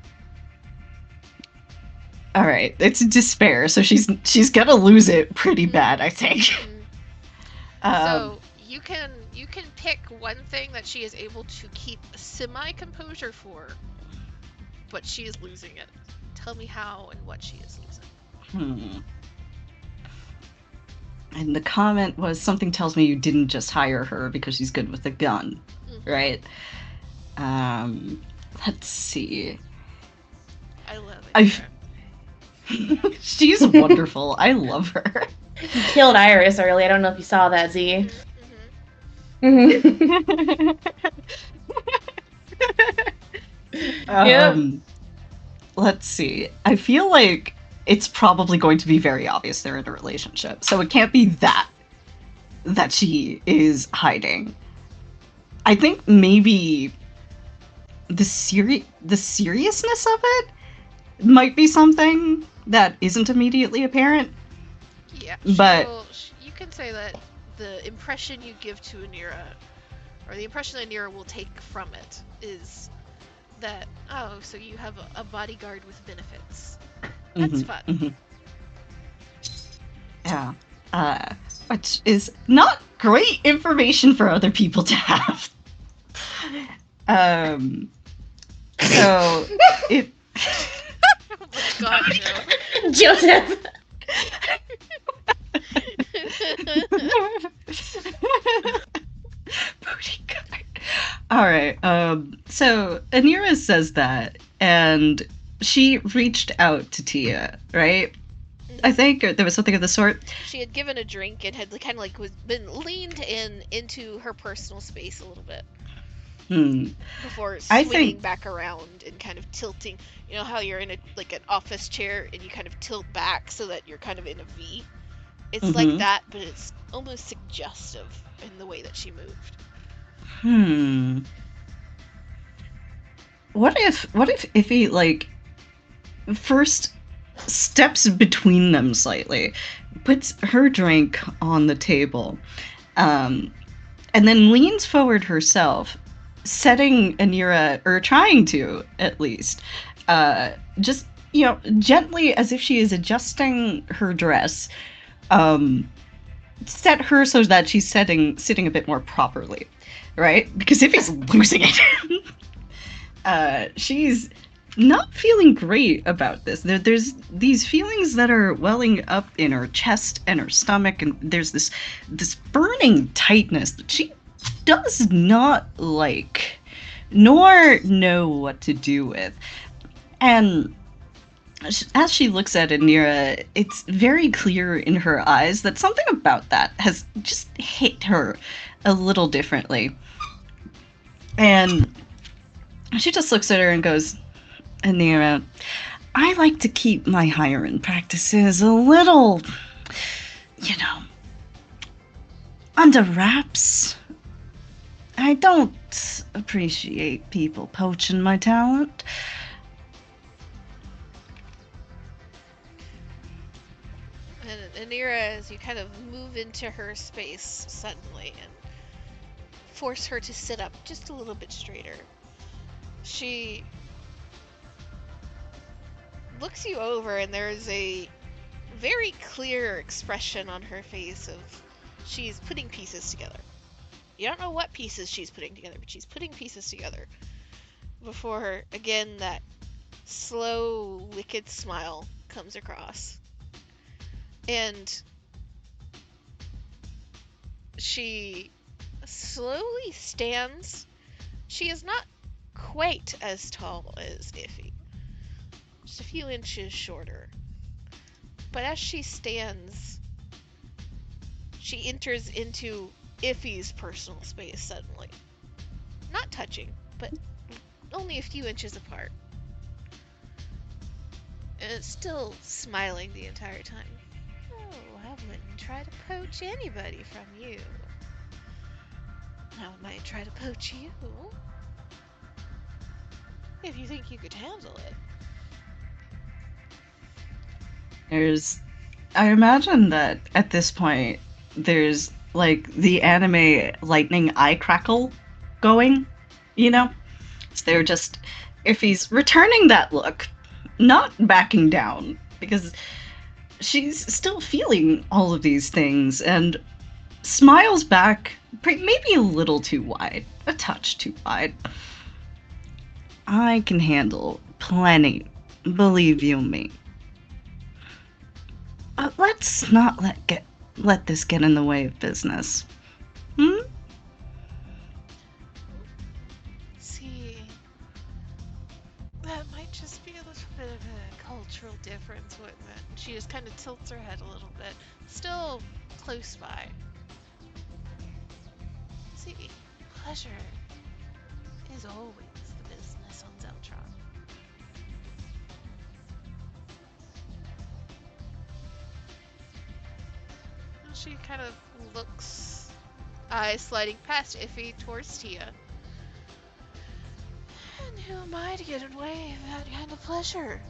All right, it's despair, so she's gonna lose it pretty bad, I think. So you can pick one thing that she is able to keep semi-composure for, but she is losing it. Tell me how and what she is losing. And the comment was, something tells me you didn't just hire her because she's good with a gun, right? Let's see. I love it. She's wonderful. I love her. You killed Iris early. I don't know if you saw that, Z. Let's see. I feel like it's probably going to be very obvious they're in a relationship, so it can't be that she is hiding. I think maybe the seriousness of it might be something that isn't immediately apparent. Yeah, but you can say that the impression you give to Anira, or the impression that Anira will take from it, is that, oh, so you have a bodyguard with benefits. That's fun. Yeah. Which is not great information for other people to have. So it. Oh my god, Joe. Joseph. Bodyguard. All right. So Anira says that, and she reached out to Tia, right? I think there was something of the sort. She had given a drink and had kind of like been leaned into her personal space a little bit. Before swinging back around and kind of tilting. You know how you're in an office chair and you kind of tilt back so that you're kind of in a V? It's like that, but it's almost suggestive in the way that she moved. What if Iffy first steps between them slightly, puts her drink on the table, and then leans forward herself, setting Anira, or trying to at least, just gently, as if she is adjusting her dress, set her so that she's sitting a bit more properly, right? Because Iffy's losing it. She's not feeling great about this. There's these feelings that are welling up in her chest and her stomach, and there's this burning tightness that she does not like, nor know what to do with. And as she looks at Anira, it's very clear in her eyes that something about that has just hit her a little differently. And she just looks at her and goes, Anira, I like to keep my hiring practices a little, under wraps. I don't appreciate people poaching my talent. And Anira, as you kind of move into her space suddenly and force her to sit up just a little bit straighter, she looks you over, and there's a very clear expression on her face of she's putting pieces together. You don't know what pieces she's putting together, but she's putting pieces together before, again, that slow, wicked smile comes across. And she slowly stands. She is not quite as tall as Iffy, just a few inches shorter. But as she stands, she enters into Iffy's personal space suddenly. Not touching, but only a few inches apart. And it's still smiling the entire time. Oh, wouldn't try to poach anybody from you. I might try to poach you if you think you could handle it. I imagine that at this point, there's like the anime lightning eye crackle going, you know? So they're just, if he's returning that look, not backing down, because she's still feeling all of these things and smiles back, maybe a little too wide, a touch too wide. I can handle plenty, believe you me. Let's not let this get in the way of business. See, that might just be a little bit of a cultural difference, wouldn't it? She just kind of tilts her head a little bit, still close by. See, pleasure is always the business on Zeltron. And she kind of looks, eyes sliding past Iffy towards Tia. And who am I to get in the way of that kind of pleasure?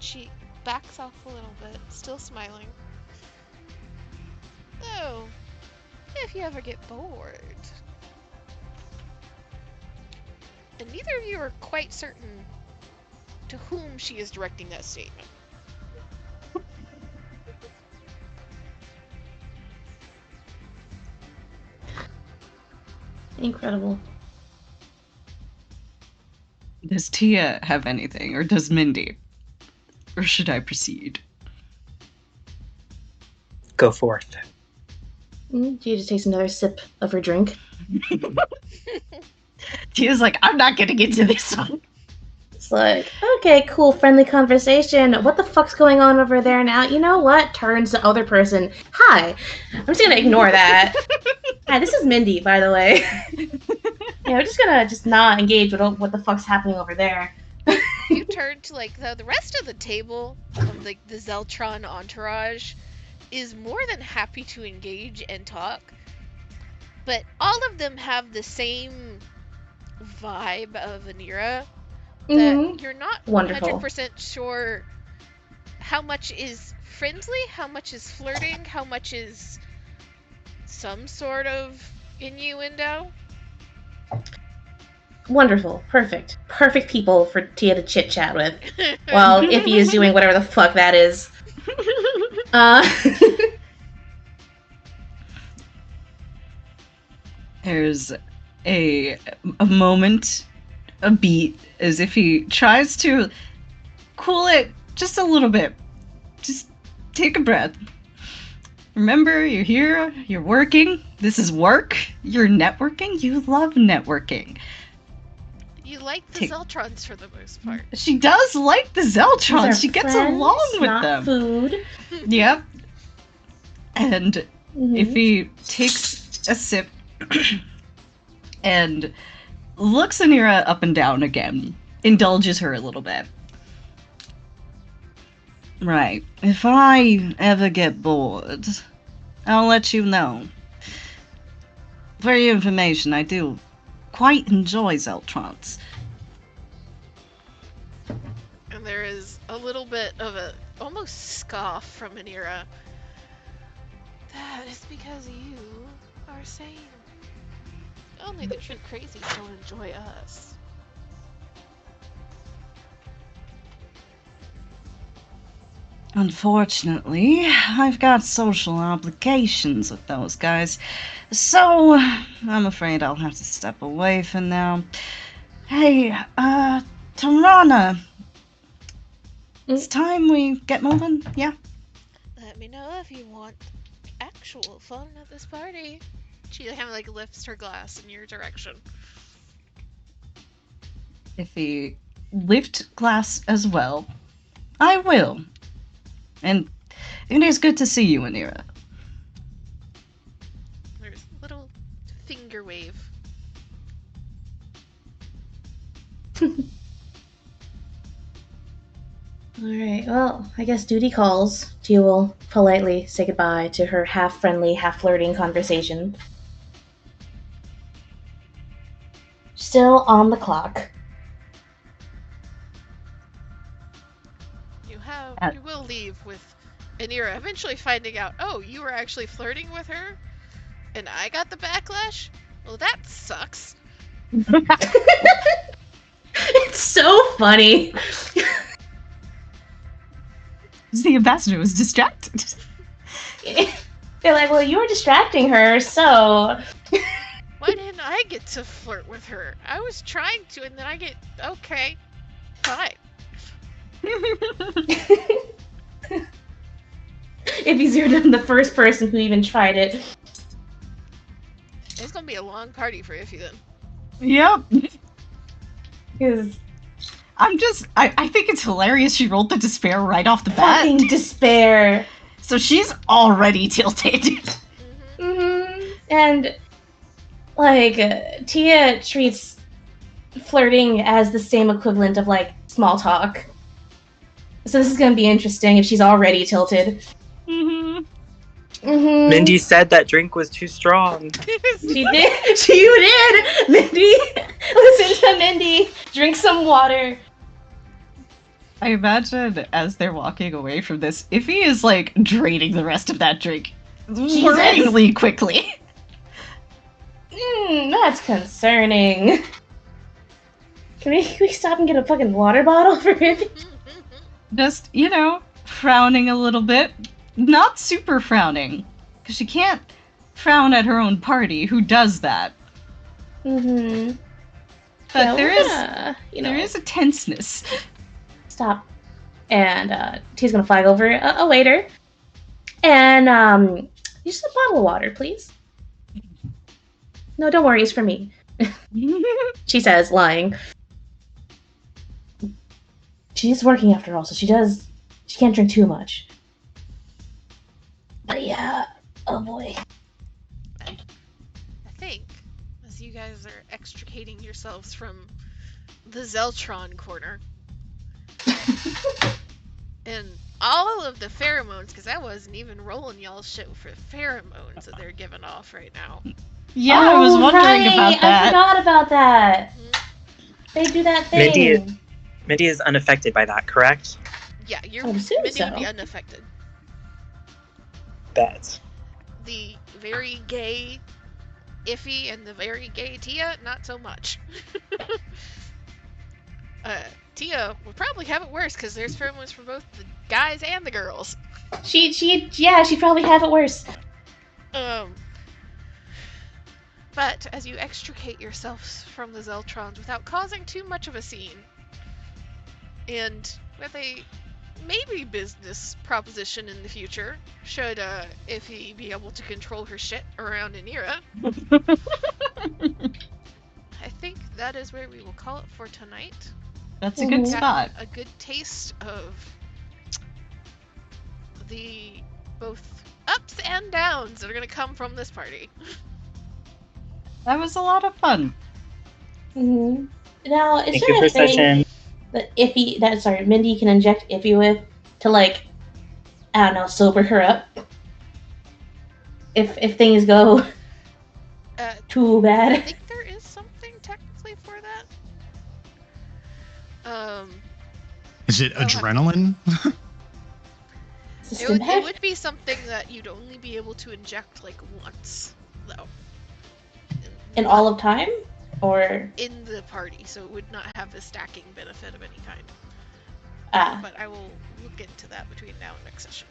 She backs off a little bit, still smiling. Though, if you ever get bored, and neither of you are quite certain to whom she is directing that statement. Incredible. Does Tia have anything, or does Mindy? Or should I proceed? Go forth. She just takes another sip of her drink. Tia's like, I'm not getting into this one. It's like, okay, cool, friendly conversation. What the fuck's going on over there now? You know what? Turns the other person. Hi. I'm just gonna ignore that. Hi, this is Mindy, by the way. Yeah, we're just gonna not engage with what the fuck's happening over there. You turn to like the rest of the table of like the Zeltron entourage is more than happy to engage and talk, but all of them have the same vibe of Anira that you're not Wonderful. 100% sure how much is friendly, how much is flirting, how much is some sort of innuendo. Wonderful. Perfect. Perfect people for Tia to chit chat with. While Iffy is doing whatever the fuck that is. There's a moment, a beat, as if he tries to cool it just a little bit. Just take a breath. Remember, you're here, you're working. This is work. You're networking. You love networking. You like the Zeltrons for the most part. She does like the Zeltrons. She gets friends, along with not them. Food. Yep. And if he takes a sip and looks Anira up and down again, indulges her a little bit. Right. If I ever get bored, I'll let you know. For your information, I do quite enjoy Zeltrons. And there is a little bit of a almost scoff from Anira. That is because you are sane. Only the true crazy don't enjoy us. Unfortunately, I've got social obligations with those guys, so I'm afraid I'll have to step away for now. Hey, Tarana, it's time we get moving, yeah? Let me know if you want actual fun at this party. She kind of like lifts her glass in your direction. If he lift glass as well, I will. And it is good to see you, Anira. There's a little finger wave. Alright, well, I guess duty calls. Tia will politely say goodbye to her half-friendly, half-flirting conversation. Still on the clock. You will leave with Anira eventually finding out, oh, you were actually flirting with her? And I got the backlash? Well, that sucks. It's so funny. The ambassador was distracted. They're like, well, you were distracting her, so... Why didn't I get to flirt with her? I was trying to, and then I get, okay, fine. If he's the first person who even tried it. It's gonna be a long party for Iffy then. Yep. Because I think it's hilarious she rolled the despair right off the bat. fucking despair. So she's already tilted. Mm-hmm. And, like, Tia treats flirting as the same equivalent of, like, small talk. So this is gonna be interesting if she's already tilted. Mm-hmm. Mm-hmm. Mindy said that drink was too strong. She did. You did, Mindy. Listen to Mindy. Drink some water. I imagine as they're walking away from this, Iffy is like draining the rest of that drink worryingly quickly. That's concerning. Can we stop and get a fucking water bottle for him? Just, frowning a little bit. Not super frowning. Because she can't frown at her own party. Who does that? Mm-hmm. But Yeah, there is a tenseness. Stop. And Tia's gonna flag over a waiter. And just a bottle of water, please. No, don't worry, it's for me. She says, lying. She's working after all, so she can't drink too much. But yeah, oh boy. I think, as you guys are extricating yourselves from the Zeltron corner, and all of the pheromones, because I wasn't even rolling y'all's shit for pheromones that they're giving off right now. Yeah, I was wondering about that. I forgot about that. They do that thing. Mindy is unaffected by that, correct? Yeah, Mindy would be unaffected. Bet. The very gay Iffy and the very gay Tia, not so much. Tia would probably have it worse because there's pheromones for both the guys and the girls. She'd probably have it worse. But as you extricate yourselves from the Zeltrons without causing too much of a scene, and with a maybe business proposition in the future, should Iffy be able to control her shit around Anira, I think that is where we will call it for tonight. That's a good spot. A good taste of the both ups and downs that are going to come from this party. That was a lot of fun. Mm-hmm. Now, is Thank there you for a thing session. that Mindy can inject Iffy with to, like, I don't know, sober her up? If things go too bad. I think there is something technically for that. Is it adrenaline? It would be something that you'd only be able to inject like once, though. In all of time? Or in the party, so it would not have a stacking benefit of any kind. Ah. But I will look into that between now and next session.